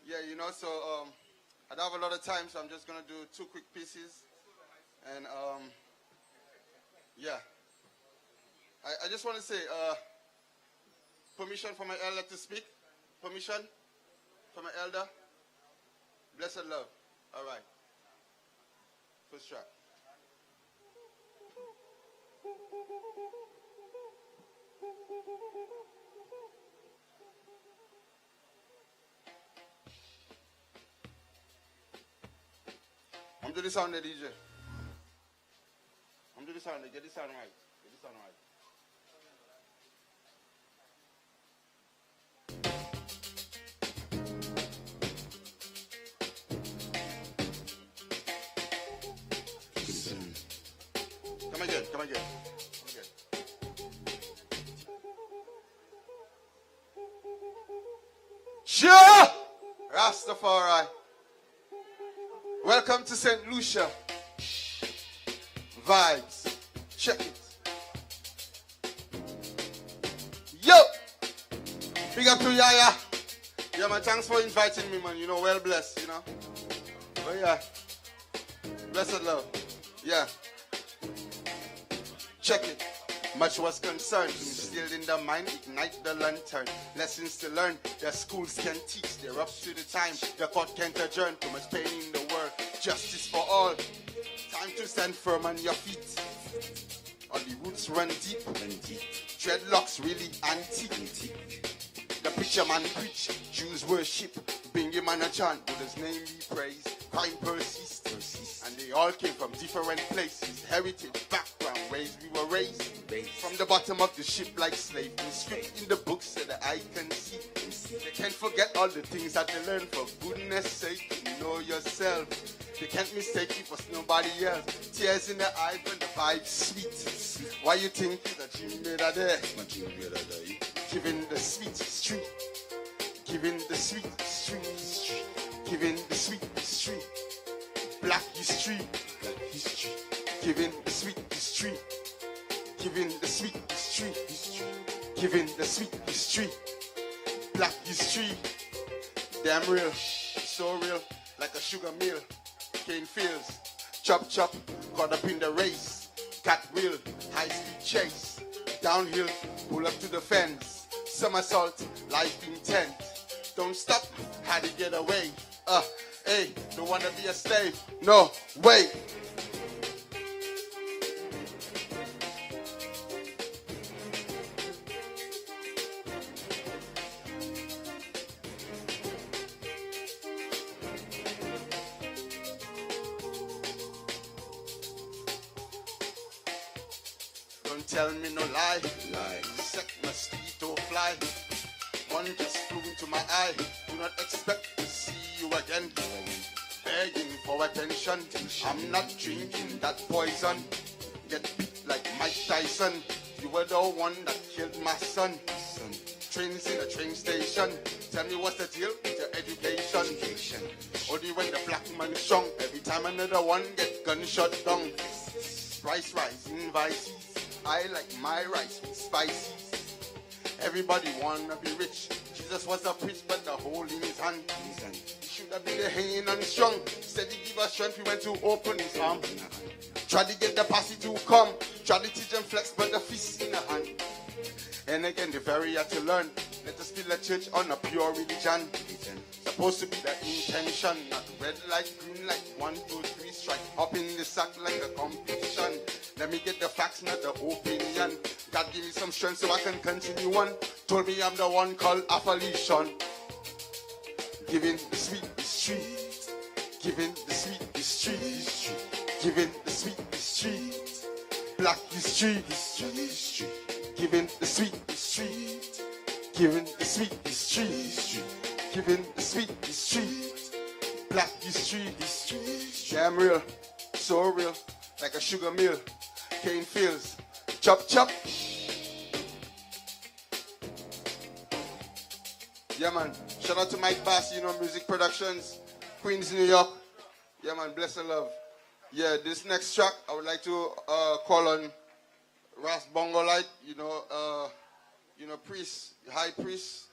Yeah, you know, so I don't have a lot of time, so I'm just going to do two quick pieces. And Yeah. I just want to say, permission for my elder to speak? Permission for my elder? Blessed love. All right. First track. I'm doing the sound there, DJ. I'm doing the sound there. Get the sound right. Get the sound right. Come again. Come again. Come again. Sure! Rastafari. Welcome to St. Lucia. Vibes. Check it. Yo! Big up to YaYah. Yeah, man, thanks for inviting me, man. You know, well blessed, you know. But yeah. Blessed love. Yeah. Check it. Much was concerned, instilled in the mind, ignite the lantern. Lessons to learn, their schools can teach. They're up to the time, the court can't adjourn. Too much pain in the world, justice for all. Time to stand firm on your feet. All the roots run deep. Dreadlocks really antique. The preacher man preach, Jews worship. Bring him on a chant, Buddha's name be praised. Crime persists. And they all came from different places. Heritage, background, ways we were raised. From the bottom of the ship like slaves. Inscribed in the books so that I can see. They can't forget all the things that they learned. For goodness sake, you know yourself. They can't mistake you for nobody else. Tears in the eyes when the vibe's sweet. Why you think that you made a day? Giving the sweet street. Giving the sweet street. Giving the sweet street. Black history. Giving the sweet history. Giving the sweet history. Giving the sweet history. Black history. Damn real. So real. Like a sugar mill. Cane fields. Chop chop. Caught up in the race. Cat wheel. High speed chase. Downhill. Pull up to the fence. Somersault. Life intent. Don't stop. How to get away. Hey, don't wanna be a slave. No, wait. Don't tell me no lie. Insect mosquito fly. One just flew into my eye. Do not expect to see you again. Begging for attention. I'm not drinking that poison. Get beat like Mike Tyson. You were the one that killed my son. Trains in a train station. Tell me what's the deal with your education. Only when the black man is strong. Every time another one get gunshot down. Price rising vices. I like my rice with spices. Everybody wanna be rich. Jesus was a priest, but the hole in his hand. He should have been hanging on strong. Said he give us strength, we went to open his arm. Tried to get the posse to come. Tried to teach them flex, but the fist in the hand. And again, the very hard to learn. Let us build a church on a pure religion. Supposed to be the intention. Not red like green like 1, 2, 3 strike. Up in the sack like a competition. Let me get the facts, not the opinion. God give me some strength so I can continue on. Told me I'm the one called affiliation. Giving the sweet history. Giving the sweet history. Giving the sweet history. Black history. Giving the sweet history. Giving the sweet history. Giving the sweet history. Black history. Damn real. So real. Like a sugar mill. Cane fields. Chop chop. Yeah, man. Shout out to Mike Bass, you know, Music Productions, Queens, New York. Yeah, man. Bless and love. Yeah, this next track, I would like to call on Ras Bongo Light, you know, priest, high priest,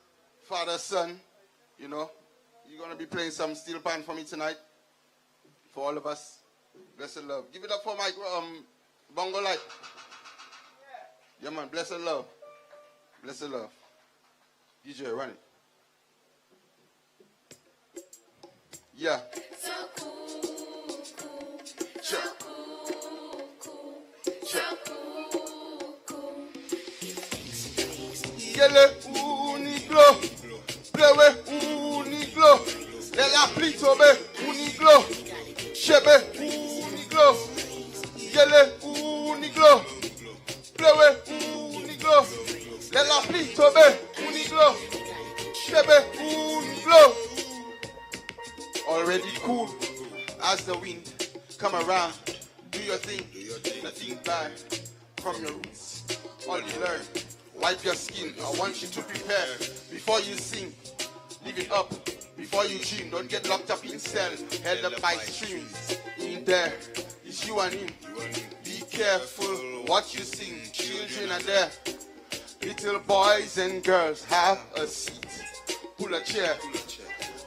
father, son, you know. You're going to be playing some steel pan for me tonight, for all of us. Bless and love. Give it up for Mike Bongo Light. Yeah, man, bless and love. Bless and love. DJ, run it. Yeah. So cool, cool. Sure. So cool, cool. So cool, cool. Yele uniglo. Plewe uniglo. Le la pluie tombe uniglo. Chebe uniglo. Yele uniglo. Plewe uniglo. Le la pluie tombe uniglo. Chebe uniglo. Already cool as the wind come around. Do your thing, nothing bad from your roots. All you learn, wipe your skin. I want you to prepare before you sing. Live it up before you dream. Don't get locked up in cell, held up by strings. In there, it's you and him. Be careful what you sing. Children are there. Little boys and girls, have a seat. Pull a chair.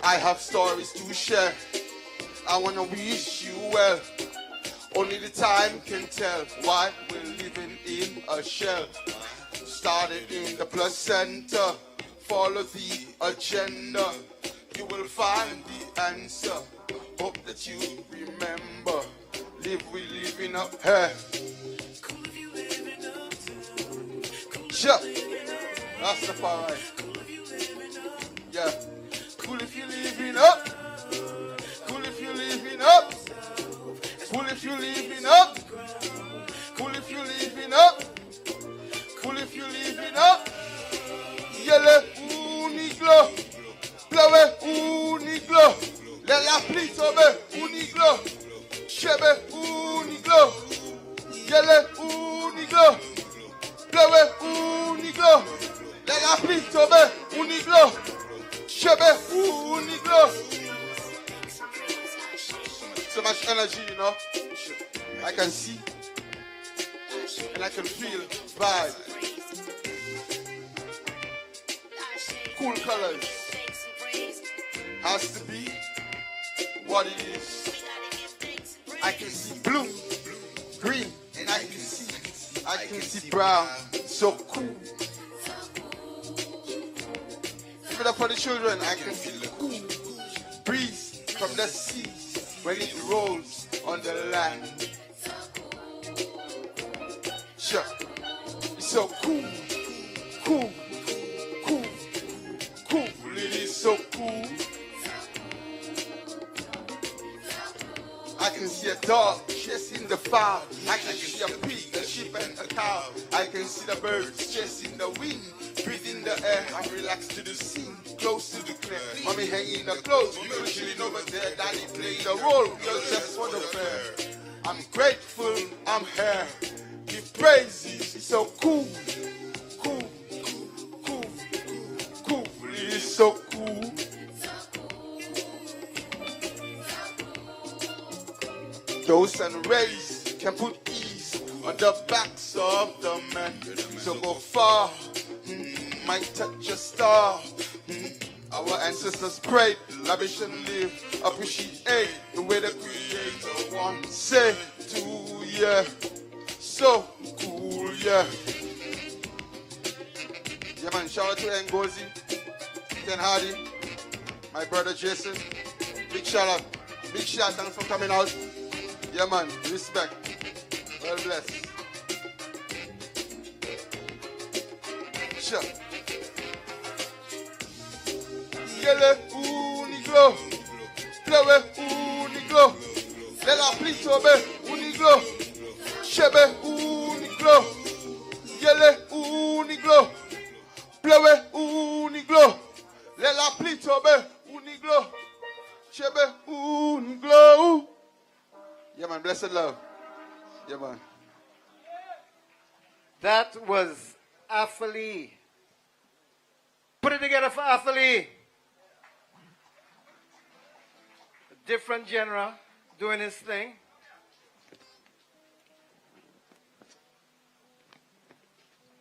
I have stories to share. I wanna wish you well. Only the time can tell why we're living in a shell. Started in the placenta. Follow the agenda. You will find the answer. Hope that you remember. We living up here. Sure. That's the part. Yeah. Cool if you living up. Cool if you living up. Cool if you living up. Cool if you living up. Cool if you living up. Yele uniglo. Plewe uniglo. Le la pluie tombe uniglo. Chebe uniglo. Yele uniglo. Plewe uniglo. Le la pluie tombe uniglo. Chebe uniglo. So much energy, you know. I can see and I can feel vibe. Cool colors. Has to be what it is. I can see blue, green, and I can see brown. So cool. Give it up for the children. I can feel the cool breeze from the sea when it rolls on the land. Sure. It's so cool, cool, cool, cool. It is so cool. I can see a dog chasing the fowl. I can see a pig, a sheep, and a cow. I can see the birds chasing the wind. Breathe in the air, I'm relaxed to the scene, close to the clear. Mommy hanging the clothes, you chilling over there. Daddy playing the role, girl just for the fair. I'm grateful, I'm here. Give praises, it's so cool, cool, cool, cool. It is so cool. Those and rays can put ease on the backs of the men. So go far, might touch a star. Our ancestors prayed, lavish and live, appreciate the way the Creator wants. Say to ya, so cool, yeah. Yeah, man, shout out to Ngozi, Ken Hardy, my brother Jason. Big shout out, thanks for coming out. Yeah, man, respect. Well blessed. Sure. Yele uniglo. Plewe uniglo. Le la pluie tombe uniglo. Chebe uniglo. Yele uniglo. Plewe uniglo. Le la pluie tombe uniglo. Chebe uniglo. Yeah, man, blessed love. Yeah, man. That was Afali. Put it together for Afali. A different genre, doing his thing.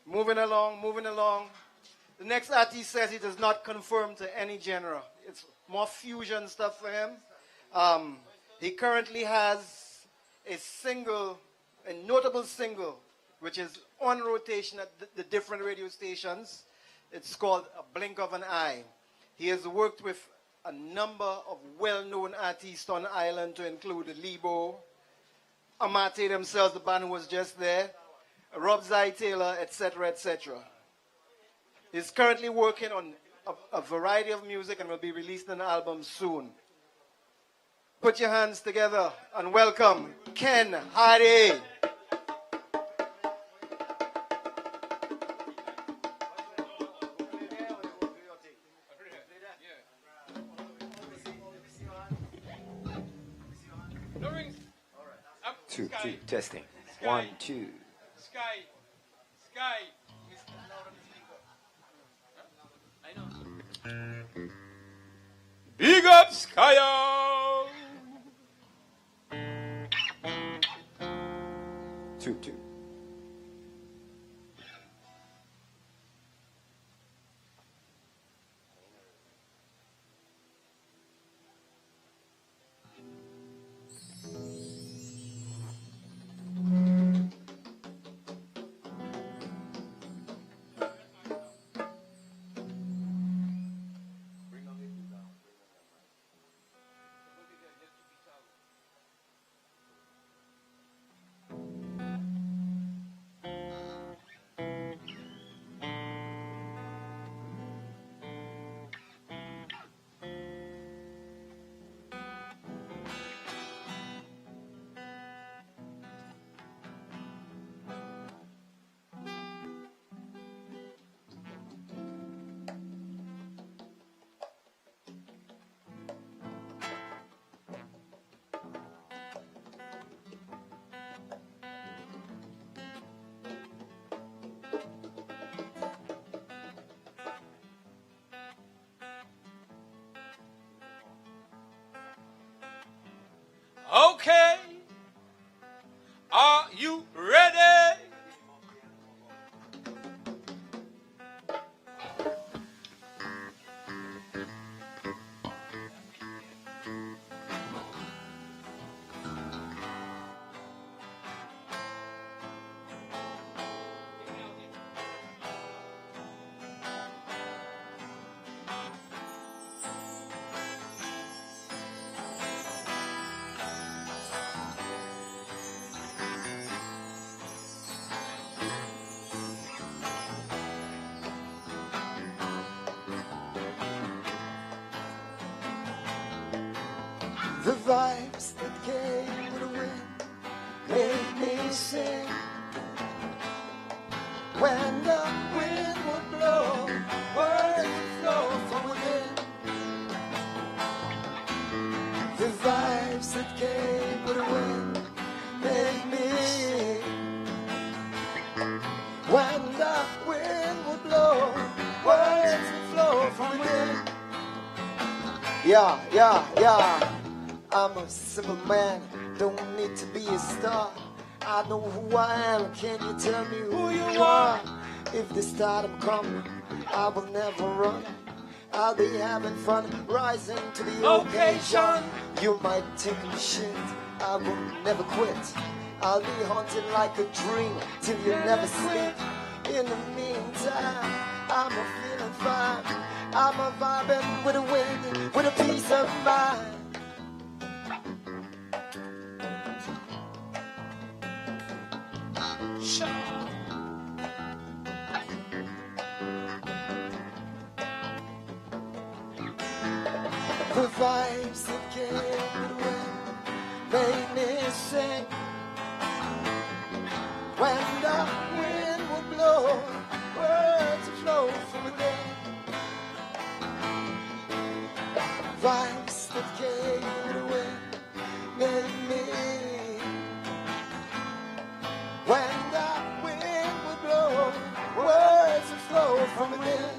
Moving along, moving along. The next artist says he does not conform to any genre. It's more fusion stuff for him. He currently has a notable single which is on rotation at the different radio stations. It's called A Blink of an Eye. He has worked with a number of well-known artists on the island, to include Lebo, Amate themselves, the band who was just there, Rob Zai Taylor, etc., etc. He's currently working on a variety of music and will be releasing an album soon. Put your hands together and welcome Ken Hardy. Two, testing. 1, 2. Sky. Big up Skya! 2, 2. Okay. Are you ready? The vibes that came with the wind made me sing. When the wind would blow, words would flow from within. The vibes that came with the wind made me sing. When the wind would blow, words would flow from within. Yeah. I'm a simple man, don't need to be a star. I know who I am, can you tell me who you are? If the stardom come, I will never run. I'll be having fun, rising to the occasion. You might take me shit, I will never quit. I'll be haunted like a dream, till you never sleep. In the meantime, I'm a feeling fine. I'm a vibing with a wind, with a peace of mind. The vibes that came with the wind made me sing. When the wind would blow, words would flow from within. Vibes that came with the wind made me. When the wind would blow, words would flow from within.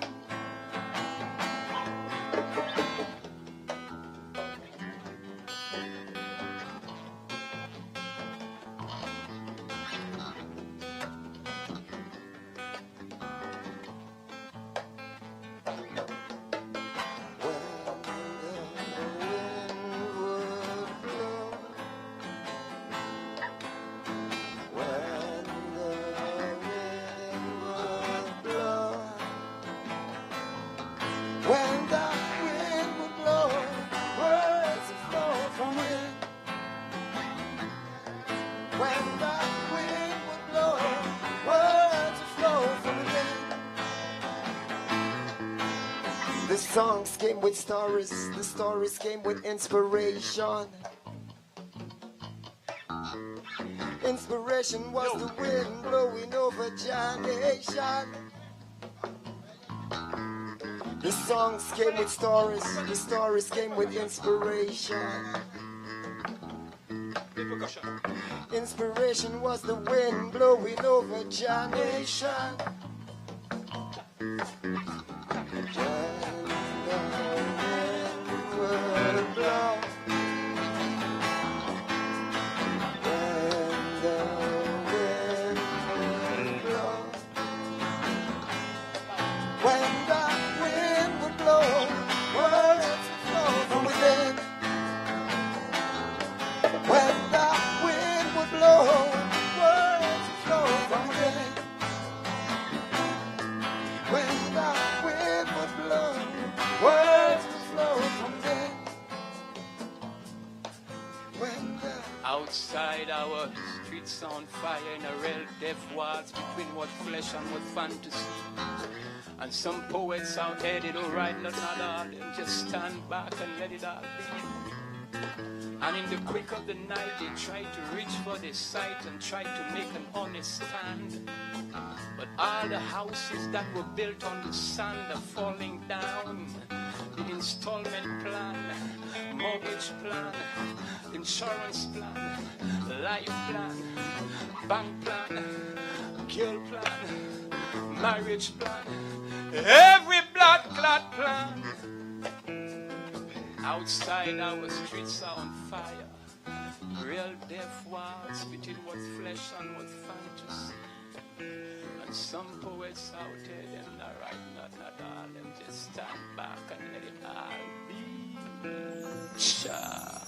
songs came with stories, the stories came with inspiration. Inspiration was the wind blowing over Jah Nation. The songs came with stories, the stories came with inspiration. Inspiration was the wind blowing over Jah Nation. Outside our streets on fire in a real death waltz between what flesh and what fantasy. And some poets out there, they don't write nothing at all. They just stand back and let it all be. And in the quick of the night, they try to reach for the sight and try to make an honest stand. But all the houses that were built on the sand are falling down. The installment plan, mortgage plan, insurance plan, life plan, bank plan, girl plan, marriage plan, every blood clot plan. Outside our streets are on fire. Real death walls between what's flesh and what's fantasy. And some poets out there, them not write nothing at all. Them just stand back and let it all be. Cha.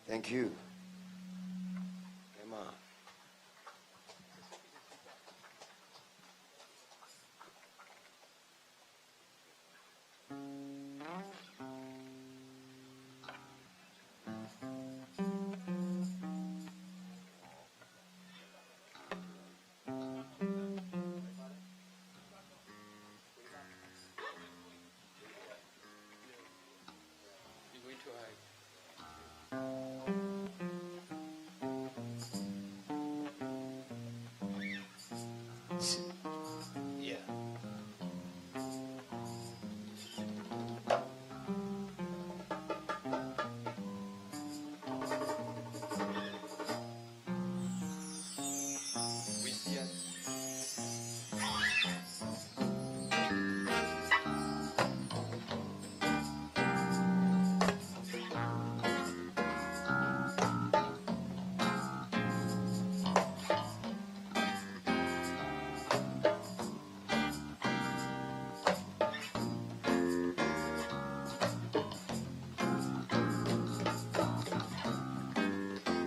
Thank you. Come on. Yeah.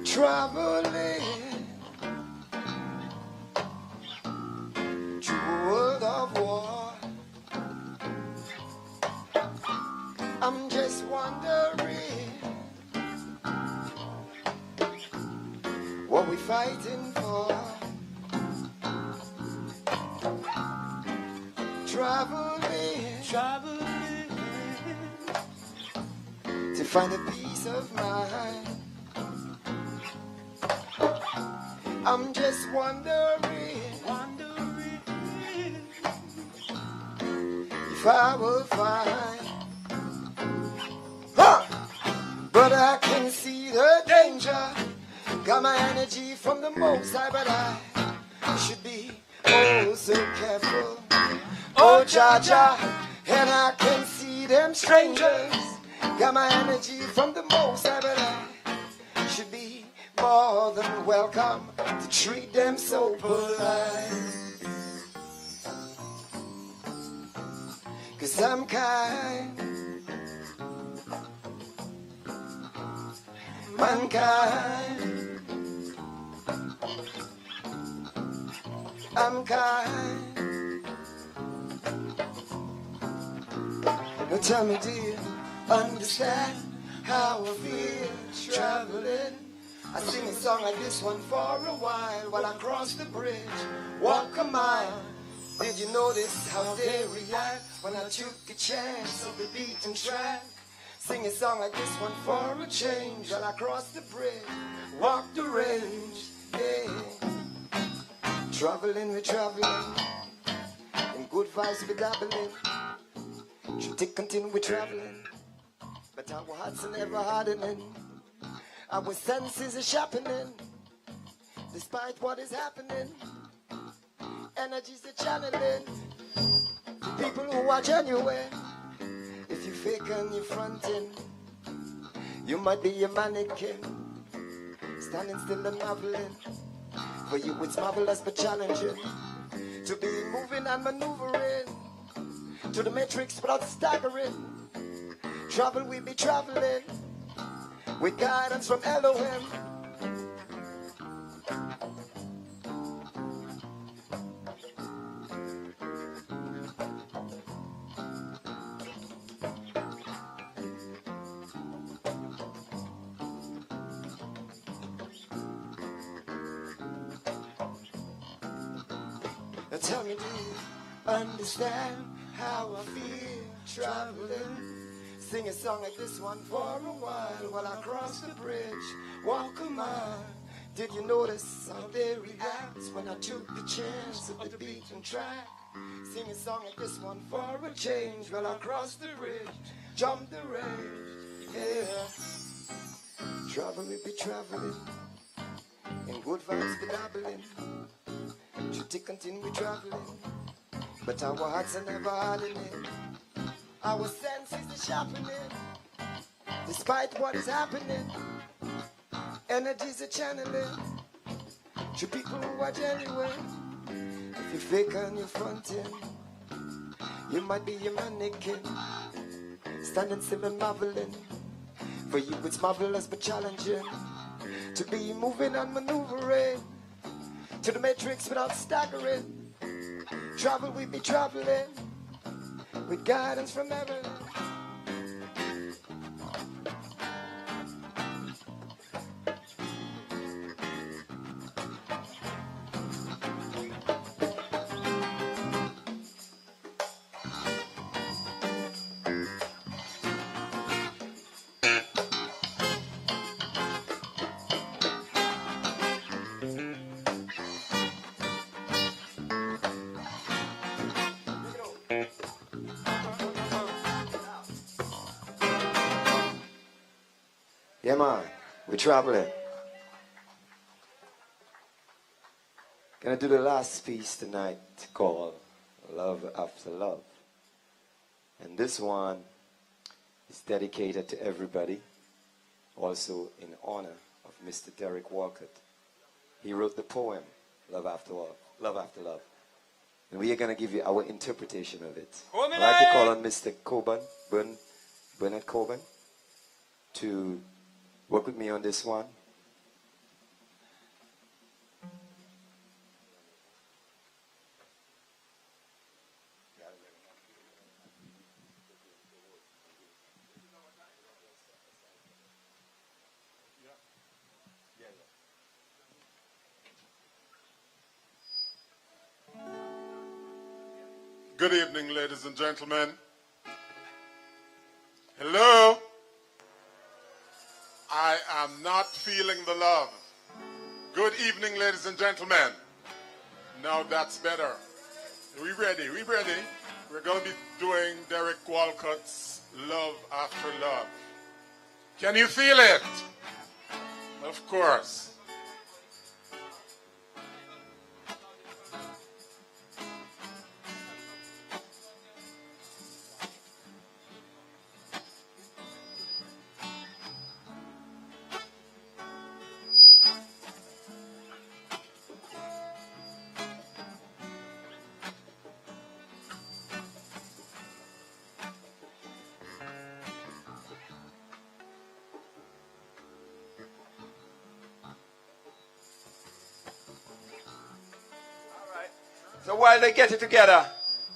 Traveling through a world of war. I'm just wondering what we fighting for. Traveling to find a peace of mind. I'm just wondering if I will find. But I can see the danger. Got my energy from the Most High, but I should be oh so careful. Oh Jah, and I can see them strangers. Got my energy from the Most High, but I should be more than welcome to treat them so polite. 'Cause I'm kind, mankind. I'm kind. Now tell me, do you understand how I feel traveling I sing a song like this one for a while I cross the bridge, walk a mile. Did you notice how they react when I took a chance of the beaten track? Sing a song like this one for a change while I cross the bridge, walk the range. Yeah. Traveling, we're traveling. In good vibes, we're dabbling. Should take continue, we're traveling. But our hearts are never hardening. Our senses are sharpening. Despite what is happening, energies are channeling. People who are genuine. If you fake and you're fronting, you might be a mannequin, standing still and marveling. For you it's marvelous but challenging to be moving and maneuvering to the matrix without staggering. Travel we be traveling with guidance from Elohim. Now tell me, do you understand how I feel traveling? Sing a song like this one for a while I cross the bridge, walk a mile. Did you notice how they react when I took the chance of the beaten track? Sing a song like this one for a change while I cross the bridge, jump the range. Yeah. Travel we be traveling, in good vibes be dabbling. Should to continue traveling, but our hearts are never hardening. Our senses are sharpening, despite what is happening. Energies are channeling to people who are genuine. If you're fake and you're fronting, you might be a mannequin, standing still and marveling. For you it's marvelous but challenging to be moving and maneuvering to the matrix without staggering. Travel we be traveling with guidance from heaven. Yeah, man, we're traveling. Gonna do the last piece tonight called Love After Love. And this one is dedicated to everybody, also in honor of Mr. Derek Walcott. He wrote the poem, Love After Love, Love After Love. And we are gonna give you our interpretation of it. I'd like to call on Mr. Coburn, Bernard Coburn, to work with me on this one. Good evening, ladies and gentlemen. Hello? I am not feeling the love. Good evening, ladies and gentlemen. Now that's better. We ready? We ready? We're going to be doing Derek Walcott's Love After Love. Can you feel it? Of course. So while they get it together,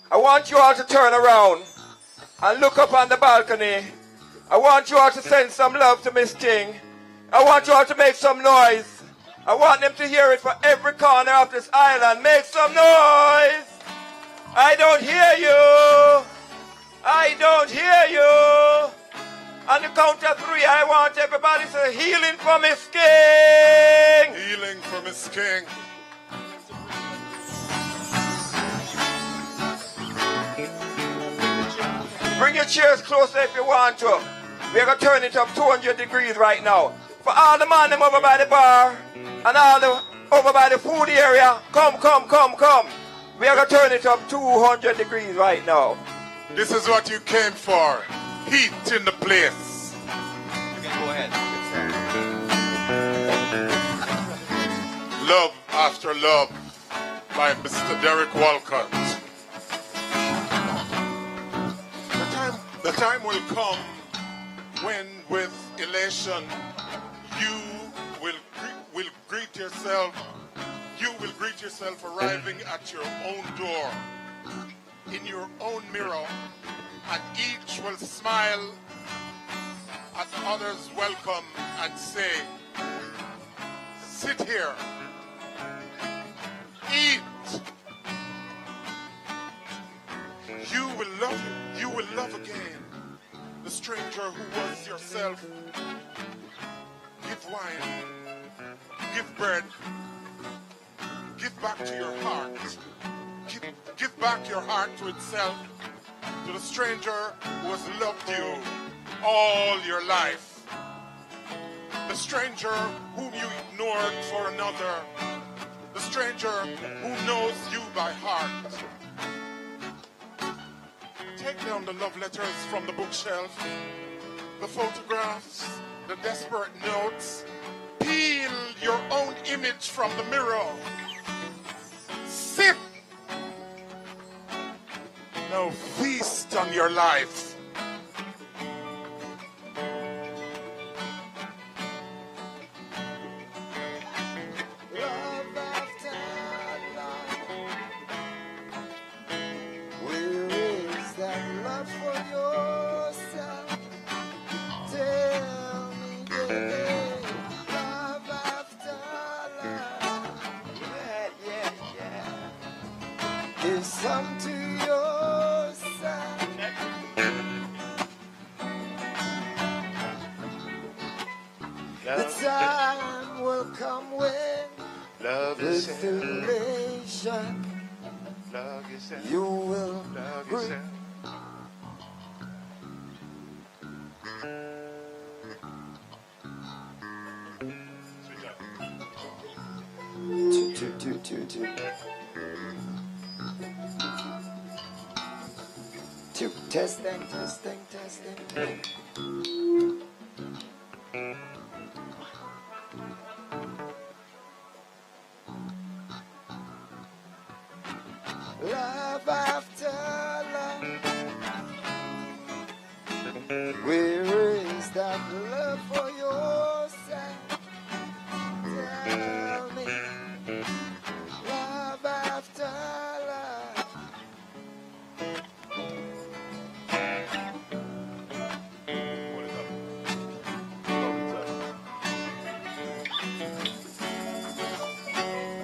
I want you all to turn around and look up on the balcony. I want you all to send some love to Miss King I want you all to make some noise. I want them to hear it for every corner of this island. Make some noise. I don't hear you. I don't hear you. On the count of 3, I want everybody to say healing for Miss King. Healing for Miss King. Bring your chairs closer if you want to. We're going to turn it up 200 degrees right now. For all the man them over by the bar and all the over by the food area, come. We are going to turn it up 200 degrees right now. This is what you came for. Heat in the place. You can go ahead. Love After Love by Mr. Derek Walcott. The time will come when with elation you will greet yourself. You will greet yourself arriving at your own door, in your own mirror, and each will smile at others' welcome and say, sit here, eat. You will love again the stranger who was yourself. Give wine, give bread, give back to your heart. Give back your heart to itself, to the stranger who has loved you all your life. The stranger whom you ignored for another. The stranger who knows you by heart. Take down the love letters from the bookshelf, the photographs, the desperate notes. Peel your own image from the mirror. Sit. Now feast on your life. Love after love. Where is that love for yourself? Tell me, baby. Love after love. Yeah. Give some to yourself. The time will come when Love this yourself. elation Love yourself. you will Love bring. yourself. Two. Testing. Love after love. Where is that love for yourself? Tell me. Love after love.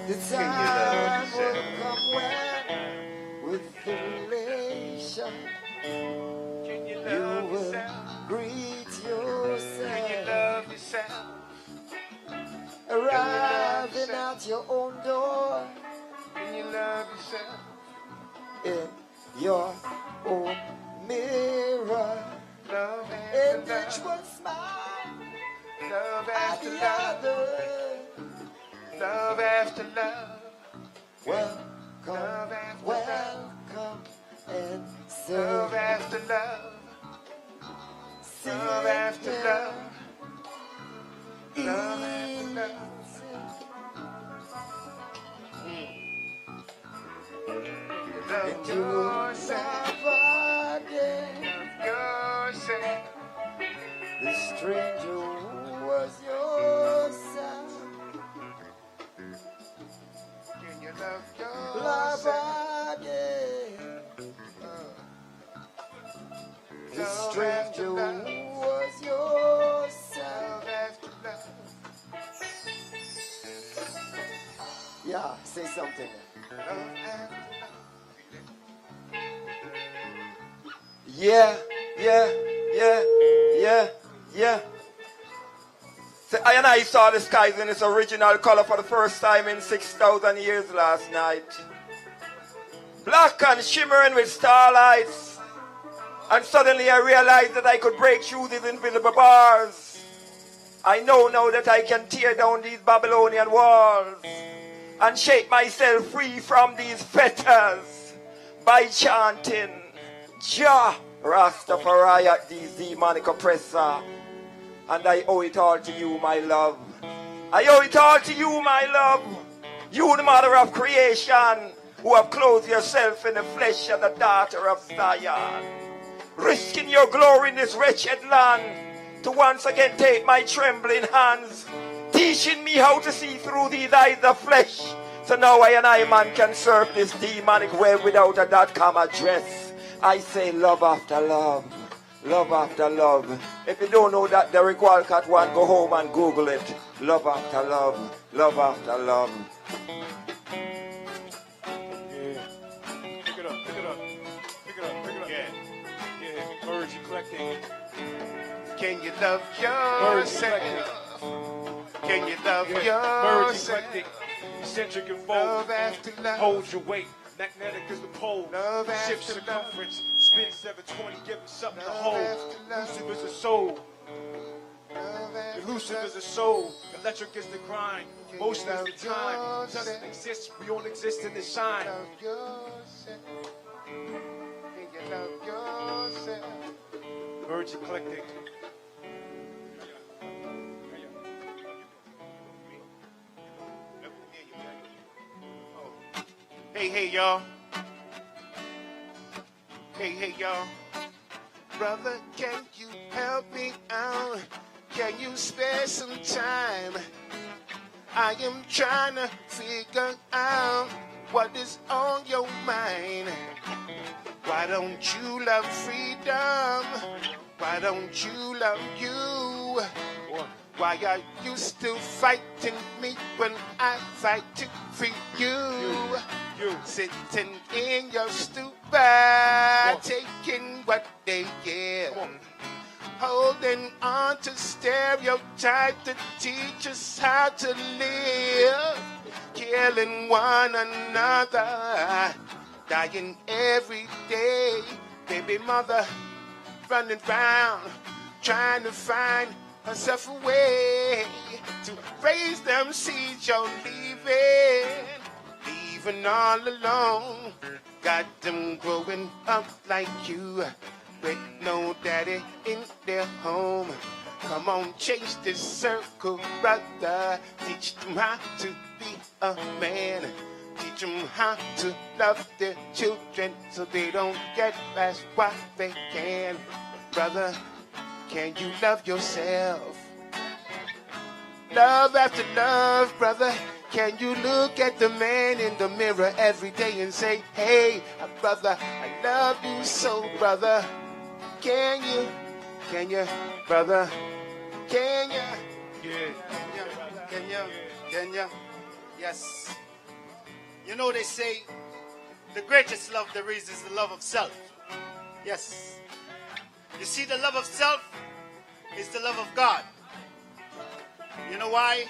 The time will come when, with elation, you will greet yourself, arriving at your own door, in your own mirror, in which one smile at the other. Love after love. Welcome and Love serve. after love. Love after love. Love after love. Love yourself. Yourself. The stranger who was yourself. Can you love Love yourself? again. The Love stranger after love. who was yourself. Love after love. Yeah, say something. Yeah, yeah, yeah, yeah, yeah. Say, I and I saw the skies in its original color for the first time in 6,000 years last night. Black and shimmering with starlights. And suddenly I realized that I could break through these invisible bars. I know now that I can tear down these Babylonian walls and shake myself free from these fetters by chanting Jah Rastafari at these demonic oppressor. And I owe it all to you, my love. I owe it all to you, my love. You, the mother of creation, who have clothed yourself in the flesh of the daughter of Zion, risking your glory in this wretched land to once again take my trembling hands, teaching me how to see through these eyes of flesh. So now I and I, man, can serve this demonic web without a .com address. I say love after love, love after love. If you don't know that Derek Walcott one, go home and Google it. Love after love, love after love. Pick it up, pick it up, pick it up, pick it up. Yeah, birds eclectic. Can you love yourself? Can you love yourself? Birds eclectic, eccentric and bold. Hold your weight. Magnetic as the pole. Shift circumference. Spin 720. Give it something to hold. Elusive as a soul. Elusive as a soul. Electric is the grind. Motion is the time. Doesn't exist. We all exist in the shine. Birds eclectic. Hey, hey, y'all. Hey, hey, y'all. Brother, can you help me out? Can you spare some time? I am trying to figure out what is on your mind. Why don't you love freedom? Why don't you love you? Why are you still fighting me when I fight to free you? You sitting in your stupor, taking what they give, holding on to stereotypes that teach us how to live, killing one another, dying every day. Baby mother running round, trying to find herself a way to raise them seeds you're leaving all alone. Got them growing up like you with no daddy in their home. Come on, change this circle, brother. Teach them how to be a man. Teach them how to love their children so they don't get last what they can. Brother, can you love yourself? Love after love, brother. Can you look at the man in the mirror every day and say, hey, brother, I love you so, brother. Can you, brother? Can you? Yeah. Can you? Yes. You know they say the greatest love there is the love of self. Yes. You see, the love of self is the love of God. You know why?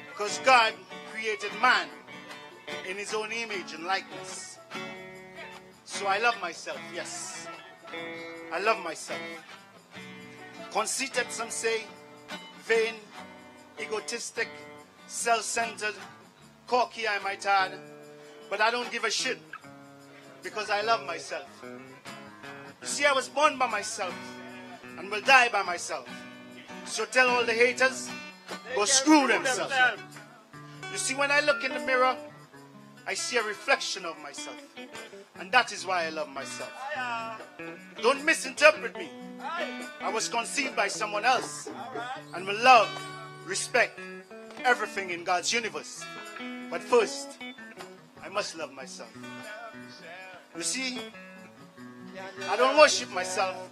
Because God created man in his own image and likeness. So I love myself, yes. I love myself. Conceited, some say, vain, egotistic, self-centered, cocky, I might add. But I don't give a shit because I love myself. You see, I was born by myself and will die by myself. So tell all the haters, go screw themselves. You see, when I look in the mirror, I see a reflection of myself. And that is why I love myself. Don't misinterpret me. I was conceived by someone else and will love, respect everything in God's universe. But first, I must love myself. You see, I don't worship myself,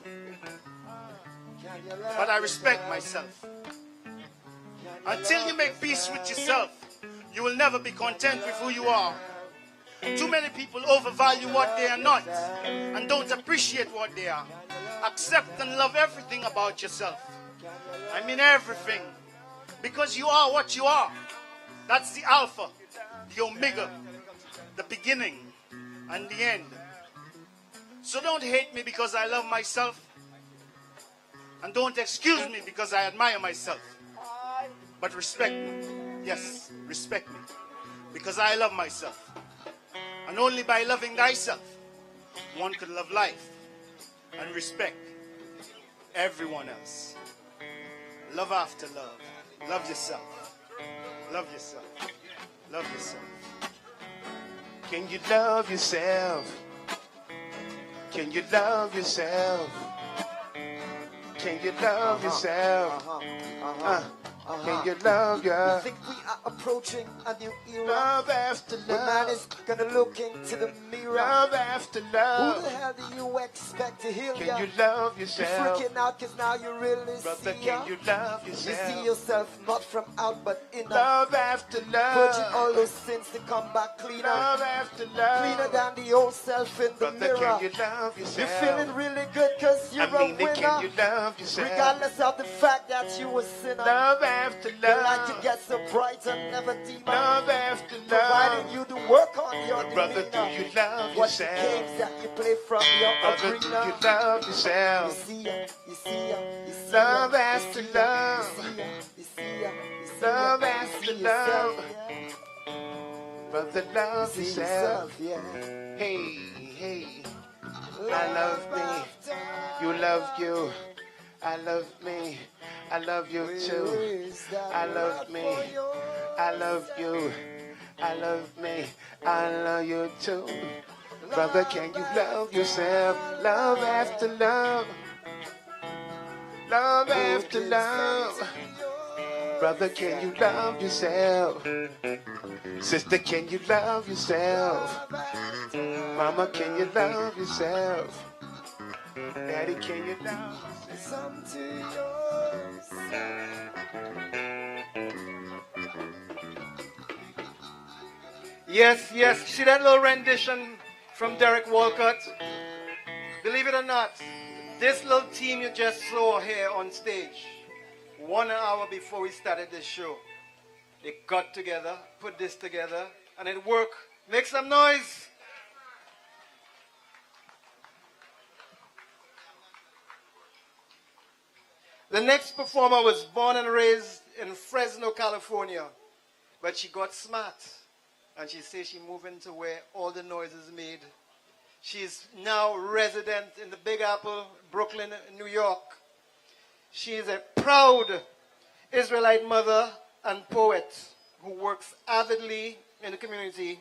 but I respect myself. Until you make peace with yourself, You will never be content with who you are. Too many people overvalue what they are not and don't appreciate what they are. Accept and love everything about yourself. I mean everything. Because you are what you are. That's the Alpha, the Omega, the beginning, and the end. So don't hate me because I love myself. And don't excuse me because I admire myself. But respect me. Yes, respect me. Because I love myself. And only by loving thyself, one can love life and respect everyone else. Love after love. Love yourself. Love yourself. Love yourself. Can you love yourself? Can you love yourself? Can you love yourself? Can you love I think we are approaching a new era. Love after Where man love. is gonna look into the mirror. Love after love. Who the hell do you expect to heal Can ya? you love You're yourself? freaking out cause now you really Brother, see ya. can you love You yourself? see yourself not from out but in. Love after love. Purging all those sins to come back cleaner. Love after love. Cleaner than the old self in the Brother, mirror. can you love yourself? You're feeling really good cause you're I mean, a winner. can you love yourself? Regardless of the fact that you a sinner. Love after The love. light to get so bright and never dim. Love after love. Providing you to work on your Brother, do demeanor. you love What the yourself? games that you play from your Brother, do arena. you love You yourself? see ya, you see ya, you see Love ya, after you see ya, love. you see ya, you see ya, you see Love ya, after you see yourself, love. yeah. Brother, You love see yourself. yourself, yeah. Hey, hey. I love me. You love you. I love me. I love you too. I love me. I love you. I love me. I love you too. Brother, can you love yourself? Love after love. Love after love. Brother, can you love yourself? Sister, can you love yourself? Mama, can you love yourself? Daddy, can you love Yes, yes. See that little rendition from Derek Walcott? Believe it or not, this little team you just saw here on stage, 1 hour before we started this show, they got together, put this together, and it worked. Make some noise. The next performer was born and raised in Fresno, California, but she got smart, and she says she moved into where all the noise is made. She's now resident in the Big Apple, Brooklyn, New York. She is a proud Israelite mother and poet who works avidly in the community.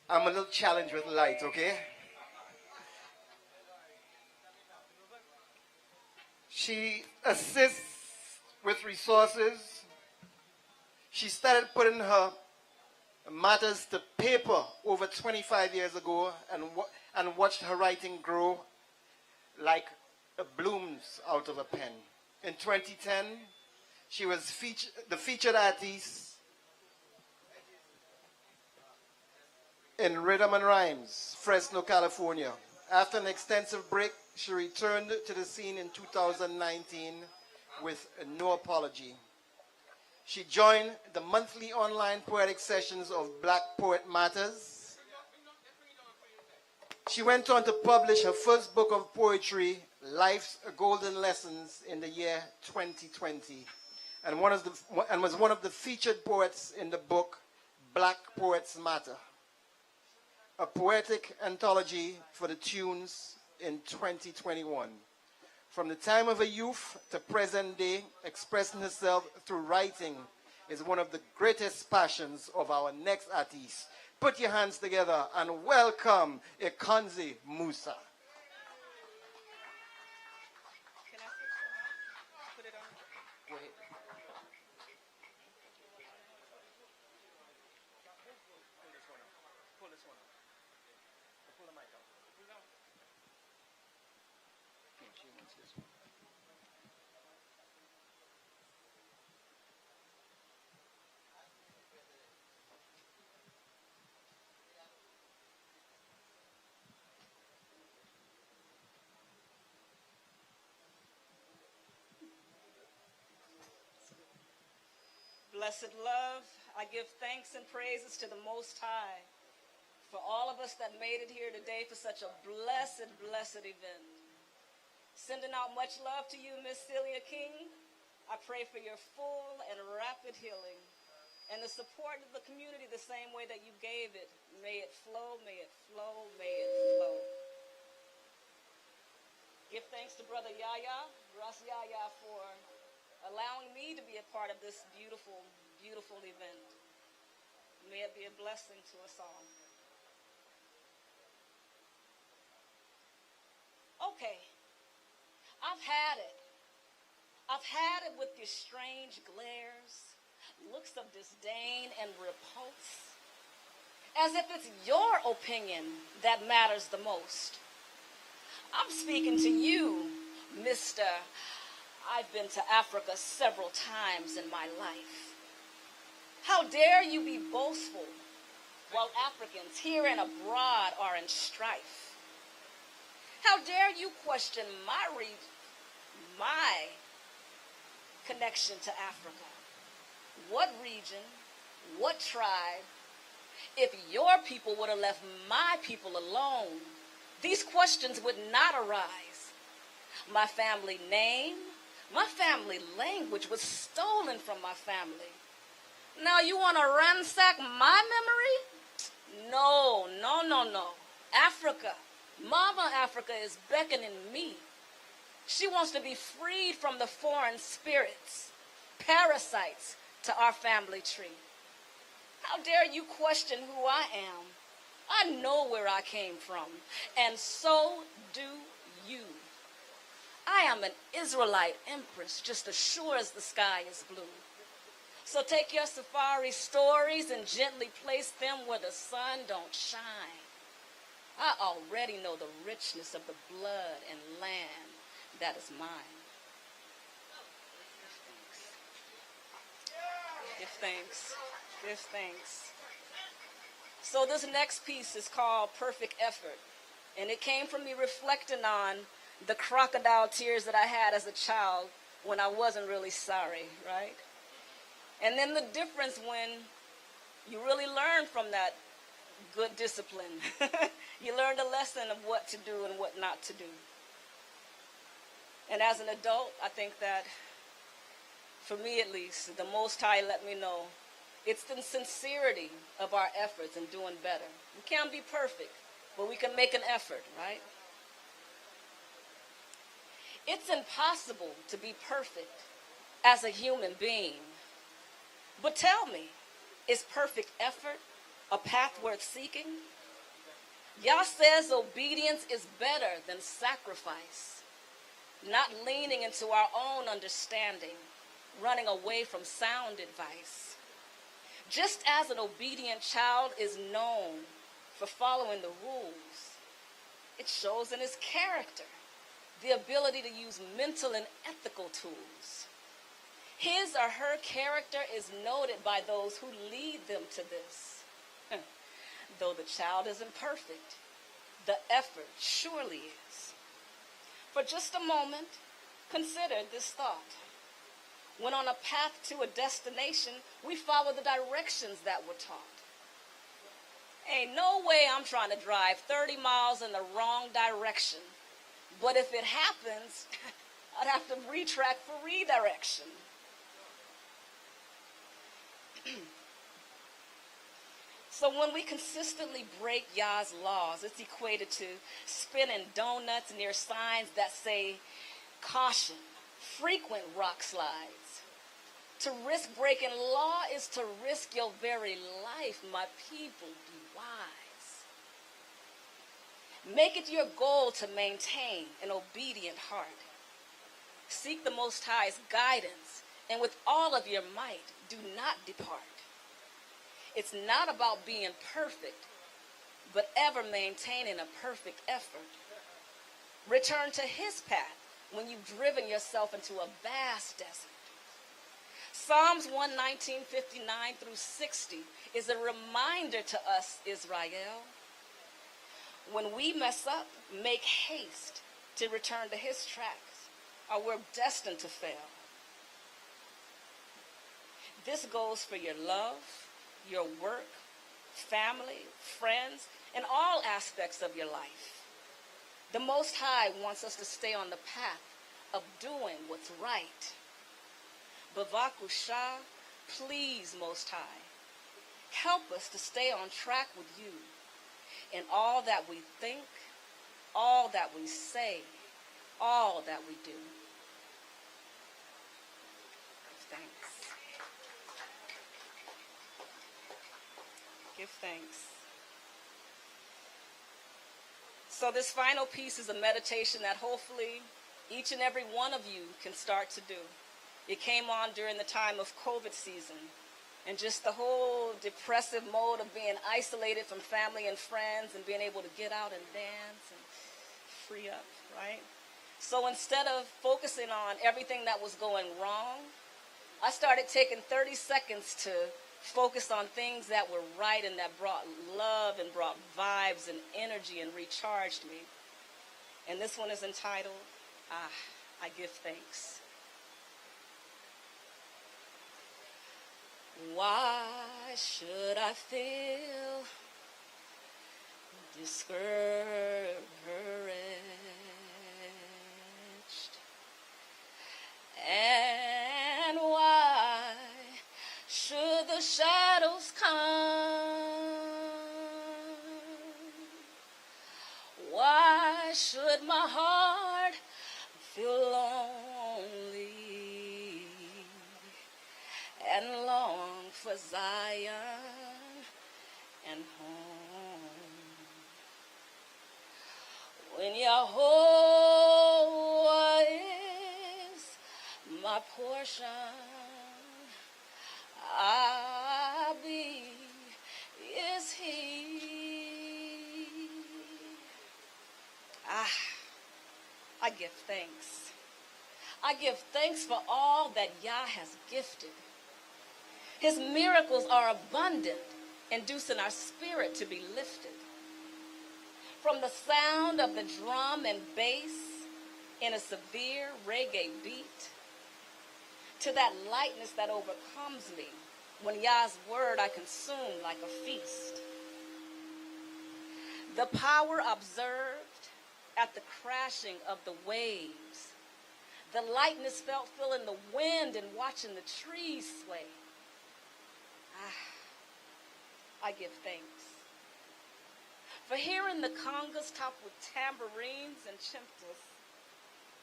I'm a little challenged with light, okay? She assists with resources. She started putting her matters to paper over 25 years ago and watched her writing grow like blooms out of a pen. In 2010, she was the featured artist in Rhythm and Rhymes, Fresno, California. After an extensive break, she returned to the scene in 2019 with no apology. She joined the monthly online poetic sessions of Black Poet Matters. She went on to publish her first book of poetry, Life's Golden Lessons, in the year 2020, and was one of the featured poets in the book Black Poets Matter, a poetic anthology for the tunes in 2021. From the time of a youth to present day, expressing herself through writing is one of the greatest passions of our next artist. Put your hands together and welcome Ekanzi Musa. Blessed love, I give thanks and praises to the Most High for all of us that made it here today for such a blessed, blessed event. Sending out much love to you, Miss Celia King. I pray for your full and rapid healing and the support of the community the same way that you gave it. May it flow, may it flow, may it flow. Give thanks to Brother YaYah, Russ YaYah, for allowing me to be a part of this beautiful, beautiful event. May it be a blessing to us all. Okay, I've had it. I've had it with your strange glares, looks of disdain and repulse, as if it's your opinion that matters the most. I'm speaking to you, Mr. I've been to Africa several times in my life. How dare you be boastful while Africans here and abroad are in strife? How dare you question my connection to Africa? What region, what tribe? If your people would have left my people alone, these questions would not arise. My family name, my family language was stolen from my family. Now you want to ransack my memory? No, no, no, no. Africa, Mama Africa is beckoning me. She wants to be freed from the foreign spirits, parasites to our family tree. How dare you question who I am? I know where I came from, and so do you. I am an Israelite empress, just as sure as the sky is blue. So take your safari stories and gently place them where the sun don't shine. I already know the richness of the blood and land that is mine. Give thanks. Give thanks. So this next piece is called Perfect Effort. And it came from me reflecting on the crocodile tears that I had as a child when I wasn't really sorry, right? And then the difference when you really learn from that good discipline. You learn the lesson of what to do and what not to do. And as an adult, I think that, for me at least, the Most High let me know it's the sincerity of our efforts in doing better. We can't be perfect, but we can make an effort, right? It's impossible to be perfect as a human being. But tell me, is perfect effort a path worth seeking? Yah says obedience is better than sacrifice, not leaning into our own understanding, running away from sound advice. Just as an obedient child is known for following the rules, it shows in his character the ability to use mental and ethical tools. His or her character is noted by those who lead them to this. Though the child isn't perfect, the effort surely is. For just a moment, consider this thought. When on a path to a destination, we follow the directions that were taught. Ain't no way I'm trying to drive 30 miles in the wrong direction. But if it happens, I'd have to retrack for redirection. So when we consistently break Yah's laws, it's equated to spinning donuts near signs that say, caution, frequent rock slides. To risk breaking law is to risk your very life. My people, be wise. Make it your goal to maintain an obedient heart. Seek the Most High's guidance, and with all of your might, do not depart. It's not about being perfect, but ever maintaining a perfect effort. Return to his path when you've driven yourself into a vast desert. Psalms 119:59 through 60 is a reminder to us, Israel. When we mess up, make haste to return to his tracks, or we're destined to fail. This goes for your love, your work, family, friends, and all aspects of your life. The Most High wants us to stay on the path of doing what's right. Bavakusha, please, Most High, help us to stay on track with you in all that we think, all that we say, all that we do. Thanks. Give thanks. So this final piece is a meditation that hopefully each and every one of you can start to do. It came on during the time of COVID season, and just the whole depressive mode of being isolated from family and friends and being able to get out and dance and free up, right? So instead of focusing on everything that was going wrong, I started taking 30 seconds to focus on things that were right and that brought love and brought vibes and energy and recharged me. And this one is entitled, I Give Thanks. Why should I feel discouraged? And why should the shadows come? Why should my heart feel lonely and long for Zion and home? When Yahweh is my portion, is he. I give thanks. I give thanks for all that Yah has gifted. His miracles are abundant, inducing our spirit to be lifted. From the sound of the drum and bass in a severe reggae beat, to that lightness that overcomes me when Yah's word I consume like a feast. The power observed at the crashing of the waves. The lightness felt feeling the wind and watching the trees sway. I give thanks. For hearing the congas topped with tambourines and chimptas,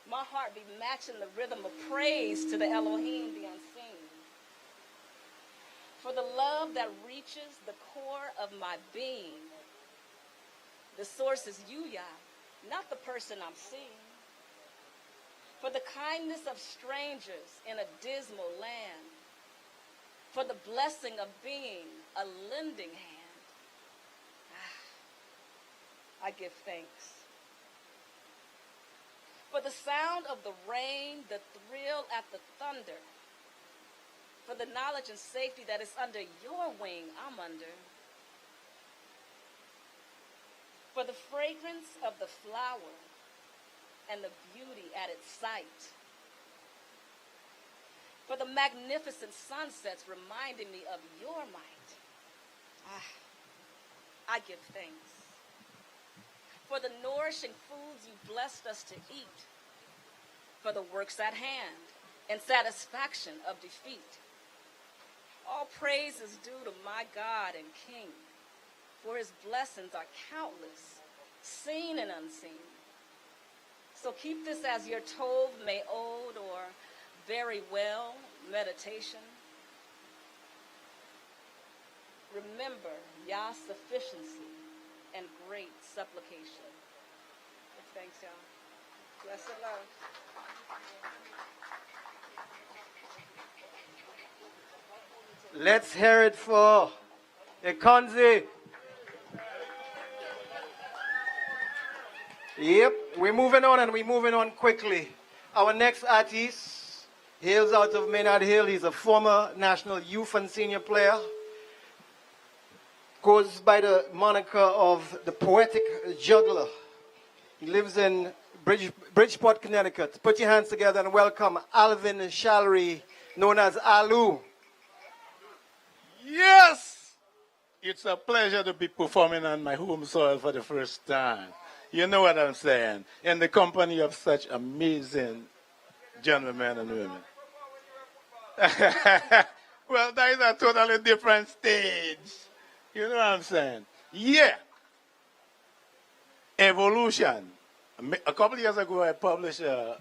my heart be matching the rhythm of praise to the Elohim, the unseen. For the love that reaches the core of my being. The source is you, Yah, not the person I'm seeing. For the kindness of strangers in a dismal land. For the blessing of being a lending hand. I give thanks. For the sound of the rain, the thrill at the thunder. For the knowledge and safety that is under your wing, I'm under. For the fragrance of the flower and the beauty at its sight. For the magnificent sunsets reminding me of your might. I give thanks. For the nourishing foods you blessed us to eat. For the works at hand and satisfaction of defeat. All praise is due to my God and King, for his blessings are countless, seen and unseen. So keep this as your Tov Me'od, or very well meditation. Remember Yah's sufficiency and great supplication. Thanks, y'all. Bless and love. Let's hear it for Ekonzi. Yep, we're moving on, and we're moving on quickly. Our next artist hails out of Maynard Hill. He's a former national youth and senior player. Goes by the moniker of the Poetic Juggler. He lives in Bridgeport, Connecticut. Put your hands together and welcome Alvin Shallery, known as Alu. Yes! It's a pleasure to be performing on my home soil for the first time. You know what I'm saying? In the company of such amazing gentlemen and women. Well, that is a totally different stage. You know what I'm saying? Yeah. Evolution. A couple of years ago, I published a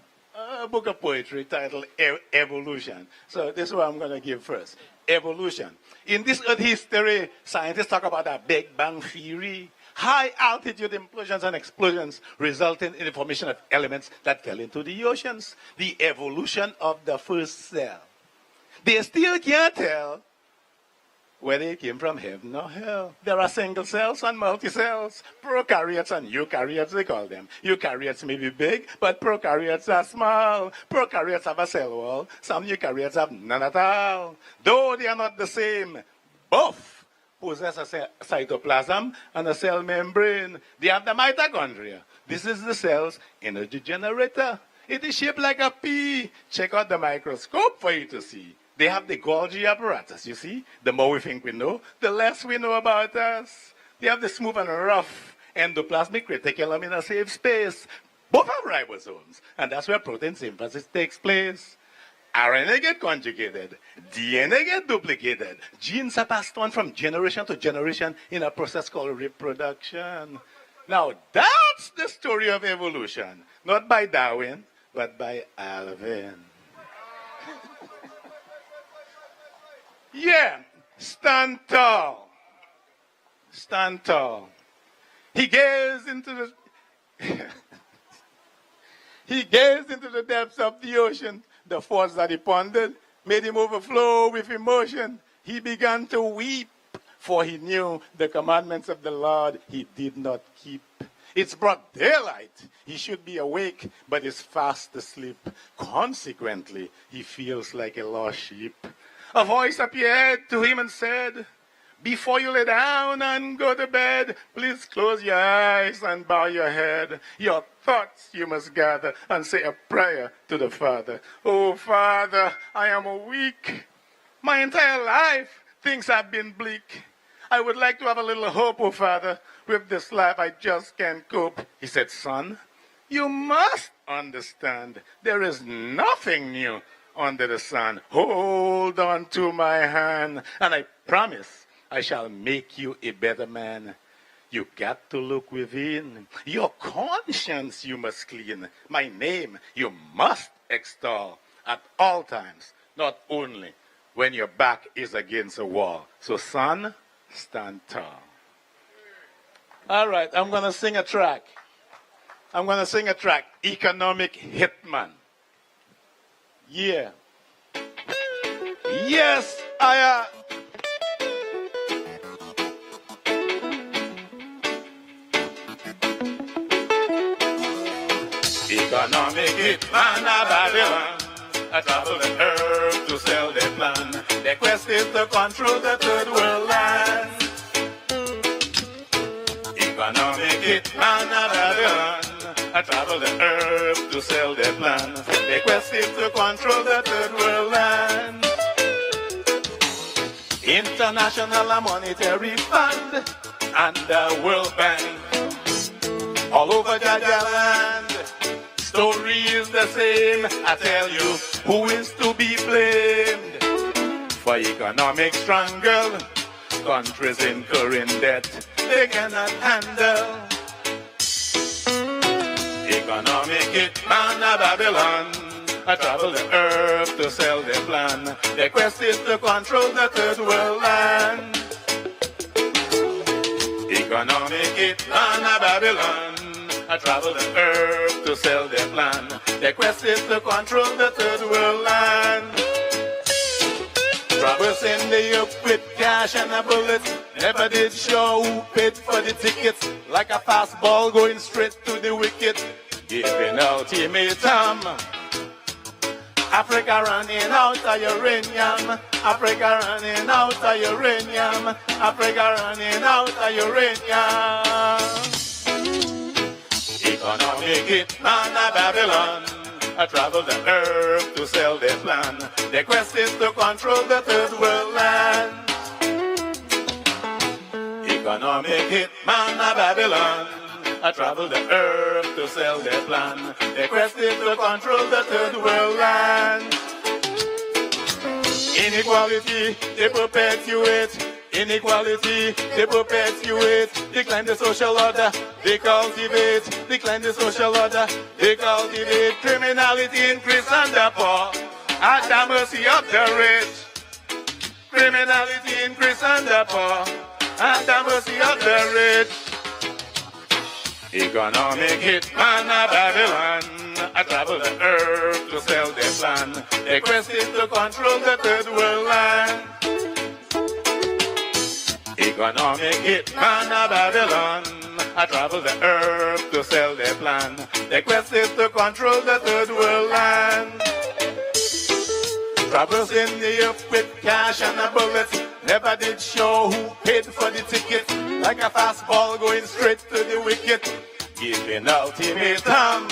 book of poetry titled Evolution. So this is what I'm going to give first. Evolution. In this Earth history, scientists talk about a Big Bang theory, high altitude implosions and explosions resulting in the formation of elements that fell into the oceans. The evolution of the first cell. They still can't tell whether it came from heaven or hell. There are single cells and multi-cells, prokaryotes and eukaryotes, they call them. Eukaryotes may be big, but prokaryotes are small. Prokaryotes have a cell wall. Some eukaryotes have none at all. Though they are not the same, both possess a cytoplasm and a cell membrane. They have the mitochondria. This is the cell's energy generator. It is shaped like a pea. Check out the microscope for you to see. They have the Golgi apparatus, you see? The more we think we know, the less we know about us. They have the smooth and rough endoplasmic reticulum in a safe space. Both have ribosomes, and that's where protein synthesis takes place. RNA get conjugated, DNA get duplicated. Genes are passed on from generation to generation in a process called reproduction. Now, that's the story of evolution. Not by Darwin, but by Alvin. Yeah, stand tall. Stand tall. He gazed into the depths of the ocean. The thoughts that he pondered made him overflow with emotion. He began to weep, for he knew the commandments of the Lord he did not keep. It's broad daylight. He should be awake, but is fast asleep. Consequently, he feels like a lost sheep. A voice appeared to him and said, before you lay down and go to bed, please close your eyes and bow your head. Your thoughts you must gather and say a prayer to the Father. Oh, Father, I am weak. My entire life, things have been bleak. I would like to have a little hope, oh, Father. With this life, I just can't cope. He said, son, you must understand there is nothing new under the sun. Hold on to my hand, and I promise I shall make you a better man. You got to look within. Your conscience you must clean. My name you must extol at all times, not only when your back is against a wall. So son, stand tall. All right, I'm going to sing a track. Economic Hitman. Yeah. Yes, I Economic hitman of Babylon, I travel the earth to sell their plan. Their quest is to control the third world land. Economic hitman of Babylon, I travel the earth to sell their plan. Their quest is to control the third world land. International Monetary Fund and the World Bank all over Jaja land. Story is the same. I tell you, who is to be blamed for economic struggle? Countries incurring debt they cannot handle. Economic hitman of Babylon, I travel the earth to sell their plan. Their quest is to control the third world land. Economic hitman of Babylon, I travel the earth to sell their plan. Their quest is to control the third world land. Robbers in the yoke with cash and a bullet never did show who paid for the tickets. Like a fast ball going straight to the wicket, giving ultimatum Africa running out of uranium. Africa running out of uranium. Africa running out of uranium. Economic hitman of Babylon. I travel the earth to sell their plan. Their quest is to control the third world land. Economic hitman of Babylon. I travel the earth to sell their plan. Their quest is to control the third world land. Inequality, they perpetuate. Inequality, they perpetuate. Decline the social order, they cultivate. Decline the social order, they cultivate. Criminality increase and the poor at the mercy of the rich. Criminality increase and the poor at the mercy of the rich. Economic hitman of Babylon. I travel the earth to sell their plan. Their quest is to control the third world land. Economic hitman of Babylon. I travel the earth to sell their plan. Their quest is to control the third world land. Travelers in the earth with cash and a bullet. Never did show who paid for the ticket. Like a fastball going straight to the wicket. Giving ultimatum.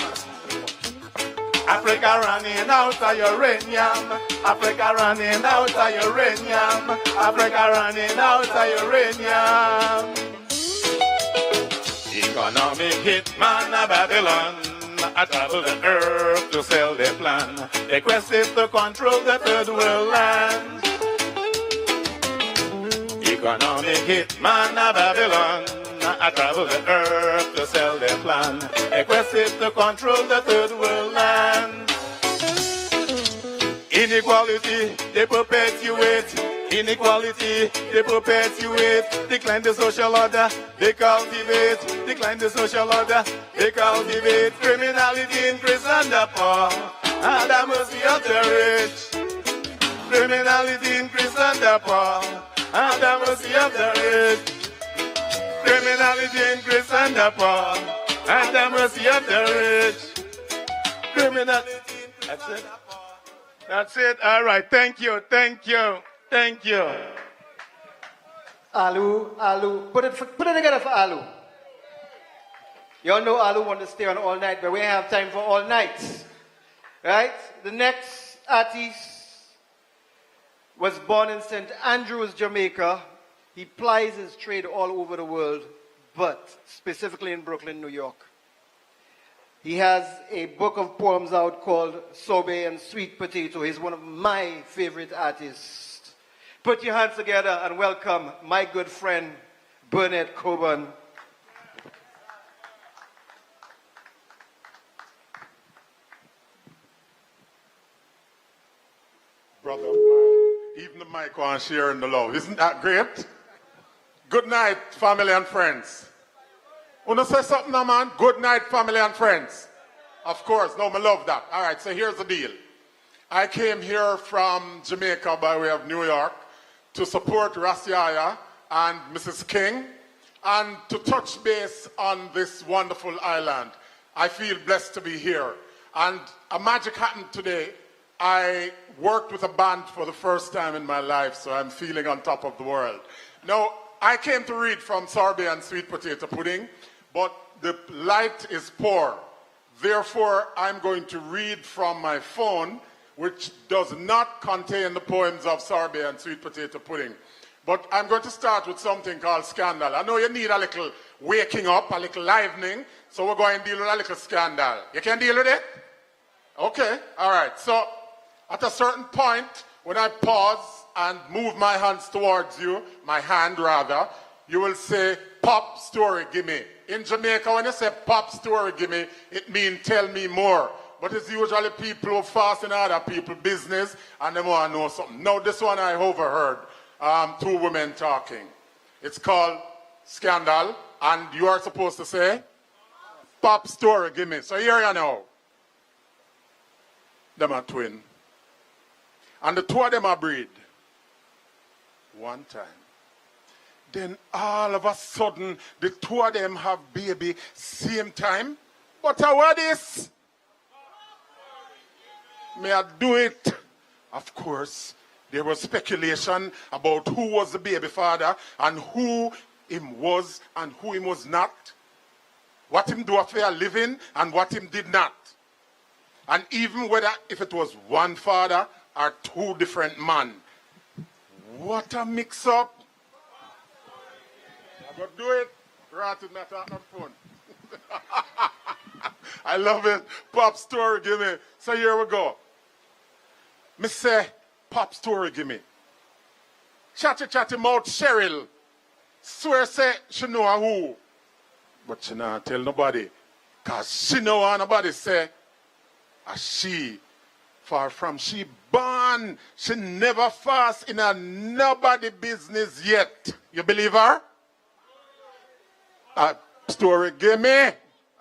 Africa running out of uranium. Africa running out of uranium. Africa running out of uranium. Economic hitman of Babylon. I travel the earth to sell their plan. Their quest is to control the third world land. Economic hitman of Babylon. I travel the earth to sell their plan. Their quest is to control the third world land. Inequality, they perpetuate. Inequality, they perpetuate. Decline the social order, they cultivate. Decline the social order, they cultivate. Criminality increase and the poor at the mercy of the rich. Criminality increase and the poor at the mercy of the rich. Criminality increase and the poor at the mercy of the rich. Criminality increase. That's it. That's it. All right. Thank you. Thank you. Thank you. Alu, Alu. Put it together for Alu. You all know Alu want to stay on all night, but we have time for all nights. Right? The next artist was born in St. Andrews, Jamaica. He plies his trade all over the world, but specifically in Brooklyn, New York. He has a book of poems out called Sorbet and Sweet Potato. He's one of my favorite artists. Put your hands together and welcome my good friend, Bernard Coburn. Brother, even the mic on sharing the love. Isn't that great? Good night, family and friends. Wanna say something now, man? Good night, family and friends. Of course, no, I love that. All right, so here's the deal. I came here from Jamaica by way of New York to support YaYah and Mrs. King and to touch base on this wonderful island. I feel blessed to be here. And a magic happened today. I worked with a band for the first time in my life, so I'm feeling on top of the world. Now, I came to read from Sorbet and Sweet Potato Pudding, but the light is poor. Therefore, I'm going to read from my phone, which does not contain the poems of Sorbet and Sweet Potato Pudding. But I'm going to start with something called scandal. I know you need a little waking up, a little livening, so we're going to deal with a little scandal. You can deal with it? Okay, all right. So, at a certain point, when I pause and move my hands towards you, my hand rather, you will say, pop story, gimme. In Jamaica, when you say pop story, gimme, it means tell me more. But it's usually people who fast in other people's business and they want to know something. Now, this one I overheard two women talking. It's called Scandal, and you are supposed to say, pop story, gimme. So here you know. Them are twin. And the two of them are breed. One time. Then all of a sudden, the two of them have baby same time. But what is? May I do it? Of course, there was speculation about who was the baby father and who him was and who him was not. What him do for a living and what him did not. And even whether if it was one father or two different men. What a mix-up. I got to do it. Right with me, talk on the phone. I love it. Pop story, give me. So here we go. Me say, pop story, give me. Chatty mouth Cheryl. Swear say she know who. But she not tell nobody. Because she know what nobody say. And she, far from she born, she never fast in a nobody business yet. You believe her? A story, give me.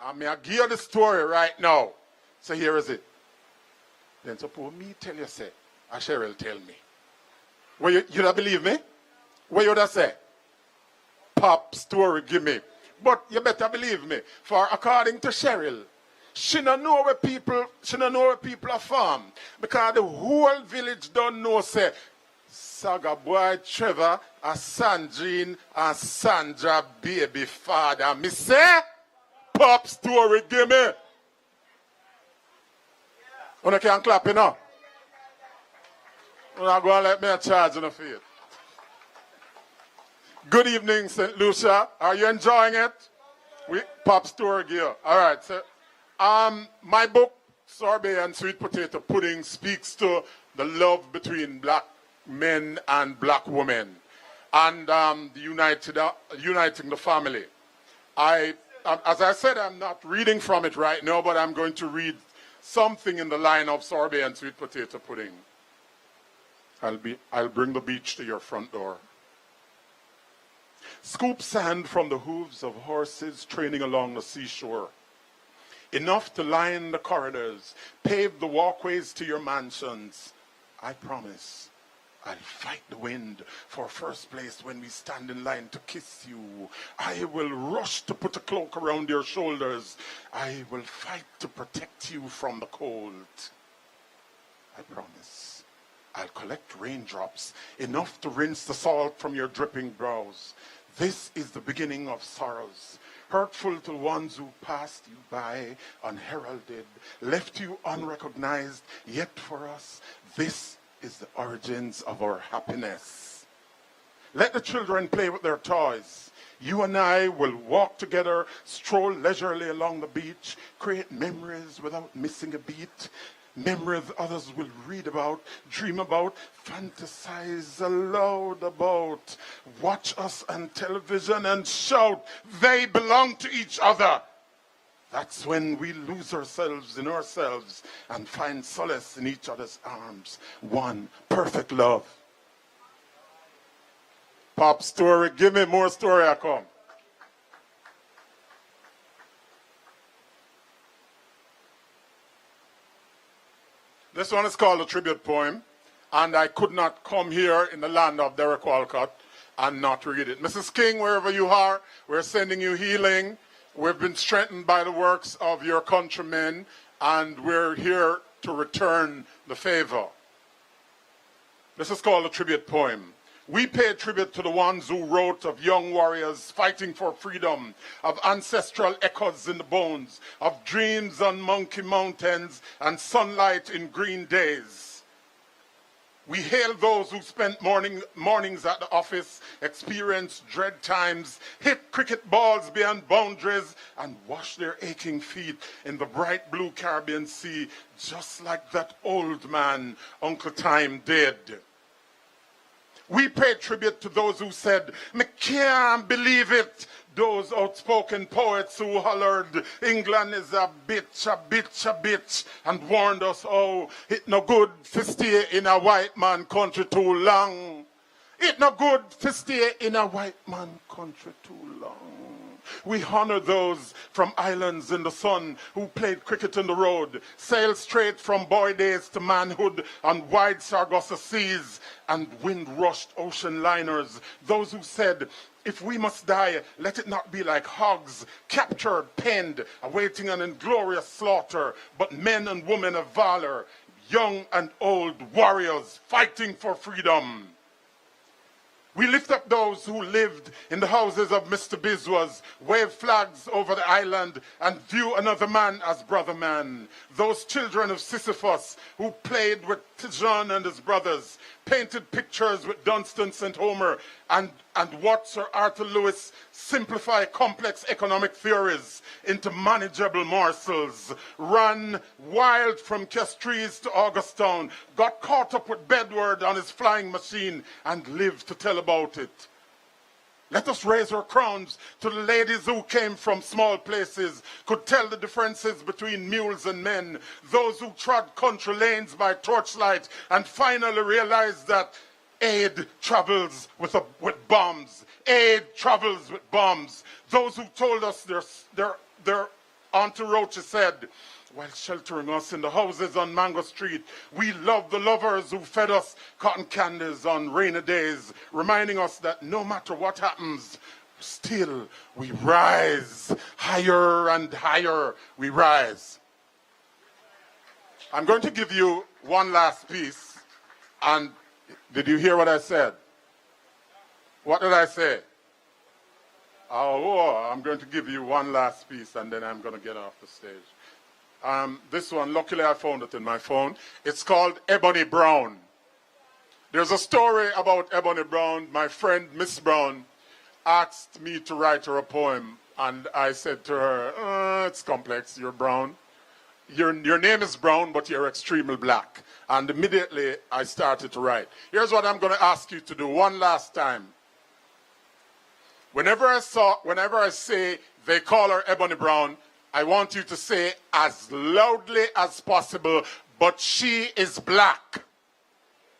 I mean, I give you the story right now. So here is it. Then suppose me tell you, say, and Cheryl tell me. Well, you don't believe me? What you would say? Pop story, give me. But you better believe me. For according to Cheryl, she don't know where people are from. Because the whole village don't know, say, Saga boy Trevor, a Sandrine, and Sandra baby father. Me say, pop story, give me. You can't clap, you know. You're not going to let me charge in the field. Good evening, St. Lucia. Are you enjoying it? Pop story gear. All right. So, my book, Sorbet and Sweet Potato Pudding, speaks to the love between black men and black women and uniting the family. As I said, I'm not reading from it right now, but I'm going to read something in the line of Sorbet and Sweet Potato Pudding. I'll bring the beach to your front door. Scoop sand from the hooves of horses training along the seashore. Enough to line the corridors, pave the walkways to your mansions. I promise I'll fight the wind for first place when we stand in line to kiss you. I will rush to put a cloak around your shoulders. I will fight to protect you from the cold. I promise I'll collect raindrops, enough to rinse the salt from your dripping brows. This is the beginning of sorrows, hurtful to ones who passed you by unheralded, left you unrecognized, yet for us, this is the origins of our happiness. Let the children play with their toys. You and I will walk together, stroll leisurely along the beach, create memories without missing a beat. Memories others will read about, dream about, fantasize aloud about. Watch us on television and shout, they belong to each other. That's when we lose ourselves in ourselves and find solace in each other's arms. One perfect love. Pop story, give me more story, I come. This one is called a tribute poem, and I could not come here in the land of Derek Walcott and not read it. Mrs. King, wherever you are, we're sending you healing. We've been strengthened by the works of your countrymen, and we're here to return the favor. This is called a tribute poem. We pay tribute to the ones who wrote of young warriors fighting for freedom, of ancestral echoes in the bones, of dreams on Monkey Mountains and sunlight in green days. We hail those who spent mornings at the office, experienced dread times, hit cricket balls beyond boundaries, and washed their aching feet in the bright blue Caribbean Sea, just like that old man Uncle Time did. We pay tribute to those who said, "Me can't believe it." Those outspoken poets who hollered, "England is a bitch, a bitch, a bitch," and warned us, "Oh, it no good to stay in a white man country too long. It no good to stay in a white man country too long." We honor those from islands in the sun who played cricket in the road, sailed straight from boy days to manhood on wide Sargasso seas and wind-rushed ocean liners. Those who said, "If we must die, let it not be like hogs, captured, penned, awaiting an inglorious slaughter, but men and women of valor." young and old warriors fighting for freedom. We lift up those who lived in the houses of Mr. Bizwas, wave flags over the island, and view another man as brother man. Those children of Sisyphus who played with Tijan and his brothers, painted pictures with Dunstan St. Homer, and watched Sir Arthur Lewis simplify complex economic theories into manageable morsels, ran wild from Castries to Augustown, got caught up with Bedward on his flying machine, and lived to tell about it. Let us raise our crowns to the ladies who came from small places, could tell the differences between mules and men, those who trod country lanes by torchlight and finally realized that aid travels with bombs. Aid travels with bombs. Those who told us their Auntie Rocha said, while sheltering us in the houses on Mango Street, we love the lovers who fed us cotton candies on rainy days, reminding us that no matter what happens, still we rise. Higher and higher we rise. I'm going to give you one last piece. And did you hear what I said? What did I say? Oh, I'm going to give you one last piece and then I'm going to get off the stage. This one, luckily I found it in my phone. It's called Ebony Brown. There's a story about Ebony Brown. My friend, Miss Brown, asked me to write her a poem. And I said to her, it's complex, you're brown. Your name is Brown, but you're extremely black. And immediately I started to write. Here's what I'm going to ask you to do one last time. Whenever I say they call her Ebony Brown, I want you to say as loudly as possible, but she is black.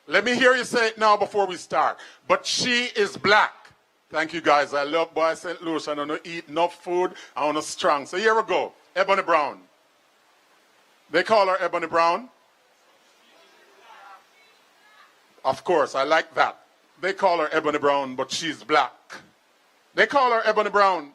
Let me hear you say it now before we start. But she is black. Thank you, guys. I love Boy St. Louis. I don't know, eat enough food. I want to strong. So here we go. Ebony Brown. They call her Ebony Brown. Of course, I like that. They call her Ebony Brown, but she's black. They call her Ebony Brown.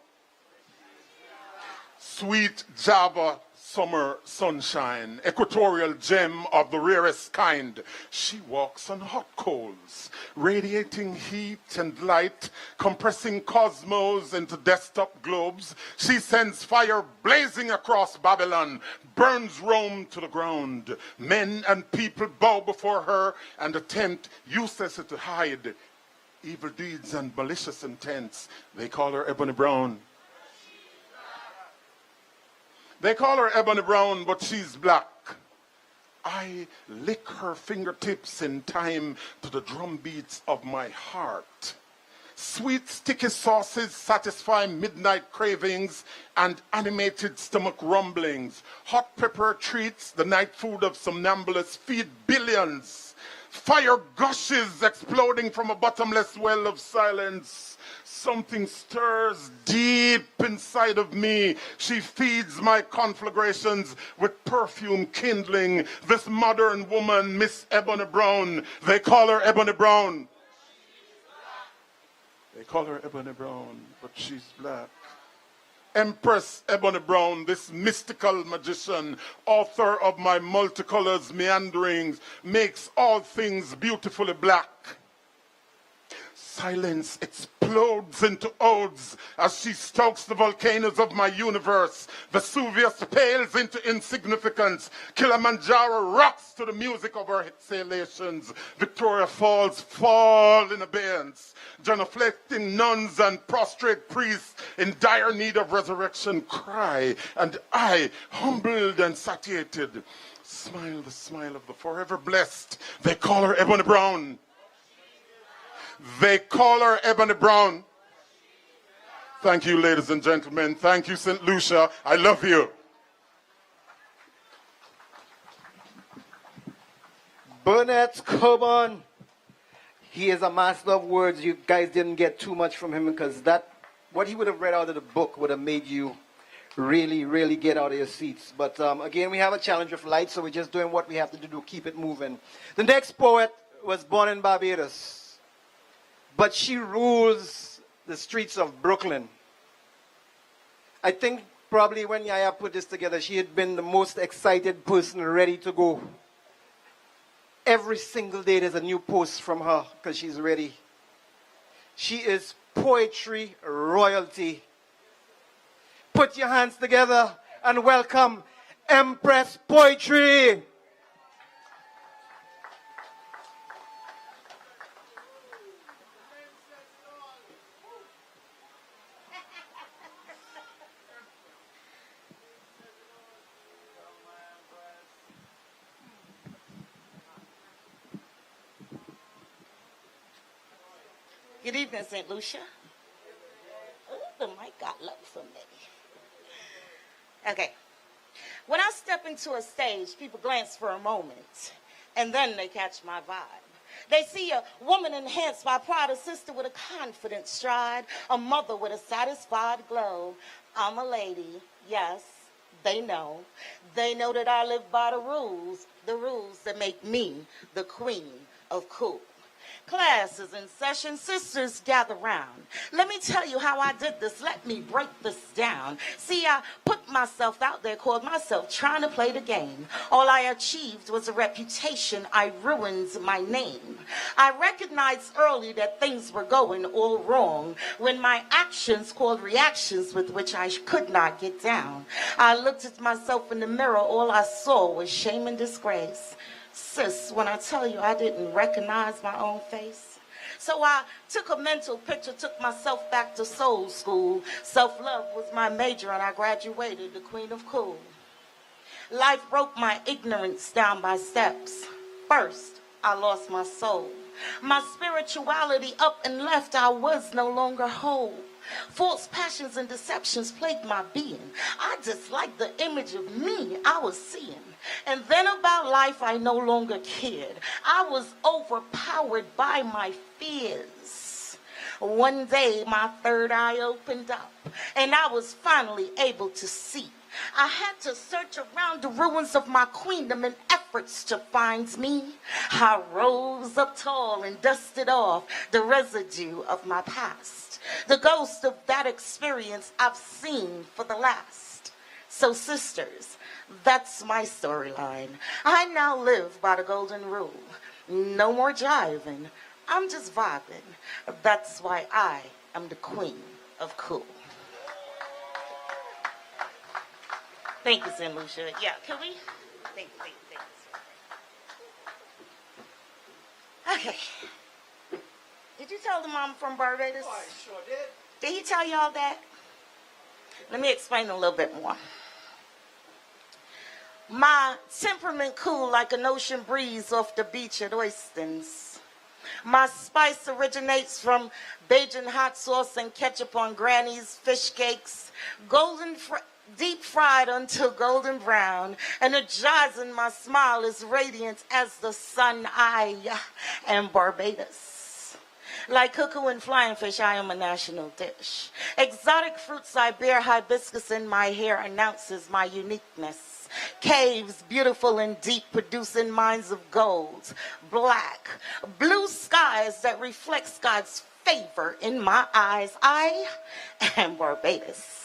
Sweet Java summer sunshine, equatorial gem of the rarest kind. She walks on hot coals, radiating heat and light, compressing cosmos into desktop globes. She sends fire blazing across Babylon, burns Rome to the ground. Men and people bow before her and attempt uselessly to hide evil deeds and malicious intents. They call her Ebony Brown. They call her Ebony Brown, but she's black. I lick her fingertips in time to the drum beats of my heart. Sweet, sticky sauces satisfy midnight cravings and animated stomach rumblings. Hot pepper treats, the night food of somnambulists, feed billions. Fire gushes exploding from a bottomless well of silence. Something stirs deep inside of me. She feeds my conflagrations with perfume kindling. This modern woman, Miss Ebony Brown. They call her Ebony Brown. They call her Ebony Brown, but she's black. Empress Ebony Brown, this mystical magician, author of my multicolors meanderings, makes all things beautifully black. Silence explodes into odes as she stokes the volcanoes of my universe. Vesuvius pales into insignificance. Kilimanjaro rocks to the music of her exhalations. Victoria Falls fall in abeyance. Genuflecting nuns and prostrate priests in dire need of resurrection cry. And I, humbled and satiated, smile the smile of the forever blessed. They call her Ebony Brown. They call her Ebony Brown. Thank you, ladies and gentlemen. Thank you, St. Lucia. I love you. Burnett Coburn. He is a master of words. You guys didn't get too much from him because what he would have read out of the book would have made you really, really get out of your seats. But again, we have a challenge of light, so we're just doing what we have to do to keep it moving. The next poet was born in Barbados, but she rules the streets of Brooklyn. I think probably when YaYah put this together, she had been the most excited person ready to go. every single day there's a new post from her because she's ready. She is poetry royalty. Put your hands together and welcome Empress Poetry. Good evening, St. Lucia. Ooh, the mic got low for me. Okay. When I step into a stage, people glance for a moment, and then they catch my vibe. They see a woman enhanced by pride, a sister with a confident stride, a mother with a satisfied glow. I'm a lady, yes, they know. They know that I live by the rules that make me the queen of cool. Class is in session, sisters gather round. Let me tell you how I did this, let me break this down. See, I put myself out there, called myself trying to play the game. All I achieved was a reputation, I ruined my name. I recognized early that things were going all wrong when my actions called reactions with which I could not get down. I looked at myself in the mirror, all I saw was shame and disgrace. Sis, when I tell you I didn't recognize my own face. So I took a mental picture, took myself back to soul school. Self-love was my major and I graduated the queen of cool. Life broke my ignorance down by steps. First, I lost my soul. My spirituality up and left, I was no longer whole. False passions and deceptions plagued my being. I disliked the image of me I was seeing. And then about life I no longer cared. I was overpowered by my fears. One day my third eye opened up and I was finally able to see. I had to search around the ruins of my queendom in efforts to find me. I rose up tall and dusted off the residue of my past. The ghost of that experience I've seen for the last. So sisters, that's my storyline. I now live by the golden rule. No more jiving. I'm just vibing. That's why I am the queen of cool. Thank you, St. Lucia. Yeah, can we? Thank you. Okay. Did you tell them I'm from Barbados? Oh, I sure did. Did he tell y'all that? Let me explain a little bit more. My temperament cool like an ocean breeze off the beach at Oystons. My spice originates from Bajan hot sauce and ketchup on Granny's fish cakes. Deep fried until golden brown. Energizing my smile is radiant as the sun. I am Barbados. Like cuckoo and flying fish, I am a national dish. Exotic fruits I bear, hibiscus in my hair announces my uniqueness. Caves, beautiful and deep, producing mines of gold, black, blue skies that reflect God's favor in my eyes. I am Barbados.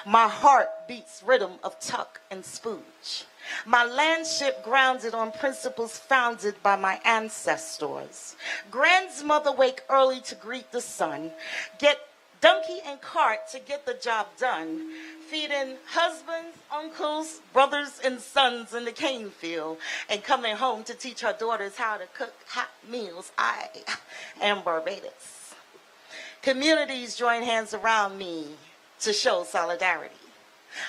My heart beats rhythm of tuck and spooge. My landship grounded on principles founded by my ancestors. Grandmother wake early to greet the sun. Get donkey and cart to get the job done. Feeding husbands, uncles, brothers, and sons in the cane field. And coming home to teach her daughters how to cook hot meals. I am Barbados. Communities join hands around me to show solidarity.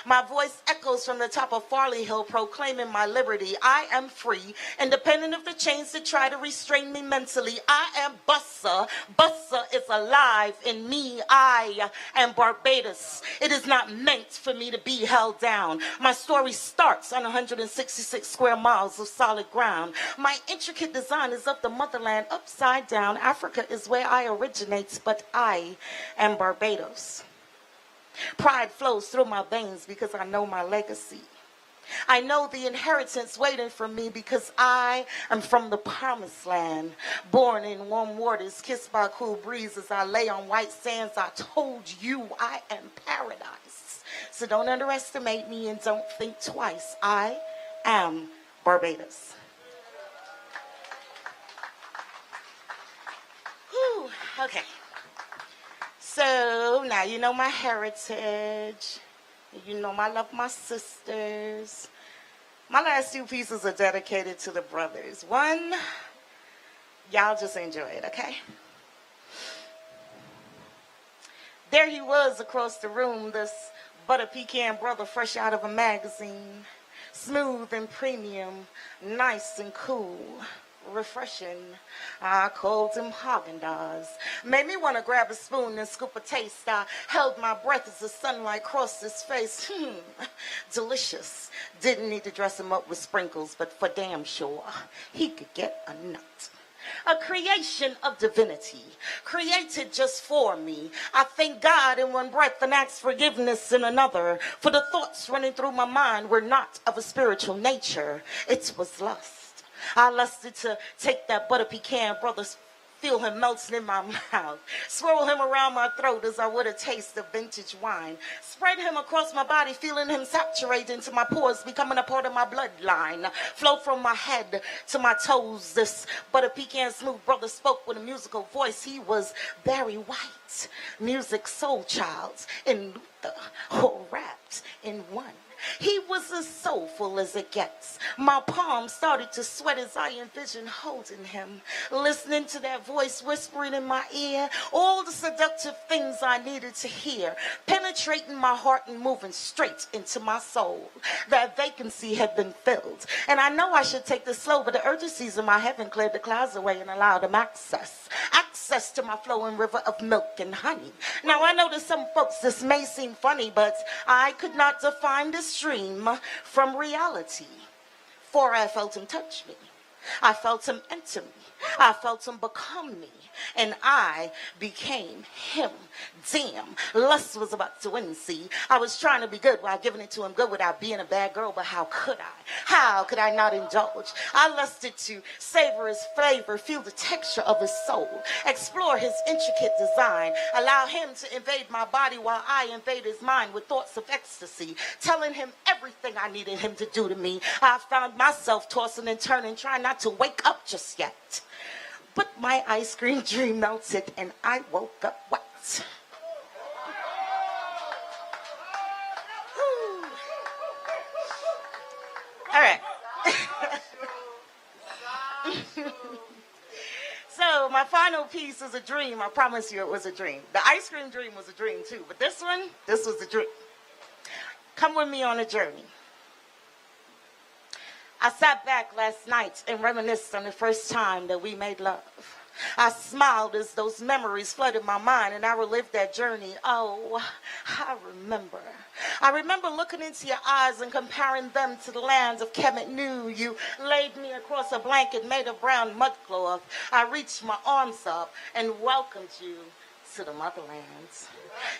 My voice echoes from the top of Farley Hill, proclaiming my liberty. I am free, independent of the chains that try to restrain me mentally. I am Bussa. Bussa is alive in me. I am Barbados. It is not meant for me to be held down. My story starts on 166 square miles of solid ground. My intricate design is of the motherland upside down. Africa is where I originate, but I am Barbados. Pride flows through my veins because I know my legacy. I know the inheritance waiting for me because I am from the promised land. Born in warm waters, kissed by cool breezes, I lay on white sands. I told you I am paradise. So don't underestimate me and don't think twice. I am Barbados. Okay. So now you know my heritage. You know I love my sisters. My last two pieces are dedicated to the brothers. One, y'all just enjoy it, okay? There he was across the room, this butter pecan brother fresh out of a magazine. Smooth and premium, nice and cool, refreshing. I called him Haagen-Dazs. Made me want to grab a spoon and scoop a taste. I held my breath as the sunlight crossed his face. Delicious. Didn't need to dress him up with sprinkles, but for damn sure, he could get a nut. A creation of divinity, created just for me. I thank God in one breath and ask forgiveness in another, for the thoughts running through my mind were not of a spiritual nature. It was lust. I lusted to take that butter pecan brother's, feel him melting in my mouth, swirl him around my throat as I would a taste of vintage wine, spread him across my body, feeling him saturate into my pores, becoming a part of my bloodline, flow from my head to my toes. This butter pecan smooth brother spoke with a musical voice. He was Barry White, music soul child, in Luther, all wrapped in one. He was as soulful as it gets. My palms started to sweat as I envisioned holding him, listening to that voice whispering in my ear all the seductive things I needed to hear, penetrating my heart and moving straight into my soul. That vacancy had been filled, and I know I should take this slow, but the urgencies in my heaven cleared the clouds away and allowed him access to my flowing river of milk and honey. Now I know to some folks this may seem funny, but I could not define this dream from reality, for I felt him touch me. I felt him enter me. I felt him become me, and I became him. Damn, lust was about to win, see. I was trying to be good while giving it to him good without being a bad girl, but how could I? How could I not indulge? I lusted to savor his flavor, feel the texture of his soul, explore his intricate design, allow him to invade my body while I invade his mind with thoughts of ecstasy, telling him everything I needed him to do to me. I found myself tossing and turning, trying not to wake up just yet. But my ice cream dream melted and I woke up wet. All right. So my final piece is a dream. I promise you it was a dream. The ice cream dream was a dream too, but this was a dream. Come with me on a journey. I sat back last night and reminisced on the first time that we made love. I smiled as those memories flooded my mind and I relived that journey. Oh, I remember. I remember looking into your eyes and comparing them to the lands of Kemet Nu. You laid me across a blanket made of brown mudcloth. I reached my arms up and welcomed you to the motherlands.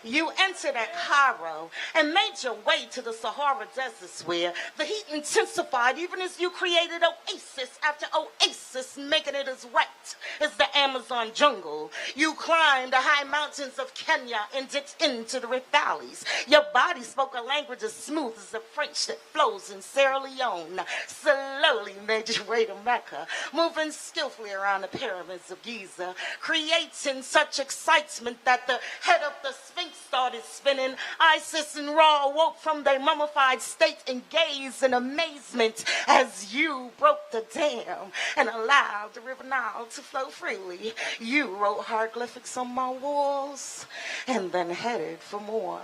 You entered at Cairo and made your way to the Sahara deserts where the heat intensified even as you created oasis after oasis, making it as wet as the Amazon jungle. You climbed the high mountains of Kenya and dipped into the rift valleys. Your body spoke a language as smooth as the French that flows in Sierra Leone. Slowly made your way to Mecca, moving skillfully around the pyramids of Giza, creating such excitement that the head of the Sphinx started spinning. Isis and Ra awoke from their mummified state and gazed in amazement as you broke the dam and allowed the river Nile to flow freely. You wrote hieroglyphics on my walls and then headed for more.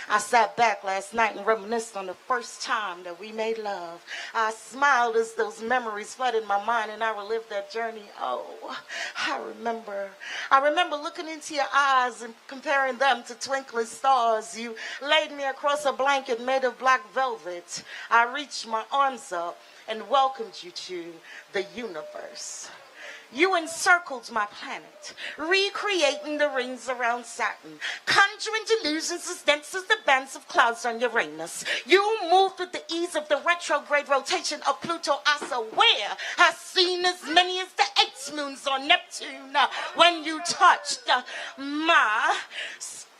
I sat back last night and reminisced on the first time that we made love. I smiled as those memories flooded my mind and I relived that journey. Oh, I remember. I remember looking into your eyes and comparing them to twinkling stars. You laid me across a blanket made of black velvet. I reached my arms up and welcomed you to the universe. You encircled my planet, recreating the rings around Saturn, conjuring delusions as dense as the bands of clouds on Uranus. You moved with the ease of the retrograde rotation of Pluto, Asa, where has seen as many as the 8 moons on Neptune when you touched my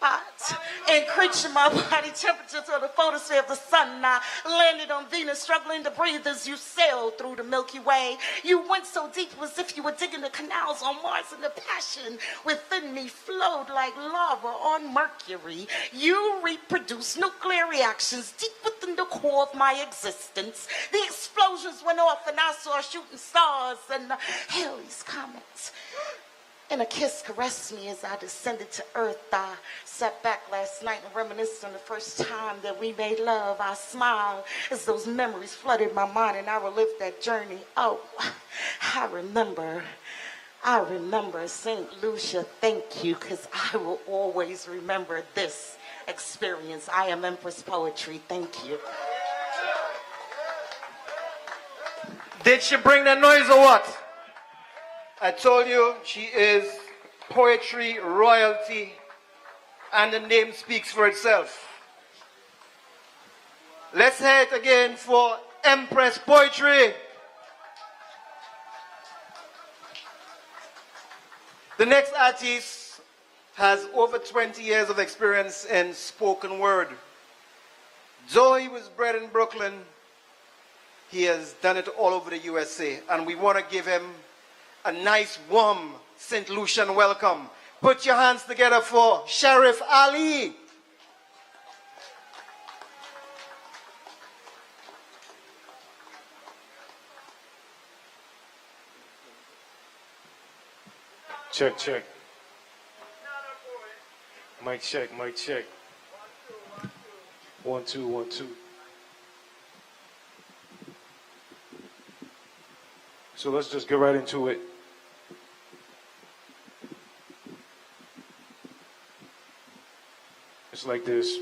hot, increasing my body temperature to the photosphere of the sun. I landed on Venus, struggling to breathe as you sailed through the Milky Way. You went so deep as if you were digging the canals on Mars, and the passion within me flowed like lava on Mercury. You reproduced nuclear reactions deep within the core of my existence. The explosions went off, and I saw shooting stars and Halley's Comet. And a kiss caressed me as I descended to earth. I sat back last night and reminisced on the first time that we made love. I smiled as those memories flooded my mind, and I relived that journey. Oh, I remember St. Lucia, thank you, because I will always remember this experience. I am Empress Poetry, thank you. Did she bring that noise or what? I told you she is poetry royalty, and the name speaks for itself. Let's hear it again for Empress Poetry. The next artist has over 20 years of experience in spoken word. Though he was bred in Brooklyn, he has done it all over the USA, and we want to give him a nice, warm St. Lucian welcome. Put your hands together for Sheriff Ali. Check, check. Mic check, mic check. 1, 2, 1, 2. So let's just get right into it. It's like this.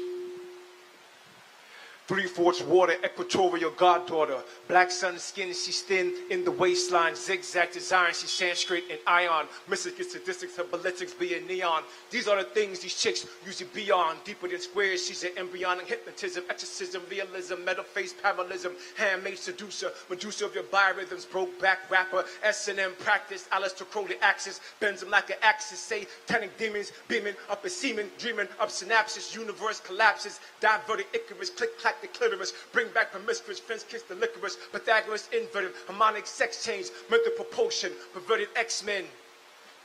3 Forks water, equatorial goddaughter. Black sun skin, she's thin in the waistline. Zigzag design, she's Sanskrit and ion. Mystic statistics, her ballistics being neon. These are the things these chicks usually be on. Deeper than squares, she's an embryonic hypnotism, exorcism, realism, metal face, parallelism, handmade seducer, Medusa of your biorhythms, broke back rapper, S&M practice, Alistair Crowley axis, bends them like an axis, say, tannic demons, beaming up a semen, dreaming up synapses, universe collapses, diverted Icarus, click, clack, the clitoris, bring back promiscuous, fence kiss the licorice, Pythagoras inverted, harmonic sex change, mental propulsion, perverted X-Men.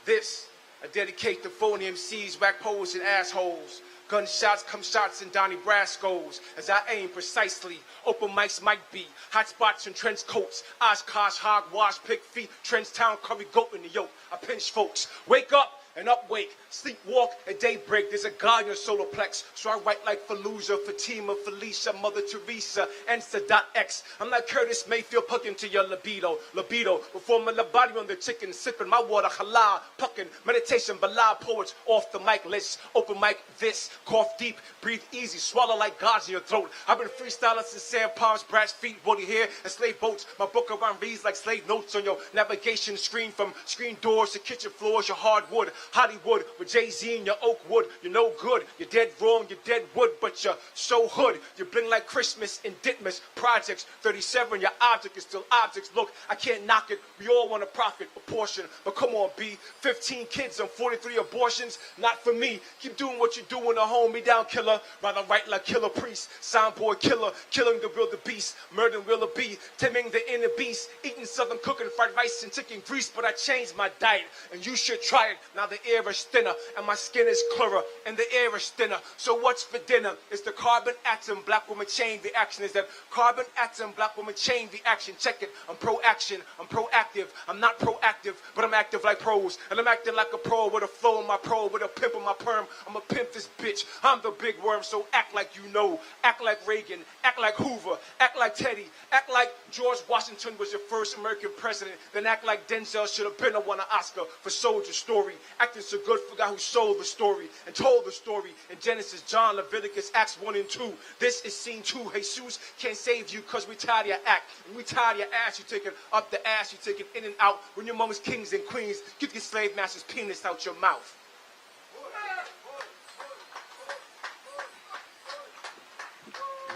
This, I dedicate to phony MCs, whack poets and assholes. Gunshots come shots in Donnie Brasco's as I aim precisely. Open mics might be hot spots and trench coats. Oshkosh, hogwash, pig feet, trench town, curry goat in the yoke. I pinch folks. Wake up and upwake, sleepwalk at daybreak. There's a God in your solar plex. So I write like Fallujah, Fatima, Felicia, Mother Teresa, Ensa.x. I'm like Curtis Mayfield, pucking to your libido. Before my libido on the chicken, sipping my water, halal, pucking. Meditation, ballad poets, off the mic list. Open mic, this, cough deep, breathe easy, swallow like God's in your throat. I've been freestyling since sand palms, brass feet, woody hair, and slave boats. My book around reads like slave notes on your navigation screen, from screen doors to kitchen floors, your hardwood. Hollywood with Jay-Z and your oak wood. You're no good, you're dead wrong, you're dead wood, but you're so hood. You bling like Christmas in Ditmas projects. 37, your object is still objects. Look, I can't knock it. We all want to profit a portion, but come on, B. 15 kids and 43 abortions, not for me. Keep doing what you're doing, a hold me down, killer. Rather write like Killer Priest, soundboy killer, killing the wildebeest, murdering wildebeest, taming the inner beast, eating southern cooking, fried rice and chicken grease. But I changed my diet, and you should try it. Now the air is thinner, and my skin is clearer, and the air is thinner. So what's for dinner? It's the carbon atom, black woman chain reaction. Is that carbon atom, black woman chain reaction? Check it. I'm pro-action, I'm proactive. I'm not proactive, but I'm active like pros. And I'm acting like a pro with a flow in my pro, with a pimp in my perm. I'm a pimp this bitch. I'm the big worm, so act like you know. Act like Reagan, act like Hoover, act like Teddy, act like George Washington was your first American president. Then act like Denzel should have been a won an Oscar for Soldier Story. Acting so good, forgot who sold the story and told the story. In Genesis, John, Leviticus, Acts 1 and 2. This is scene 2. Jesus can't save you because we tired of your act. And we tired of your ass. You take it up the ass. You take it in and out. When your mama's kings and queens, get your slave master's penis out your mouth.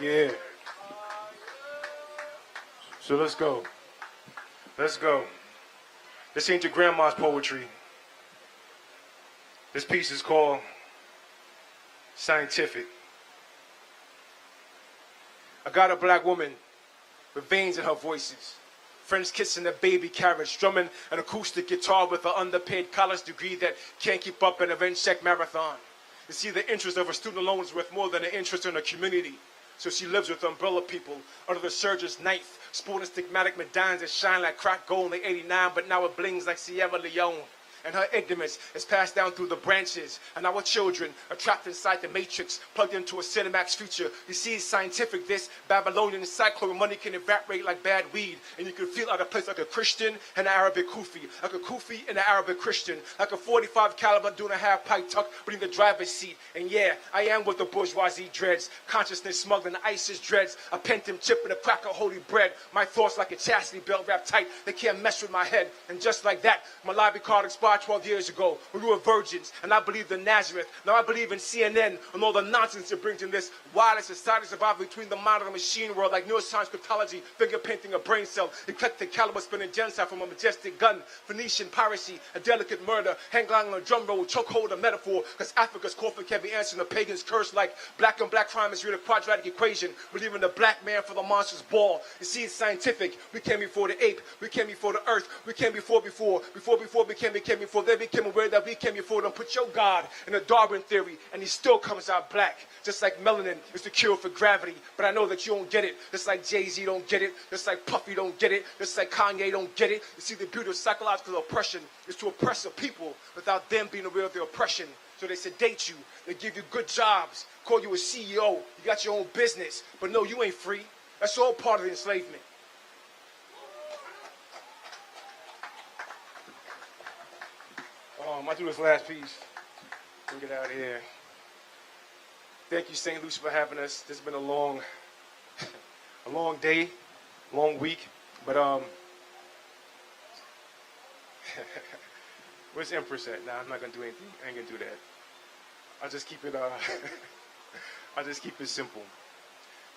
Yeah. So let's go. Let's go. This ain't your grandma's poetry. This piece is called Scientific. I got a black woman with veins in her voices. Friends kissing a baby carriage, strumming an acoustic guitar with an underpaid college degree that can't keep up in a check marathon. You see, the interest of her student loan is worth more than the interest in her community. So she lives with umbrella people under the surge's knife, sporting stigmatic medallions that shine like cracked gold in the 89, but now it blings like Sierra Leone. And her ignorance is passed down through the branches. And our children are trapped inside the matrix, plugged into a Cinemax future. You see, it's scientific, this Babylonian cyclone. Money can evaporate like bad weed. And you can feel out of place like a Christian and an Arabic Kufi. Like a Kufi and an Arabic Christian. Like a 45 caliber doing a half pipe tuck between the driver's seat. And yeah, I am what the bourgeoisie dreads. Consciousness smuggling the ISIS dreads. A Pentium chip and a crack of holy bread. My thoughts like a chastity belt wrapped tight. They can't mess with my head. And just like that, my library card expired 12 years ago when we were virgins, and I believed in Nazareth. Now I believe in CNN and all the nonsense it brings in this wireless society surviving between the mind and the machine world, like neuroscience, cryptology, fingerprinting a brain cell, eclectic caliber spinning genocide from a majestic gun, Phoenician piracy, a delicate murder, hang gliding on a drum roll, chokehold a metaphor, because Africa's coffin can't be answering a pagan's curse like black on black crime is really a quadratic equation, believing the black man for the monster's ball. You see, it's scientific. We came before the ape, we came before the earth, we came before became before they became aware that we came before them. Put your God in a Darwin theory, and he still comes out black. Just like melanin is the cure for gravity. But I know that you don't get it. Just like Jay-Z don't get it. Just like Puffy don't get it. Just like Kanye don't get it. You see, the beauty of psychological oppression is to oppress a people without them being aware of their oppression. So they sedate you. They give you good jobs. Call you a CEO. You got your own business. But no, you ain't free. That's all part of the enslavement. I do this last piece. We'll get out of here. Thank you, St. Lucia, for having us. This has been a long day, long week. But where's Empress at? Nah, I'm not gonna do anything. I ain't gonna do that. I'll just keep it. I'll just keep it simple.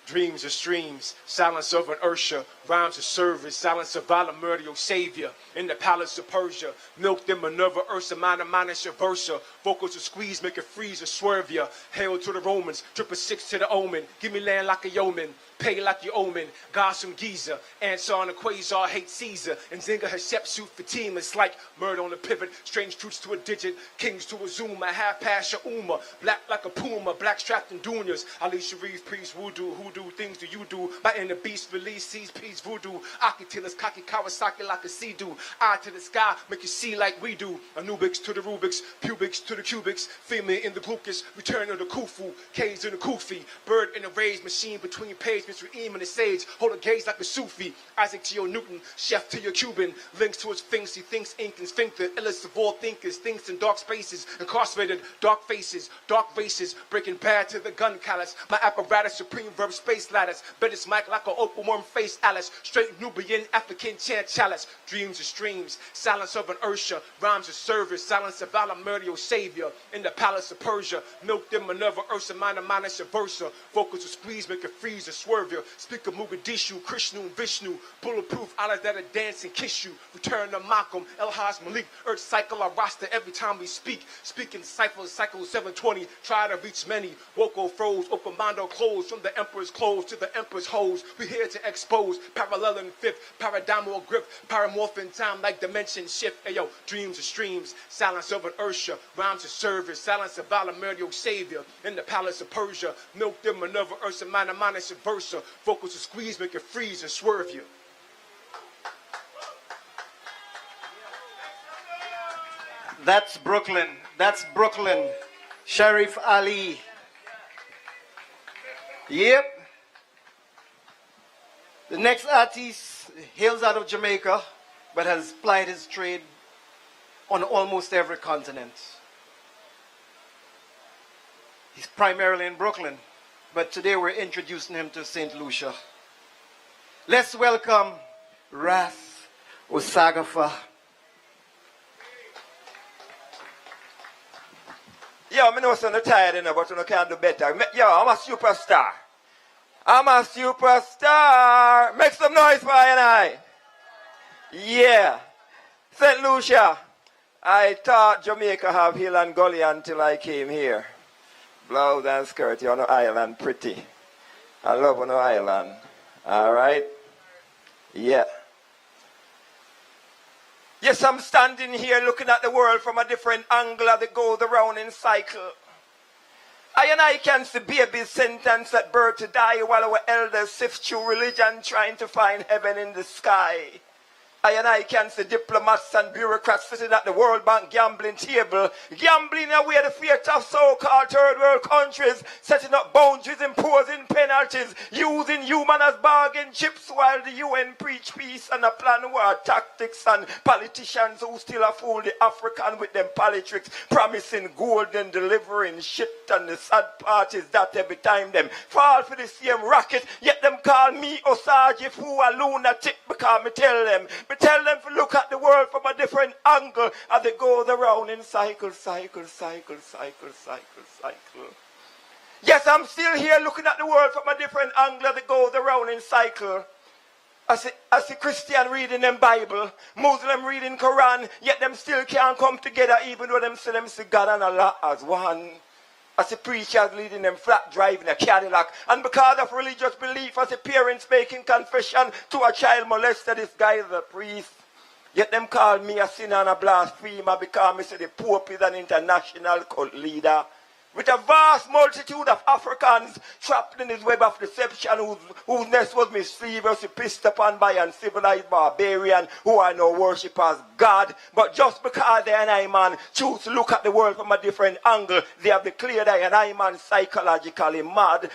Dreams are streams, silence of inertia, rhymes of service, silence of violent murder, your savior, in the palace of Persia, milk them Minerva, Ursa, minor, minus, versa, vocals of squeeze, make it freeze or swerve ya, hail to the Romans, 666 to the omen, give me land like a yeoman, pay like your omen, gods from Giza, answer on a quasar, hate Caesar, and Zinga Hatshepsut Fatima, it's like murder on the pivot, strange truths to a digit, kings to a zoom, a half past your Uma, black like a puma, black strapped in dunas, Ali Sharif, priest, voodoo, hoodoo, things do you do, biting the beast, release, seize, peace, voodoo, Akitilas, Kaki, Kawasaki like a sea-do, eye to the sky, make you see like we do, Anubix to the Rubiks, pubics to the cubics, female in the glucus, return of the Khufu, caves in the Kufi, bird in a raised machine between page, Mr. Eam and the sage, hold a gaze like a Sufi, Isaac to your Newton, chef to your Cuban, links to his things, he thinks ink and sphincter, illest of all thinkers, thinks in dark spaces, incarcerated, dark faces, dark races, breaking bad to the gun callous, my apparatus, supreme verb space ladders, bet it's mic like an open worm face Alice, straight Nubian, African chant chalice, dreams of streams, silence of an Ursha, rhymes of service, silence of valor, murder your savior, in the palace of Persia, milk them Minerva, Ursa, minor, minus, versa, vocals of squeeze, make it freeze or swerve you, speak of Mogadishu, Krishnu, Vishnu, bulletproof, Allah that'll dance and kiss you, return to Malcolm, El-Haj Malik, Earth cycle, our roster every time we speak, speaking cycle 720, try to reach many, Woko froze, open mondo closed, from the emperor's clothes to the emperor's hose, we here to expose, parallel and fifth, paradigmal grip, paramorph in time like dimension shift, ayo, dreams of streams, silence of an Ursha, rhymes of service, silence of valor, murder your savior, in the palace of Persia, milk them Minerva, Ursa, minor, minus, versa, vocals to squeeze, make it freeze and swerve you. That's Brooklyn. That's Brooklyn. Sharif Ali. Yep. The next artist hails out of Jamaica, but has plied his trade on almost every continent. He's primarily in Brooklyn, but today we're introducing him to St. Lucia. Let's welcome Ras Osagafa. Yo, I know I'm tired enough, but you can do better. Yo, I'm a superstar. I'm a superstar. Make some noise for I and I. Yeah. St. Lucia. I thought Jamaica have hill and gully until I came here. Blouse and skirt, you're on the island pretty. I love on the island. Alright? Yeah. Yes, I'm standing here looking at the world from a different angle as it goes around in cycle. I can see babies sentenced at birth to die while our elders sift through religion trying to find heaven in the sky. I can see diplomats and bureaucrats sitting at the World Bank gambling table, gambling away the fate of so-called third world countries, setting up boundaries, imposing penalties, using human as bargain chips while the UN preach peace and a plan war tactics, and politicians who still fool the African with them politics, promising gold and delivering shit. And the sad part is that every time them fall for the same racket, yet them call me Osage fool a lunatic because me tell them to look at the world from a different angle as it goes around in cycle. Yes, I'm still here looking at the world from a different angle as it goes around in cycle. I see Christian reading them Bible, Muslim reading Quran, yet them still can't come together even though them see God and Allah as one. I see preachers leading them flat driving a Cadillac, and because of religious belief, I see parents making confession to a child molester, this guy is a priest. Yet them call me a sinner and a blasphemer because me say the Pope is an international cult leader. With a vast multitude of Africans trapped in his web of deception, whose nest was mischievously pissed upon by uncivilized barbarian who I know worship as God. But just because they and I man choose to look at the world from a different angle, they have declared I and I man psychologically mad.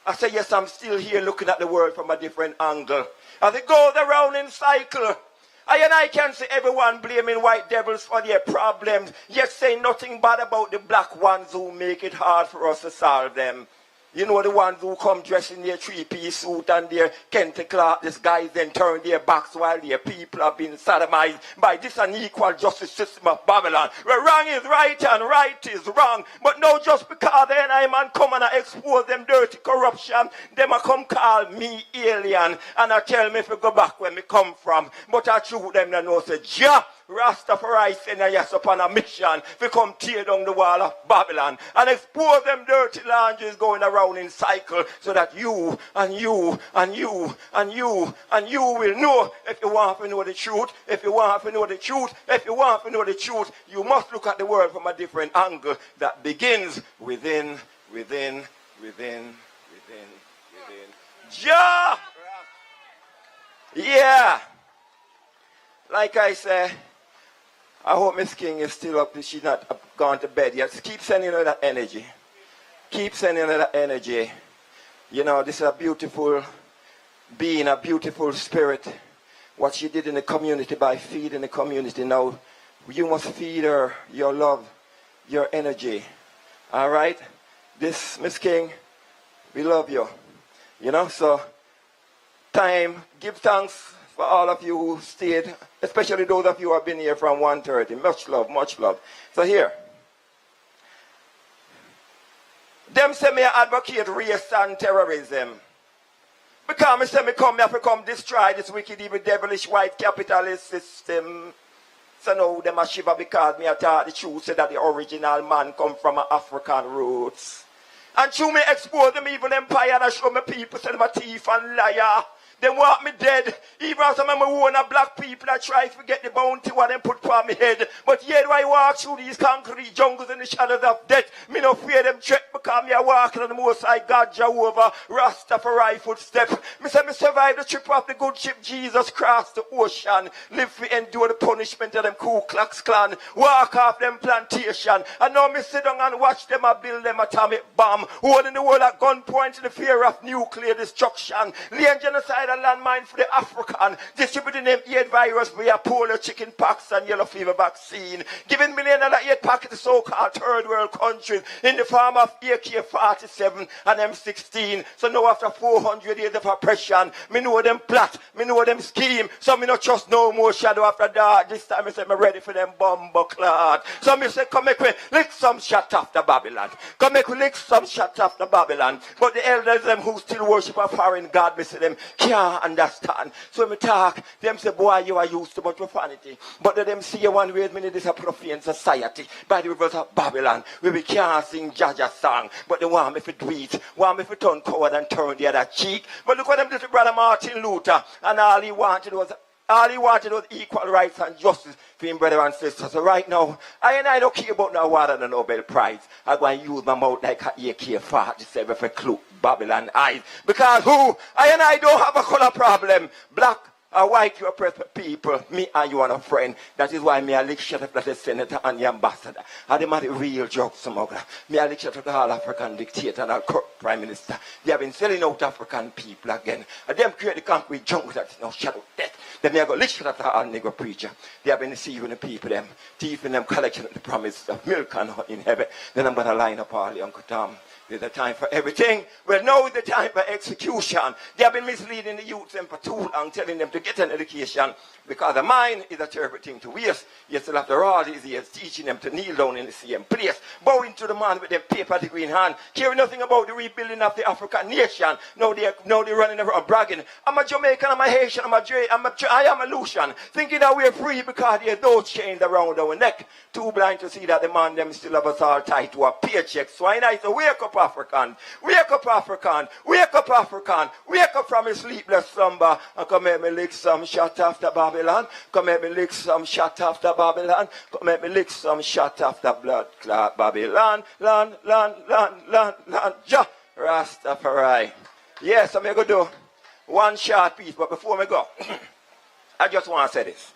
I say yes, I'm still here looking at the world from a different angle. As it goes around in cycle, I can see everyone blaming white devils for their problems, yet say nothing bad about the black ones who make it hard for us to solve them. You know, the ones who come dressed in their three-piece suit and their Kente cloth disguise, then turn their backs while their people are being sodomized by this unequal justice system of Babylon, where wrong is right and right is wrong. But no, just because the NI man come and I expose them dirty corruption, them a come call me alien and I tell me if I go back where me come from. But I shoot them and know say, Jah, Rastafari send us upon a mission to come tear down the wall of Babylon and expose them dirty laundries going around in cycle so that you and you and you and you and you will know if you want to know the truth. If you want to know the truth, if you want to know the truth, you must look at the world from a different angle that begins within. Jah! Yeah! Like I say, I hope Miss King is still up. She's not gone to bed yet. Keep sending her that energy. Keep sending her that energy. You know, this is a beautiful being, a beautiful spirit. What she did in the community by feeding the community. Now, you must feed her your love, your energy. All right? This, Miss King, we love you. You know, so time, give thanks for all of you who stayed, especially those of you who have been here from 1:30. Much love, much love. So here. Them say me advocate race and terrorism. Because me say me come here to come destroy this wicked, evil, devilish, white capitalist system. So now them a shiver because me a taught the truth, say that the original man come from African roots. And through me expose them evil empire and I show me people say them a thief and liar. They want me dead. Even as some of my own black people that try to get the bounty what they put on my head. But yet I walk through these concrete jungles in the shadows of death. Me no fear them threat because me a walking on the most high God Jehovah Rastafari footstep. Me say me survive the trip of the good ship Jesus crossed the ocean. Live to endure the punishment of them Ku Klux Klan. Walk off them plantation. And now me sit down and watch them and build them atomic bomb. Holding the world at gunpoint in the fear of nuclear destruction. Laying genocide a landmine for the African, distributing them AIDS virus via polio, chicken pox, and yellow fever vaccine, giving millions of AIDS packets to so-called third world countries in the form of AK-47 and M16. So now after 400 years of oppression, me know them plot, me know them scheme, so me not trust no more shadow after dark. This time I say me ready for them bumbo clot. So me say come make me lick some shot after Babylon. Come make me lick some shot after Babylon. But the elders them who still worship a foreign God, me say them can't can't understand. So when me talk, them say, boy, you are used to much profanity. But let them see you one way, minute this is a profane society. By the rivers of Babylon, where we can't sing Jaja song. But they want me to do it. Want me to turn coward and turn the other cheek. But look what them did to Brother Martin Luther. And all he wanted was equal rights and justice for him brother and sister. So right now, I don't care about no water the Nobel Prize. I'm going to use my mouth like a AK-47 for clue Babylon eyes. Because I don't have a color problem. Black or white, you oppress people. Me and you are a friend. That is why me I lick shut up as a senator and the ambassador. And them are the real drug smuggler. Me I lick shut up the all African dictator and our corrupt prime minister. They have been selling out African people again. And them create the concrete jungle that's no shadow of death. Then they go lick shut up the all Negro preacher. They have been deceiving the people, them, thieving them, collecting the promise of milk and honey in heaven. Then I'm going to line up all the Uncle Tom. There's a time for everything. Well, now is the time for execution. They have been misleading the youth them for too long, telling them to get an education because the mind is a terrible thing to waste. You still after all these years teaching them to kneel down in the same place, bowing to the man with their paper degree in hand, caring nothing about the rebuilding of the African nation. Now they're running around bragging. I'm a Jamaican, I'm a Haitian, I am a Lucian, thinking that we're free because there's those chains around our neck. Too blind to see that the man them still have us all tied to a paycheck. So I say, wake up, African. Wake up, African. Wake up, African. Wake up from a sleepless slumber and come let me lick some shot after Babylon. Come let me lick some shot after Babylon. Come let me lick some shot after blood clot Babylon. Land. Jah Rastafari. Yes, I'm going to do one short piece, but before I go, I just want to say this.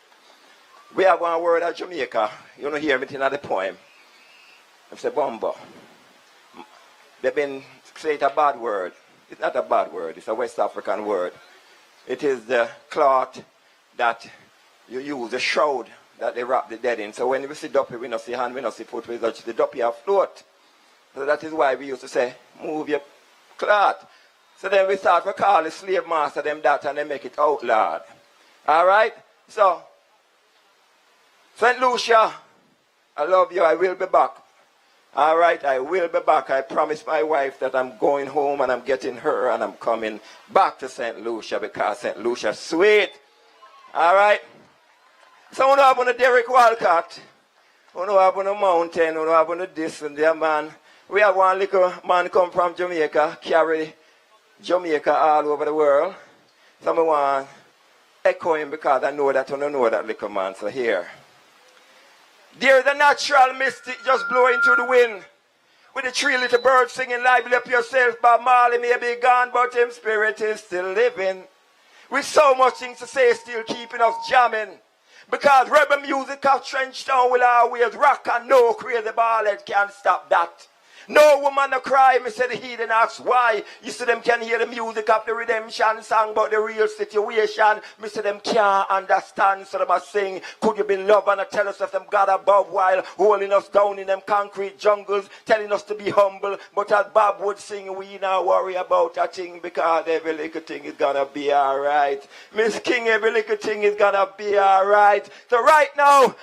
We have one word at Jamaica. You don't hear anything at the poem. It's a bumbo. They've been saying it's a bad word. It's not a bad word. It's a West African word. It is the cloth that you use, the shroud that they wrap the dead in. So when we see duppy, we don't see hand, we don't see foot, we touch the duppy afloat. So that is why we used to say, move your cloth. So then we start to call the slave master them that and they make it outlawed. All right? So, St. Lucia, I love you. I will be back. All right, I will be back. I promised my wife that I'm going home and I'm getting her and I'm coming back to St. Lucia because St. Lucia's sweet. All right? So we know about the Derek Walcott. We know about the mountain. We know about the this and that, man. We have one little man come from Jamaica, carry Jamaica all over the world. So I want to echo him because I know that you don't know that little man. So here. There's a natural mystic just blowing through the wind. With the three little birds singing, lively up yourself. Bob Marley may be gone, but him spirit is still living. With so much things to say, still keeping us jamming. Because rebel music of Trenchtown will always rock and no crazy ballad can stop that. No woman no cry, me say the heathen asks why. You see them can hear the music of the redemption song, but the real situation, me say them can't understand. So them a sing, could you be love and tell us of them God above while holding us down in them concrete jungles, telling us to be humble. But as Bob would sing, we not worry about a thing because every little thing is gonna be alright. Miss King, every little thing is gonna be alright. So right now,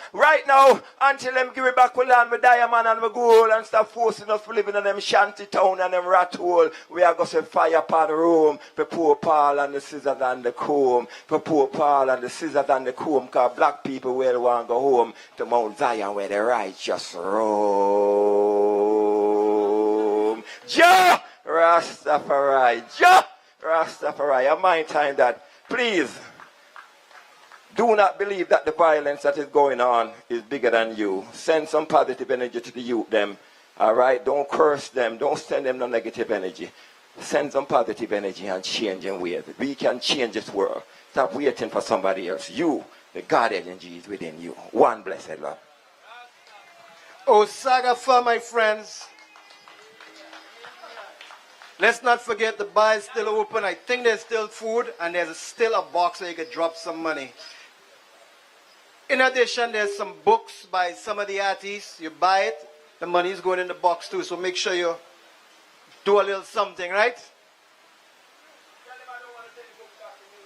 until them give it back with land, with diamond and with gold and stop forcing us living in them shanty town and them rat hole. We are going to fire upon Rome for poor Paul and the scissors and the comb. For poor Paul and the scissors and the comb. Because black people will want to go home to Mount Zion where the righteous roam. Jah Rastafari. Jah Rastafari. A mind time that, please, do not believe that the violence that is going on is bigger than you. Send some positive energy to the youth them. All right, don't curse them. Don't send them no negative energy. Send some positive energy and change in ways. We can change this world. Stop waiting for somebody else. You, the God energy is within you. One blessed love. Osaga for my friends. Let's not forget the bar is still open. I think there's still food and there's still a box where you could drop some money. In addition, there's some books by some of the artists. You buy it. The money is going in the box too, so make sure you do a little something, right?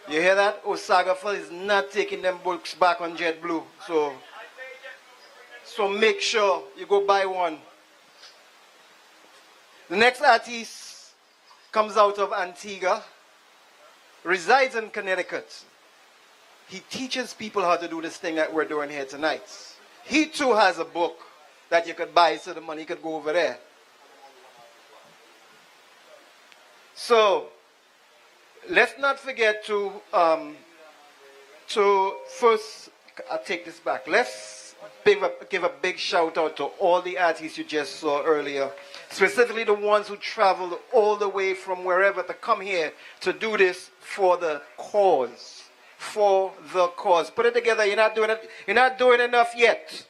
You hear that? Osaga is not taking them books back on JetBlue, so make sure you go buy one. The next artist comes out of Antigua. resides in Connecticut. He teaches people how to do this thing that we're doing here tonight. He too has a book that you could buy so the money could go over there. So, let's not forget to first, I'll take this back. Let's give a big shout out to all the artists you just saw earlier, specifically the ones who traveled all the way from wherever to come here to do this for the cause. For the cause. Put it together. You're not doing it. You're not doing enough yet.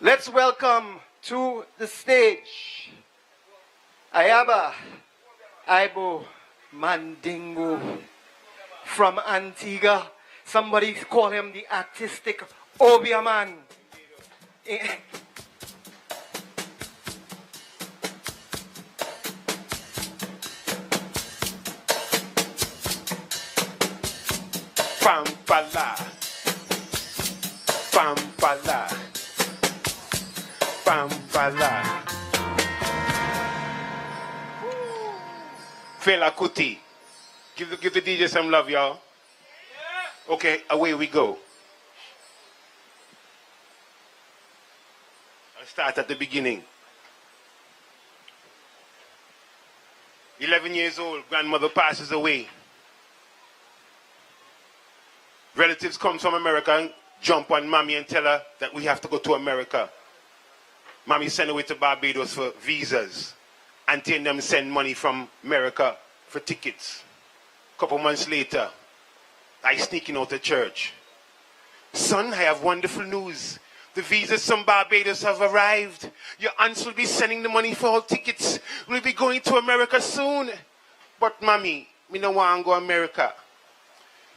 Let's welcome to the stage Ayaba Aibo Mandingo from Antigua. Somebody call him the artistic Obia man. Pampala, Pampala, Pampala. Fela Kuti. Give the DJ some love, y'all. Okay, away we go. I'll start at the beginning. 11 years old, grandmother passes away. Relatives come from America and jump on mommy and tell her that we have to go to America. Mommy sent away to Barbados for visas. Auntie and them send money from America for tickets. Couple months later, I sneaking out of church. Son, I have wonderful news. The visas from Barbados have arrived. Your aunts will be sending the money for all tickets. We'll be going to America soon. But mommy, me no want to go to America.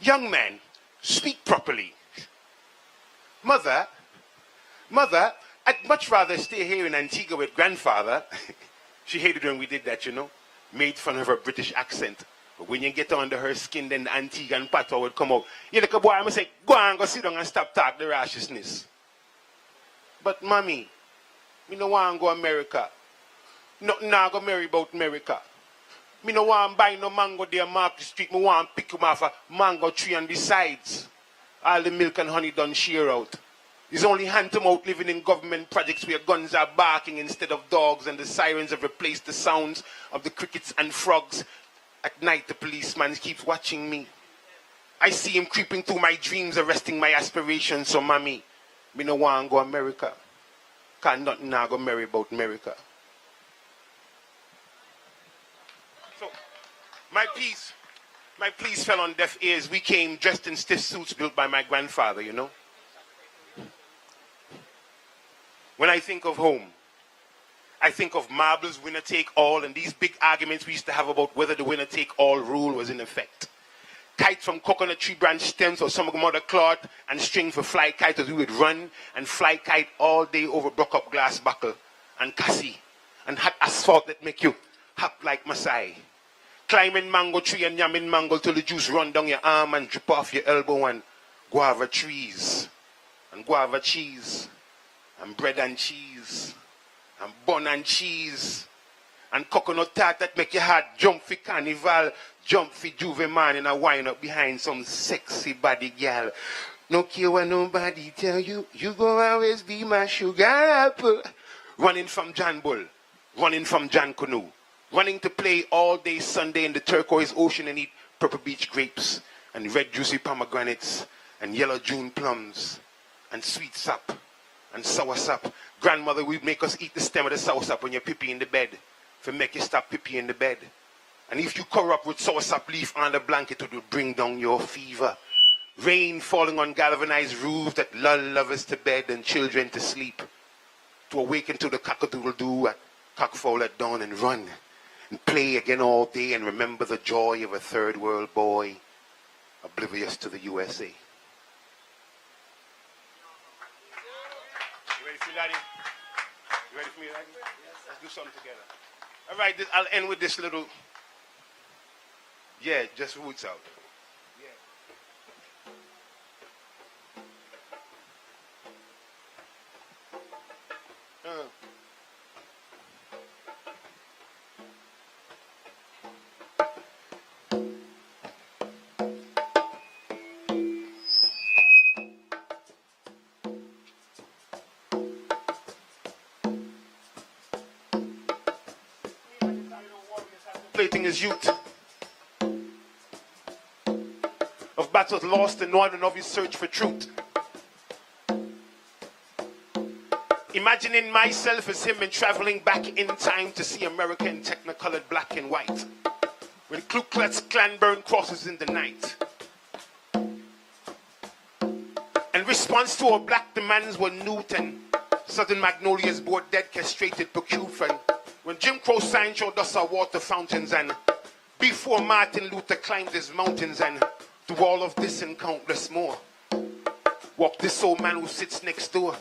Young man, speak properly. Mother, I'd much rather stay here in Antigua with grandfather. She hated when we did that, you know. Made fun of her British accent. But when you get under her skin, then the Antiguan patois would come out. You look a boy, I'm say, go on, go sit down and stop talk the rashness. But mommy, me no want to go America. Nothing now go marry about America. Me no want to buy no mango there Market Street. Me want to pick him off a mango tree, and besides, all the milk and honey done share out. It's only hand-to-mouth living in government projects where guns are barking instead of dogs and the sirens have replaced the sounds of the crickets and frogs. At night, the policeman keeps watching me. I see him creeping through my dreams, arresting my aspirations. So, mommy, me no want to go America. Can't nothing now go marry about America. So, my pleas fell on deaf ears. We came dressed in stiff suits built by my grandfather, you know. When I think of home, I think of marbles, winner take all, and these big arguments we used to have about whether the winner take all rule was in effect. Kites from coconut tree branch stems or some other cloth and string for fly kite, as we would run and fly kite all day over broke up glass buckle and cassie and hot asphalt that make you hop like Masai. Climbing mango tree and yamming mango till the juice run down your arm and drip off your elbow, and guava trees and guava cheese and bread and cheese and bun and cheese and coconut tart that make your heart jump for carnival, jump for Juve man and a wine up behind some sexy body gal. No care what nobody tell you, you go always be my sugar apple. Running from John Bull, running from John Canoe, running to play all day Sunday in the turquoise ocean and eat purple beach grapes and red juicy pomegranates and yellow June plums and sweet sap and sour sap. Grandmother would make us eat the stem of the sour sap when you're pee in the bed, to make you stop pee in the bed. And if you cover up with sour sap leaf on the blanket, it will bring down your fever. Rain falling on galvanized roofs that lull lovers to bed and children to sleep. To awaken to the cock-a-doodle-doo at cockfowl at dawn and run and play again all day and remember the joy of a third world boy oblivious to the USA. Laddie? You ready for me, Laddie? Yes. Let's do something together. All right, I'll end with this little, just roots out. celebrating his youth, of battles lost and won, and of his search for truth. Imagining myself as him and traveling back in time to see America in technicolored black and white, when Ku Klux Klan burned crosses in the night. In response to our black demands were newt and Southern magnolias bore dead, castrated, percute. And when Jim Crow signs showed us our water fountains, and before Martin Luther climbed his mountains, and through all of this and countless more, walked this old man who sits next door,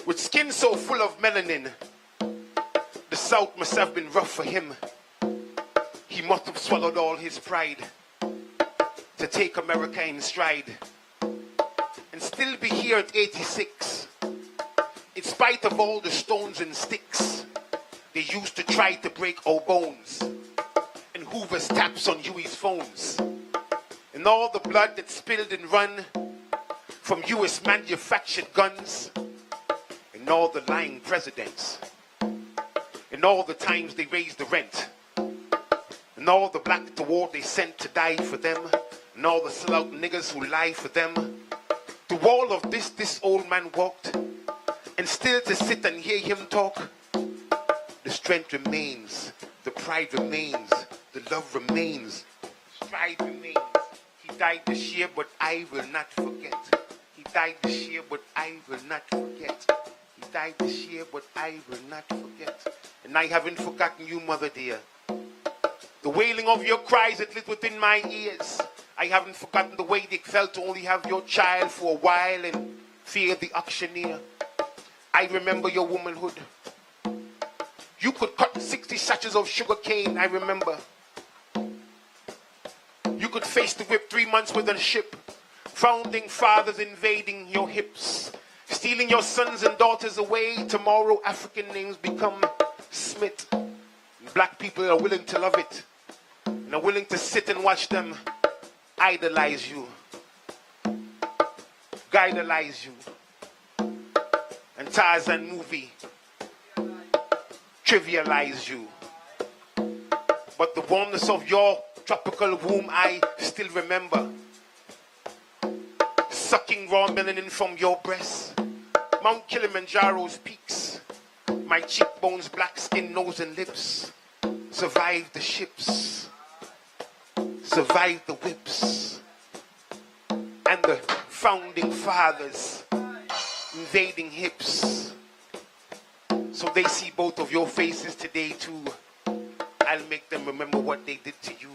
with skin so full of melanin. The South must have been rough for him. He must have swallowed all his pride to take America in stride and still be here at 86, in spite of all the stones and sticks they used to try to break our bones, and Hoover's taps on Huey's phones, and all the blood that spilled and run from US manufactured guns, and all the lying presidents, and all the times they raised the rent, and all the black to war they sent to die for them, and all the sellout niggas who lie for them. Through all of this, this old man walked, and still to sit and hear him talk, the strength remains, the pride remains, the love remains, stride remains. He died this year, but I will not forget. He died this year, but I will not forget. He died this year, but I will not forget. And I haven't forgotten you, mother dear. The wailing of your cries that lit within my ears. I haven't forgotten the way it felt to only have your child for a while and fear the auctioneer. I remember your womanhood. You could cut 60 sachets of sugar cane, I remember. You could face the whip 3 months with a ship. Founding fathers invading your hips. Stealing your sons and daughters away. Tomorrow African names become Smith. Black people are willing to love it. And are willing to sit and watch them idolize you, guidalize you, and Tarzan movie trivialize you. But the warmness of your tropical womb I still remember. Sucking raw melanin from your breast, Mount Kilimanjaro's peaks, my cheekbones, black skin, nose and lips, survived the ships, survived the whips, and the founding fathers invading hips. So they see both of your faces today too. I'll make them remember what they did to you.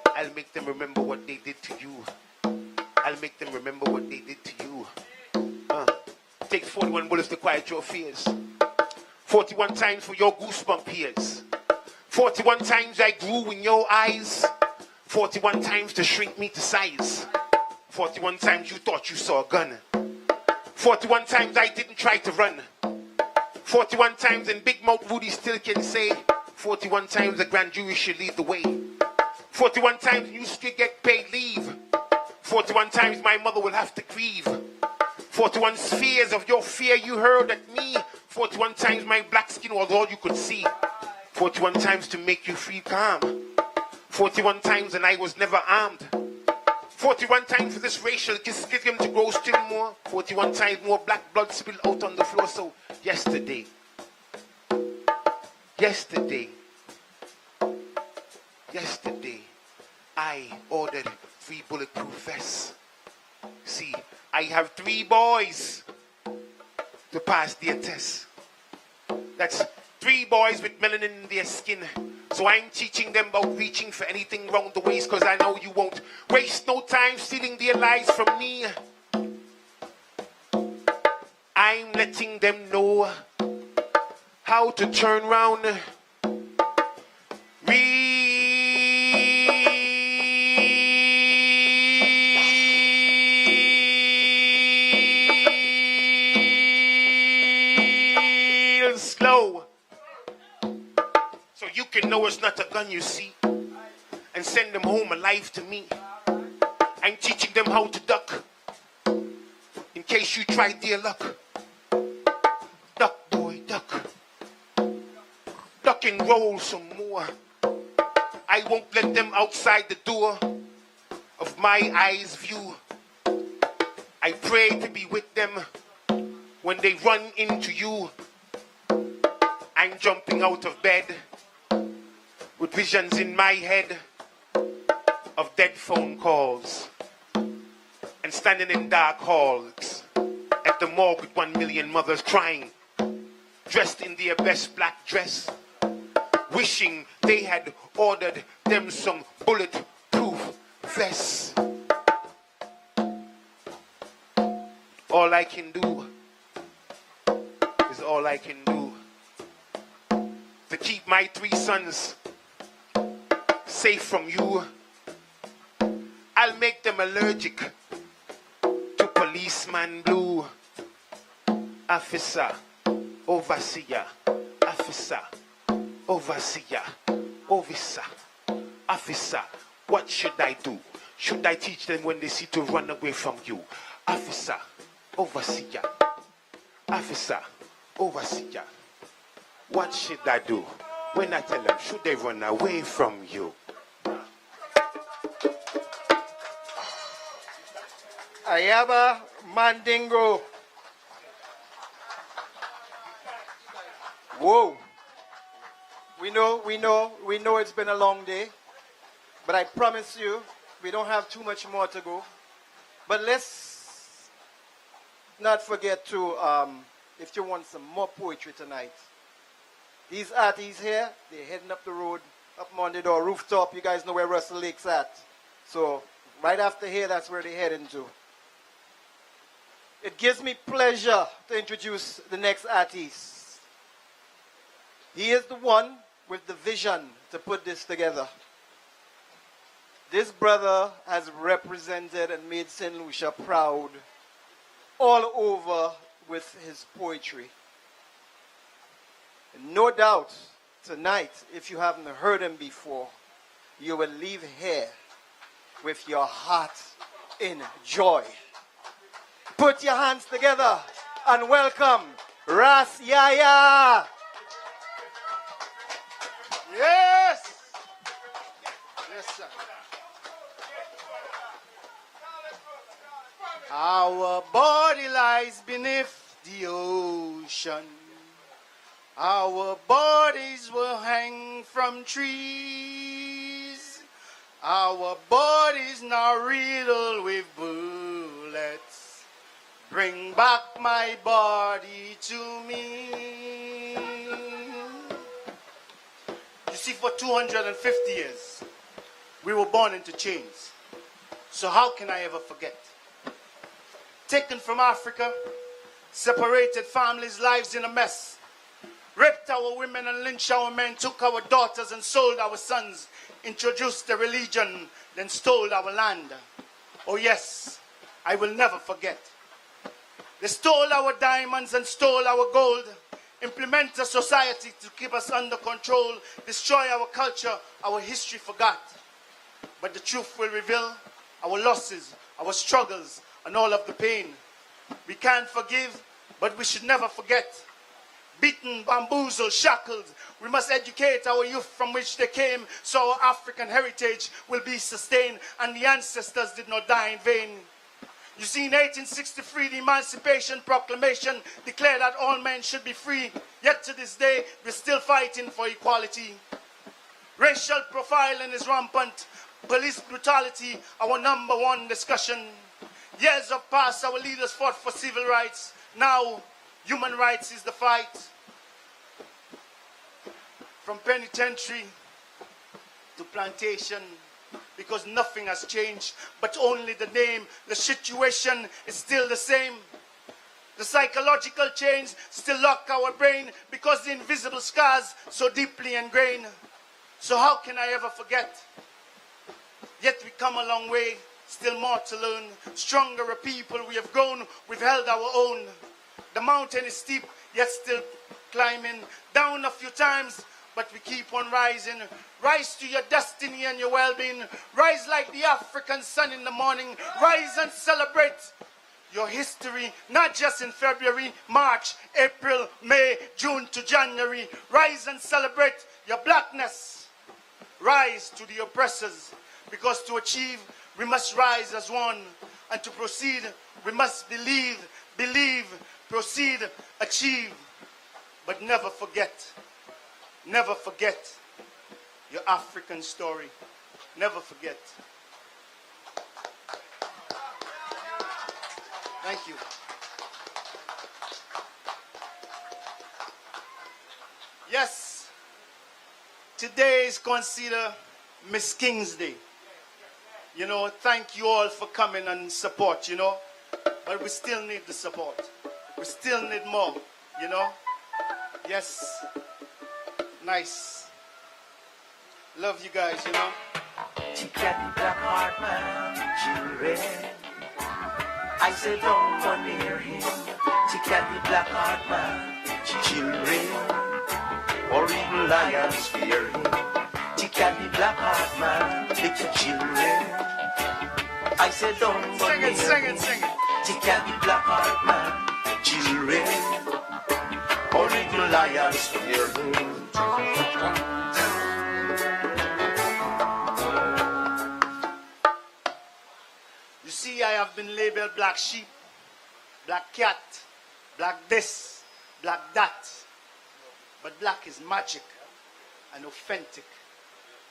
I'll make them remember what they did to you. I'll make them remember what they did to you. Takes 41 bullets to quiet your fears. 41 times for your goosebump ears. 41 times I grew in your eyes. 41 times to shrink me to size. 41 times you thought you saw a gun. 41 times I didn't try to run. 41 times and Big Mouth Woody still can say 41 times the grand jury should lead the way. 41 times you still get paid leave. 41 times my mother will have to grieve. 41 spheres of your fear you heard at me. 41 times my black skin was all you could see. 41 times to make you feel calm. 41 times and I was never armed. 41 times for this racial schism to grow still more. 41 times more black blood spilled out on the floor. So yesterday, I ordered 3 bulletproof vests. See, I have 3 boys to pass their test. That's 3 boys with melanin in their skin. So I'm teaching them about reaching for anything round the waist, cause I know you won't waste no time stealing their lives from me. I'm letting them know how to turn round. Real slow. So you can know it's not a gun you see, and send them home alive to me. I'm teaching them how to duck, in case you try their luck. Duck, boy, duck. Duck and roll some more. I won't let them outside the door of my eyes view. I pray to be with them when they run into you. I'm jumping out of bed with visions in my head of dead phone calls and standing in dark halls at the morgue with 1 million mothers crying, dressed in their best black dress, wishing they had ordered them some bulletproof vests. All I can do is all I can do to keep my 3 sons safe from you. I'll make them allergic to policeman blue. Officer, overseer, officer, overseer, officer, officer. What should I do? Should I teach them when they see to run away from you? Officer, overseer, officer, overseer. What should I do when I tell them, should they run away from you? Ayaba Mandingo. Whoa. We know it's been a long day, but I promise you, we don't have too much more to go. But let's not forget to, if you want some more poetry tonight, these artists here, they're heading up the road, up Monday Door Rooftop. You guys know where Russell Lake's at. So right after here, that's where they're heading to. It gives me pleasure to introduce the next artist. He is the one with the vision to put this together. This brother has represented and made St. Lucia proud all over with his poetry. And no doubt, tonight, if you haven't heard him before, you will leave here with your heart in joy. Put your hands together and welcome Ras YaYah. Yes! Yes, sir. Our body lies beneath the ocean. Our bodies will hang from trees. Our bodies now riddled with bullets. Bring back my body to me. You see, for 250 years, we were born into chains. So how can I ever forget? Taken from Africa, separated families' lives in a mess, raped our women and lynched our men, took our daughters and sold our sons, introduced the religion, then stole our land. Oh yes, I will never forget. They stole our diamonds and stole our gold, implement a society to keep us under control, destroy our culture, our history forgot. But the truth will reveal our losses, our struggles, and all of the pain. We can't forgive, but we should never forget. Beaten, bamboozled, shackled, we must educate our youth from which they came, so our African heritage will be sustained, and the ancestors did not die in vain. You see, in 1863, the Emancipation Proclamation declared that all men should be free, yet to this day, we're still fighting for equality. Racial profiling is rampant, police brutality, our #1 discussion. Years have passed, our leaders fought for civil rights. Now, human rights is the fight. From penitentiary to plantation, because nothing has changed, but only the name. The situation is still the same. The psychological chains still lock our brain because the invisible scars so deeply ingrained. So how can I ever forget? Yet we come a long way, still more to learn. Stronger a people we have grown, we've held our own. The mountain is steep, yet still climbing. Down a few times, but we keep on rising. Rise to your destiny and your well-being. Rise like the African sun in the morning. Rise and celebrate your history, not just in February, March, April, May, June to January. Rise and celebrate your blackness. rise to the oppressors, because to achieve, we must rise as one, and to proceed, we must believe, proceed, achieve, but never forget your African story. Never forget. Thank you. Yes, today is considered Miss King's Day. You know, thank you all for coming and support, you know. But we still need the support. We still need more, you know. Yes. Nice. Love you guys, you know. She got the black heart man, children. I said don't go near him. She got the black heart man, children. Or even lions fear him. She got the black heart man, little children. I said don't go near him. Sing it. She got the black heart man, children. Or even lions fear him. You see, I have been labeled black sheep, black cat, black this, black that. But black is magic and authentic.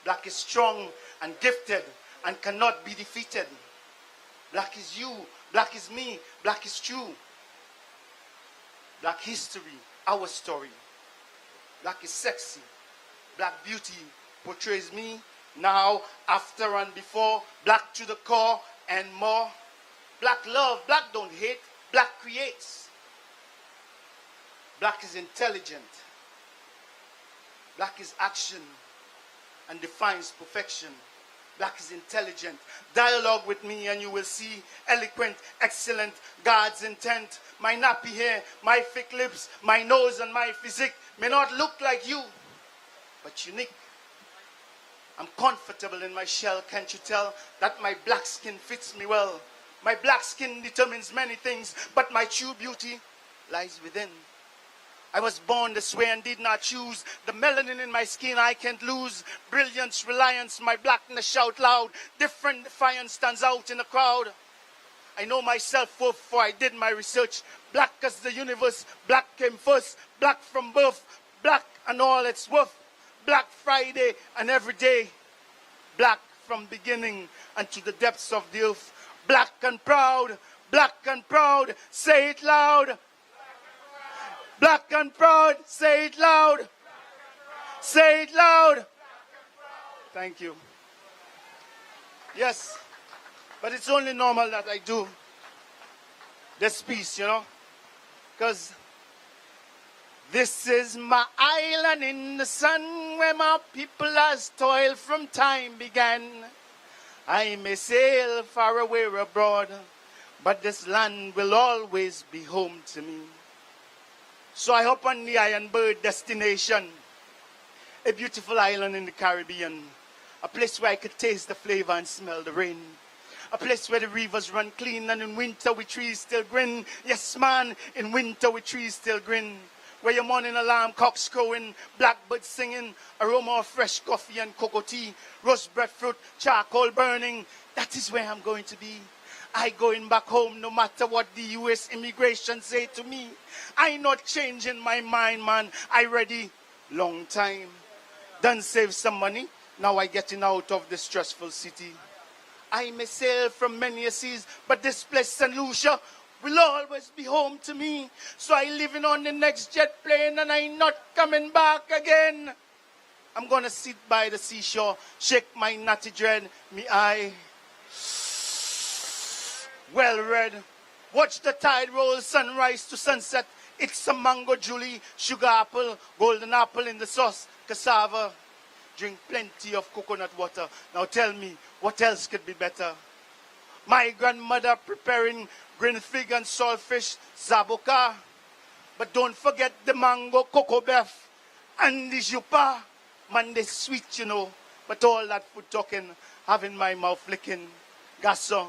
Black is strong and gifted and cannot be defeated. Black is you, black is me, black is true. Black history, our story. Black is sexy. Black beauty portrays me now, after and before. Black to the core and more. Black love, black don't hate, black creates. Black is intelligent. Black is action and defines perfection. Black is intelligent. Dialogue with me and you will see eloquent, excellent, God's intent. My nappy hair, my thick lips, my nose and my physique may not look like you, but unique. I'm comfortable in my shell, can't you tell that my black skin fits me well? My black skin determines many things, but my true beauty lies within. I was born this way and did not choose. The melanin in my skin I can't lose. Brilliance, reliance, my blackness shout loud. Different defiance stands out in the crowd. I know myself worth, for I did my research. Black as the universe, black came first. Black from birth, black and all it's worth. Black Friday and every day. Black from beginning and to the depths of the earth. Black and proud, say it loud. Black and proud, say it loud. Say it loud. Thank you. Yes, but it's only normal that I do this piece, you know, because this is my island in the sun where my people has toiled from time began. I may sail far away abroad, but this land will always be home to me. So I hop on the Iron Bird destination, a beautiful island in the Caribbean, a place where I could taste the flavor and smell the rain, a place where the rivers run clean and in winter we trees still grin. Yes, man, in winter we trees still grin. Where your morning alarm cocks crowing, blackbirds singing, aroma of fresh coffee and cocoa tea, roast breadfruit, charcoal burning. That is where I'm going to be. I going back home no matter what the U.S. immigration say to me. I not changing my mind, man. I ready long time. Done save some money. Now I getting out of this stressful city. I may sail from many seas, but this place, St. Lucia, will always be home to me. So I living on the next jet plane and I not coming back again. I'm gonna sit by the seashore, shake my natty dread, me eye well read. Watch the tide roll, sunrise to sunset. It's some mango julie, sugar apple, golden apple in the sauce, cassava. Drink plenty of coconut water. Now tell me, what else could be better? My grandmother preparing green fig and saltfish, zaboka. But don't forget the mango cocoa beef and the jupa. Man, they sweet, you know. But all that food talking, having my mouth licking. Gasso,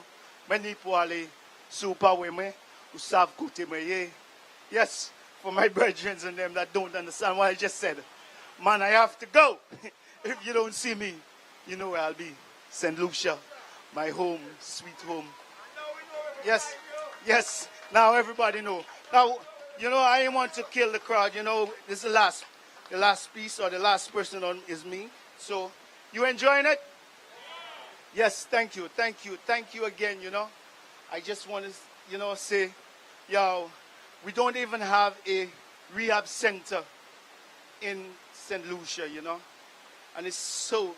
many poale, super women who serve kute me. Yes, for my brethren and them that don't understand what I just said. Man, I have to go. If you don't see me, You know where I'll be. St. Lucia, my home, sweet home. Yes, yes. Now everybody know. Now, you know, I didn't want to kill the crowd. You know, this is the last piece or the last person on is me. So, you enjoying it? Yes, thank you, thank you, thank you again. You know, I just want to, you know, say, yo, we don't even have a rehab center in St. Lucia. You know. And it's so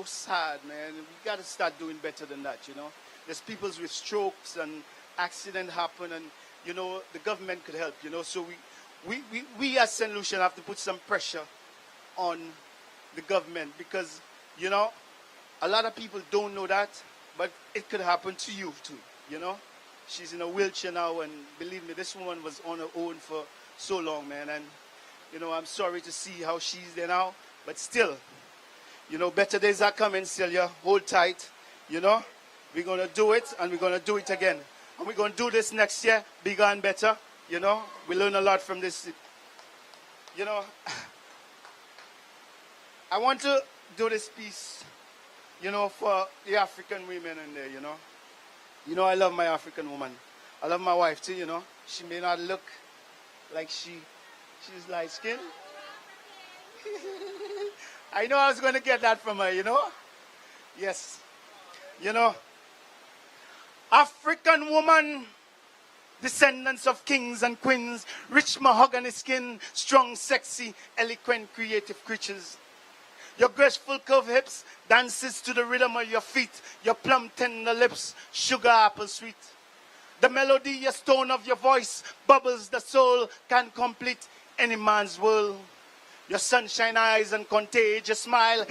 sad, man. We got to start doing better than that, you know. There's people with strokes and accident happen, and, you know, the government could help, you know. So we as St. Lucian have to put some pressure on the government because, you know, a lot of people don't know that, but it could happen to you too, you know. She's in a wheelchair now, and believe me, this woman was on her own for so long, man. And, you know, I'm sorry to see how she's there now, but still, you know, better days are coming, Celia. Hold tight. You know, we're going to do it, and we're going to do it again. And we're going to do this next year, bigger and better. You know, we learn a lot from this. You know, I want to do this piece, you know, for the African women in there, you know. You know, I love my African woman. I love my wife, too, you know. She may not look like she's light-skinned. I know I was going to get that from her, you know? Yes. You know, African woman, descendants of kings and queens, rich mahogany skin, strong, sexy, eloquent, creative creatures. Your graceful curved hips dances to the rhythm of your feet, your plum tender lips, sugar apple sweet. The melodious tone of your voice bubbles the soul, can complete any man's world. Your sunshine eyes and contagious smile.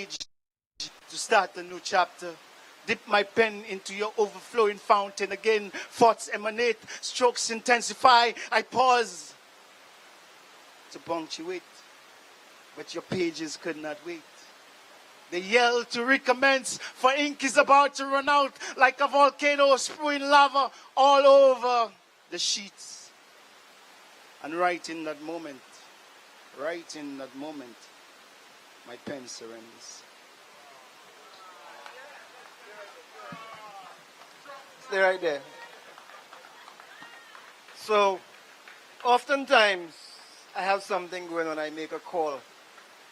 to start a new chapter. Dip my pen into your overflowing fountain again. Thoughts emanate, strokes intensify. I pause to punctuate, but your pages could not wait. They yell to recommence, for ink is about to run out like a volcano spewing lava all over the sheets. And right in that moment, my pen surrenders. Stay right there. So, oftentimes, I have something going on, I make a call.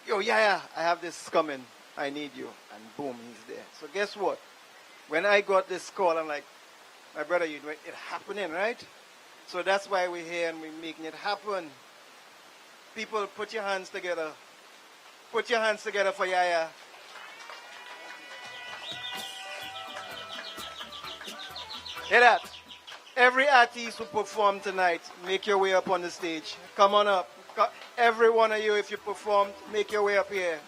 Yo, YaYah, I have this coming. I need you. And boom, he's there. So guess what? When I got this call, I'm like, my brother, you know it happening, right? So that's why we're here and we're making it happen. People, put your hands together. Put your hands together for YaYah. Hear that? Every artist who performed tonight, make your way up on the stage. Come on up. Every one of you, if you performed, make your way up here.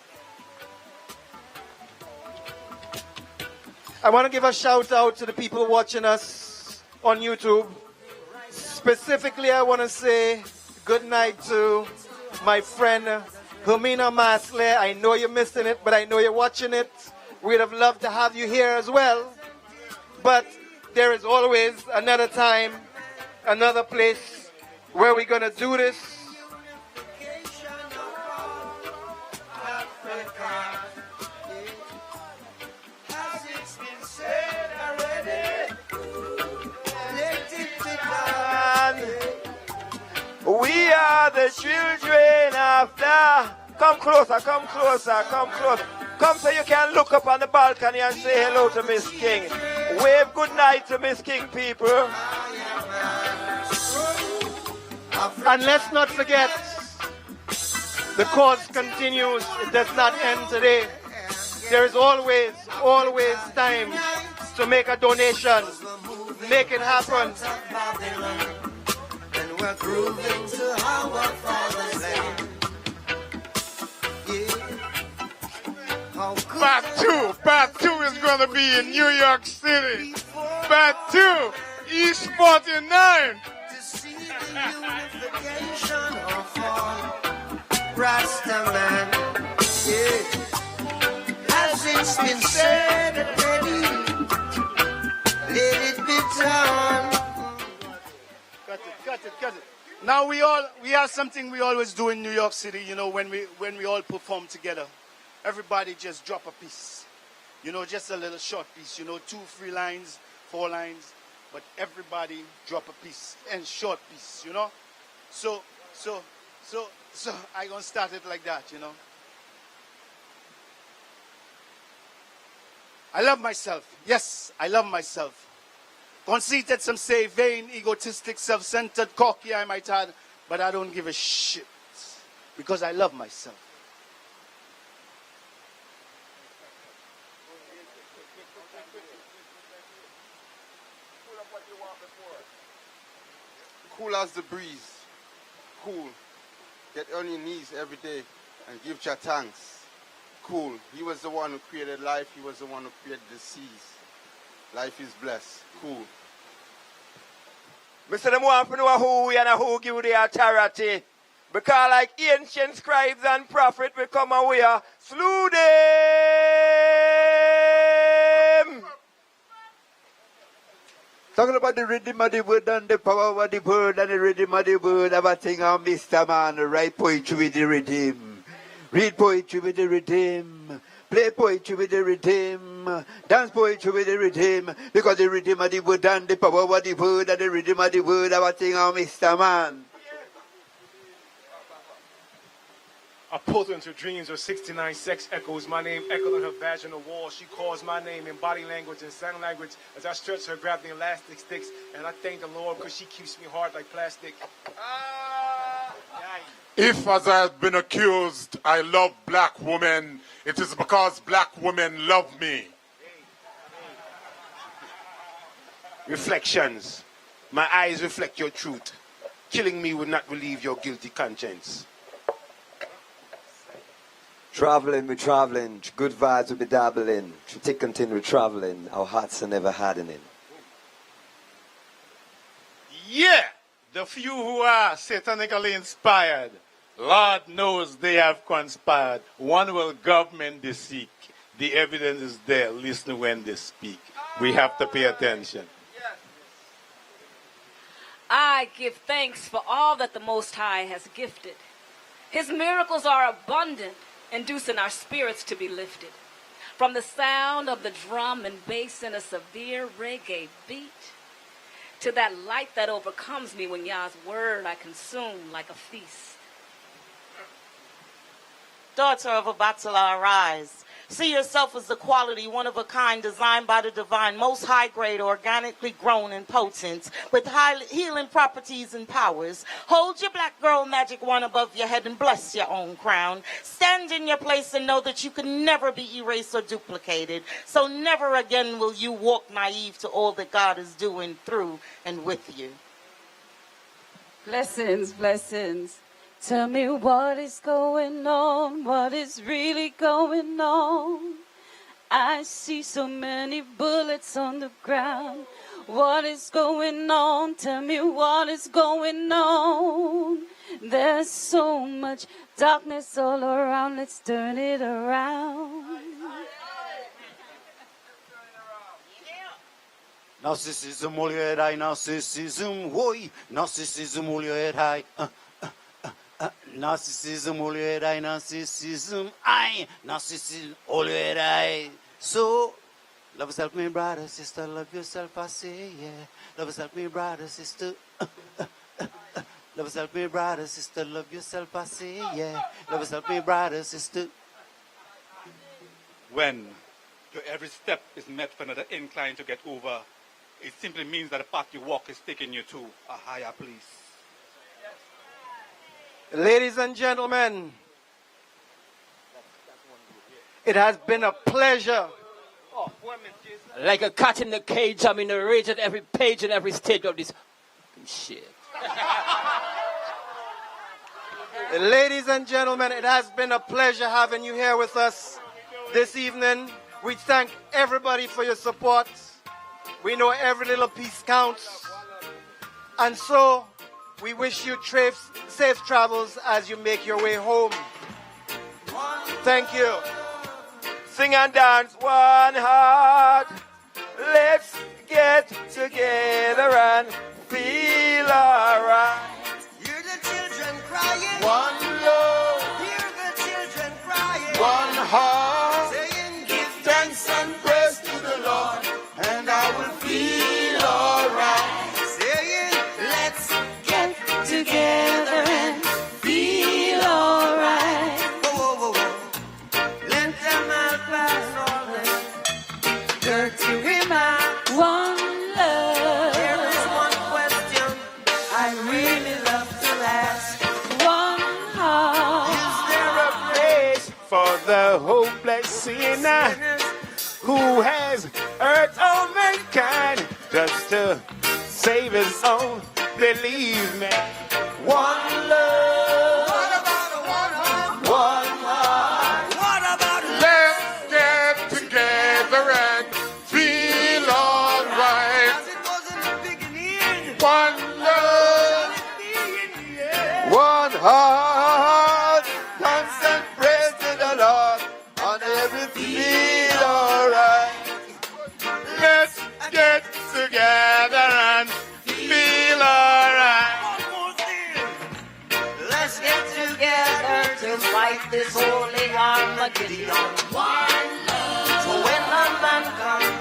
I want to give a shout out to the people watching us on YouTube. Specifically, I want to say good night to my friend Hermina Masler. I know you're missing it, but I know you're watching it. We'd have loved to have you here as well. But there is always another time, another place where we're going to do this. We are the children of the... Come closer, come closer, come closer. Come so you can look up on the balcony and say hello to Miss King. Wave good night to Miss King, people. And let's not forget, the cause continues. It does not end today. There is always time to make a donation. Make it happen. And we're grooving to our Father's land. Part two is going to be in New York City. Part 2, East 49. To see the unification of all Rastaman. Yeah. As it's been said already, let it be done. Cut it. Now we have something we always do in New York City, you know, when we all perform together. Everybody just drop a piece. You know, just a little short piece, you know, 2, 3 lines, 4 lines, but everybody drop a piece and short piece, you know. So I gonna start it like that, you know. I love myself. Yes, I love myself. Conceited, some say, vain, egotistic, self-centered, cocky, I might add, but I don't give a shit because I love myself. Cool as the breeze. Cool. Get on your knees every day and give your thanks. Cool. He was the one who created life. He was the one who created the seas. Life is blessed. Cool. Mr. Them want to know who we and who give the authority. Because like ancient scribes and prophets will come and we are slew them. Talking about the rhythm of the word and the power of the word and the rhythm of the word. Everything on Mr. Man. Write poetry with the rhythm. Read poetry with the rhythm. Play poetry with the rhythm. Dance poetry with the rhythm. Because the rhythm of the word and the power of the word and the rhythm of the word. Everything on Mr. Man. A portal into dreams with 69 sex echoes. My name echoed on her vaginal wall. She calls my name in body language and sign language as I stretch her, grab the elastic sticks. And I thank the Lord because she keeps me hard like plastic. If, as I have been accused, I love black women, it is because black women love me. Reflections. My eyes reflect your truth. Killing me would not relieve your guilty conscience. Traveling, we're traveling. Good vibes, we'll be dabbling. Thick continue traveling. Our hearts are never hardening. Yeah, the few who are satanically inspired, Lord knows they have conspired. One will government they seek. The evidence is there. Listen when they speak. We have to pay attention. I give thanks for all that the Most High has gifted. His miracles are abundant, inducing our spirits to be lifted. From the sound of the drum and bass in a severe reggae beat, to that light that overcomes me when Yah's word I consume like a feast. Daughter of a Batala, arise. See yourself as the quality, one of a kind, designed by the divine, most high grade, organically grown and potent, with high healing properties and powers. Hold your black girl magic one above your head and bless your own crown. Stand in your place and know that you can never be erased or duplicated. So never again will you walk naive to all that God is doing through and with you. Blessings, blessings. Tell me what is going on, what is really going on. I see so many bullets on the ground. What is going on? Tell me what is going on. There's so much darkness all around, let's turn it around. Narcissism, all your head high, narcissism, woi. Narcissism, all your head high. Narcissism, all your head high, narcissism, aye. Narcissism, all your head high. So, love yourself, me brother, sister, love yourself, I say, yeah. Love yourself, me brother, sister. Love yourself, me brother, sister, love yourself, I say, yeah. Love yourself, me brother, sister. When your every step is met with another incline to get over, it simply means that the path you walk is taking you to a higher place. Ladies and gentlemen, it has been a pleasure. Like a cat in the cage, I'm in a rage at every page and every stage of this shit. Ladies and gentlemen, it has been a pleasure having you here with us this evening. We thank everybody for your support. We know every little piece counts. And so, we wish you safe travels as you make your way home. Thank you. Sing and dance, one heart. Let's get together and feel alright. Hear the children crying. One love. Hear the children crying. One heart. Saying, give thanks and praise to the Lord, and I will feel alright. Saying, let's Get together and feel alright. whoa, whoa, whoa. Let them all pass all the dirty remarks. One love. There is one question I really love to ask. One heart. Is there a place for the hopeless sinner who has hurt all mankind just to save his own? Believe me, one love. What about a one heart? One heart. What about a Let's get together and feel alright. as it was in the beginning? One love, One heart. Dance and praise to the Lord, and everything feel alright. let's get together and feel alright. Let's get together to fight this holy Armageddon. One love. So when the man comes,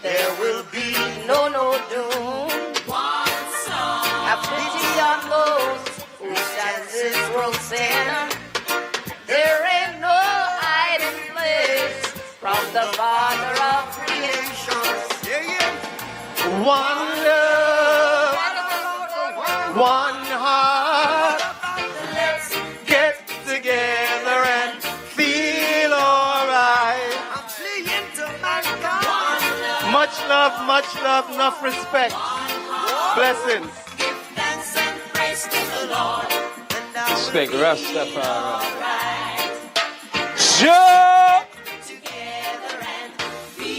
there will be no doom. One song. Have pity on those who stand this world sin. There ain't no hiding place from the Father of creation. One love. One heart. Let's Get together and feel alright. I'm fleeing to mankind. Much love, enough respect. Blessings. Give thanks and praise to the Lord. And I will Respect feel Rastafari. alright. Jah.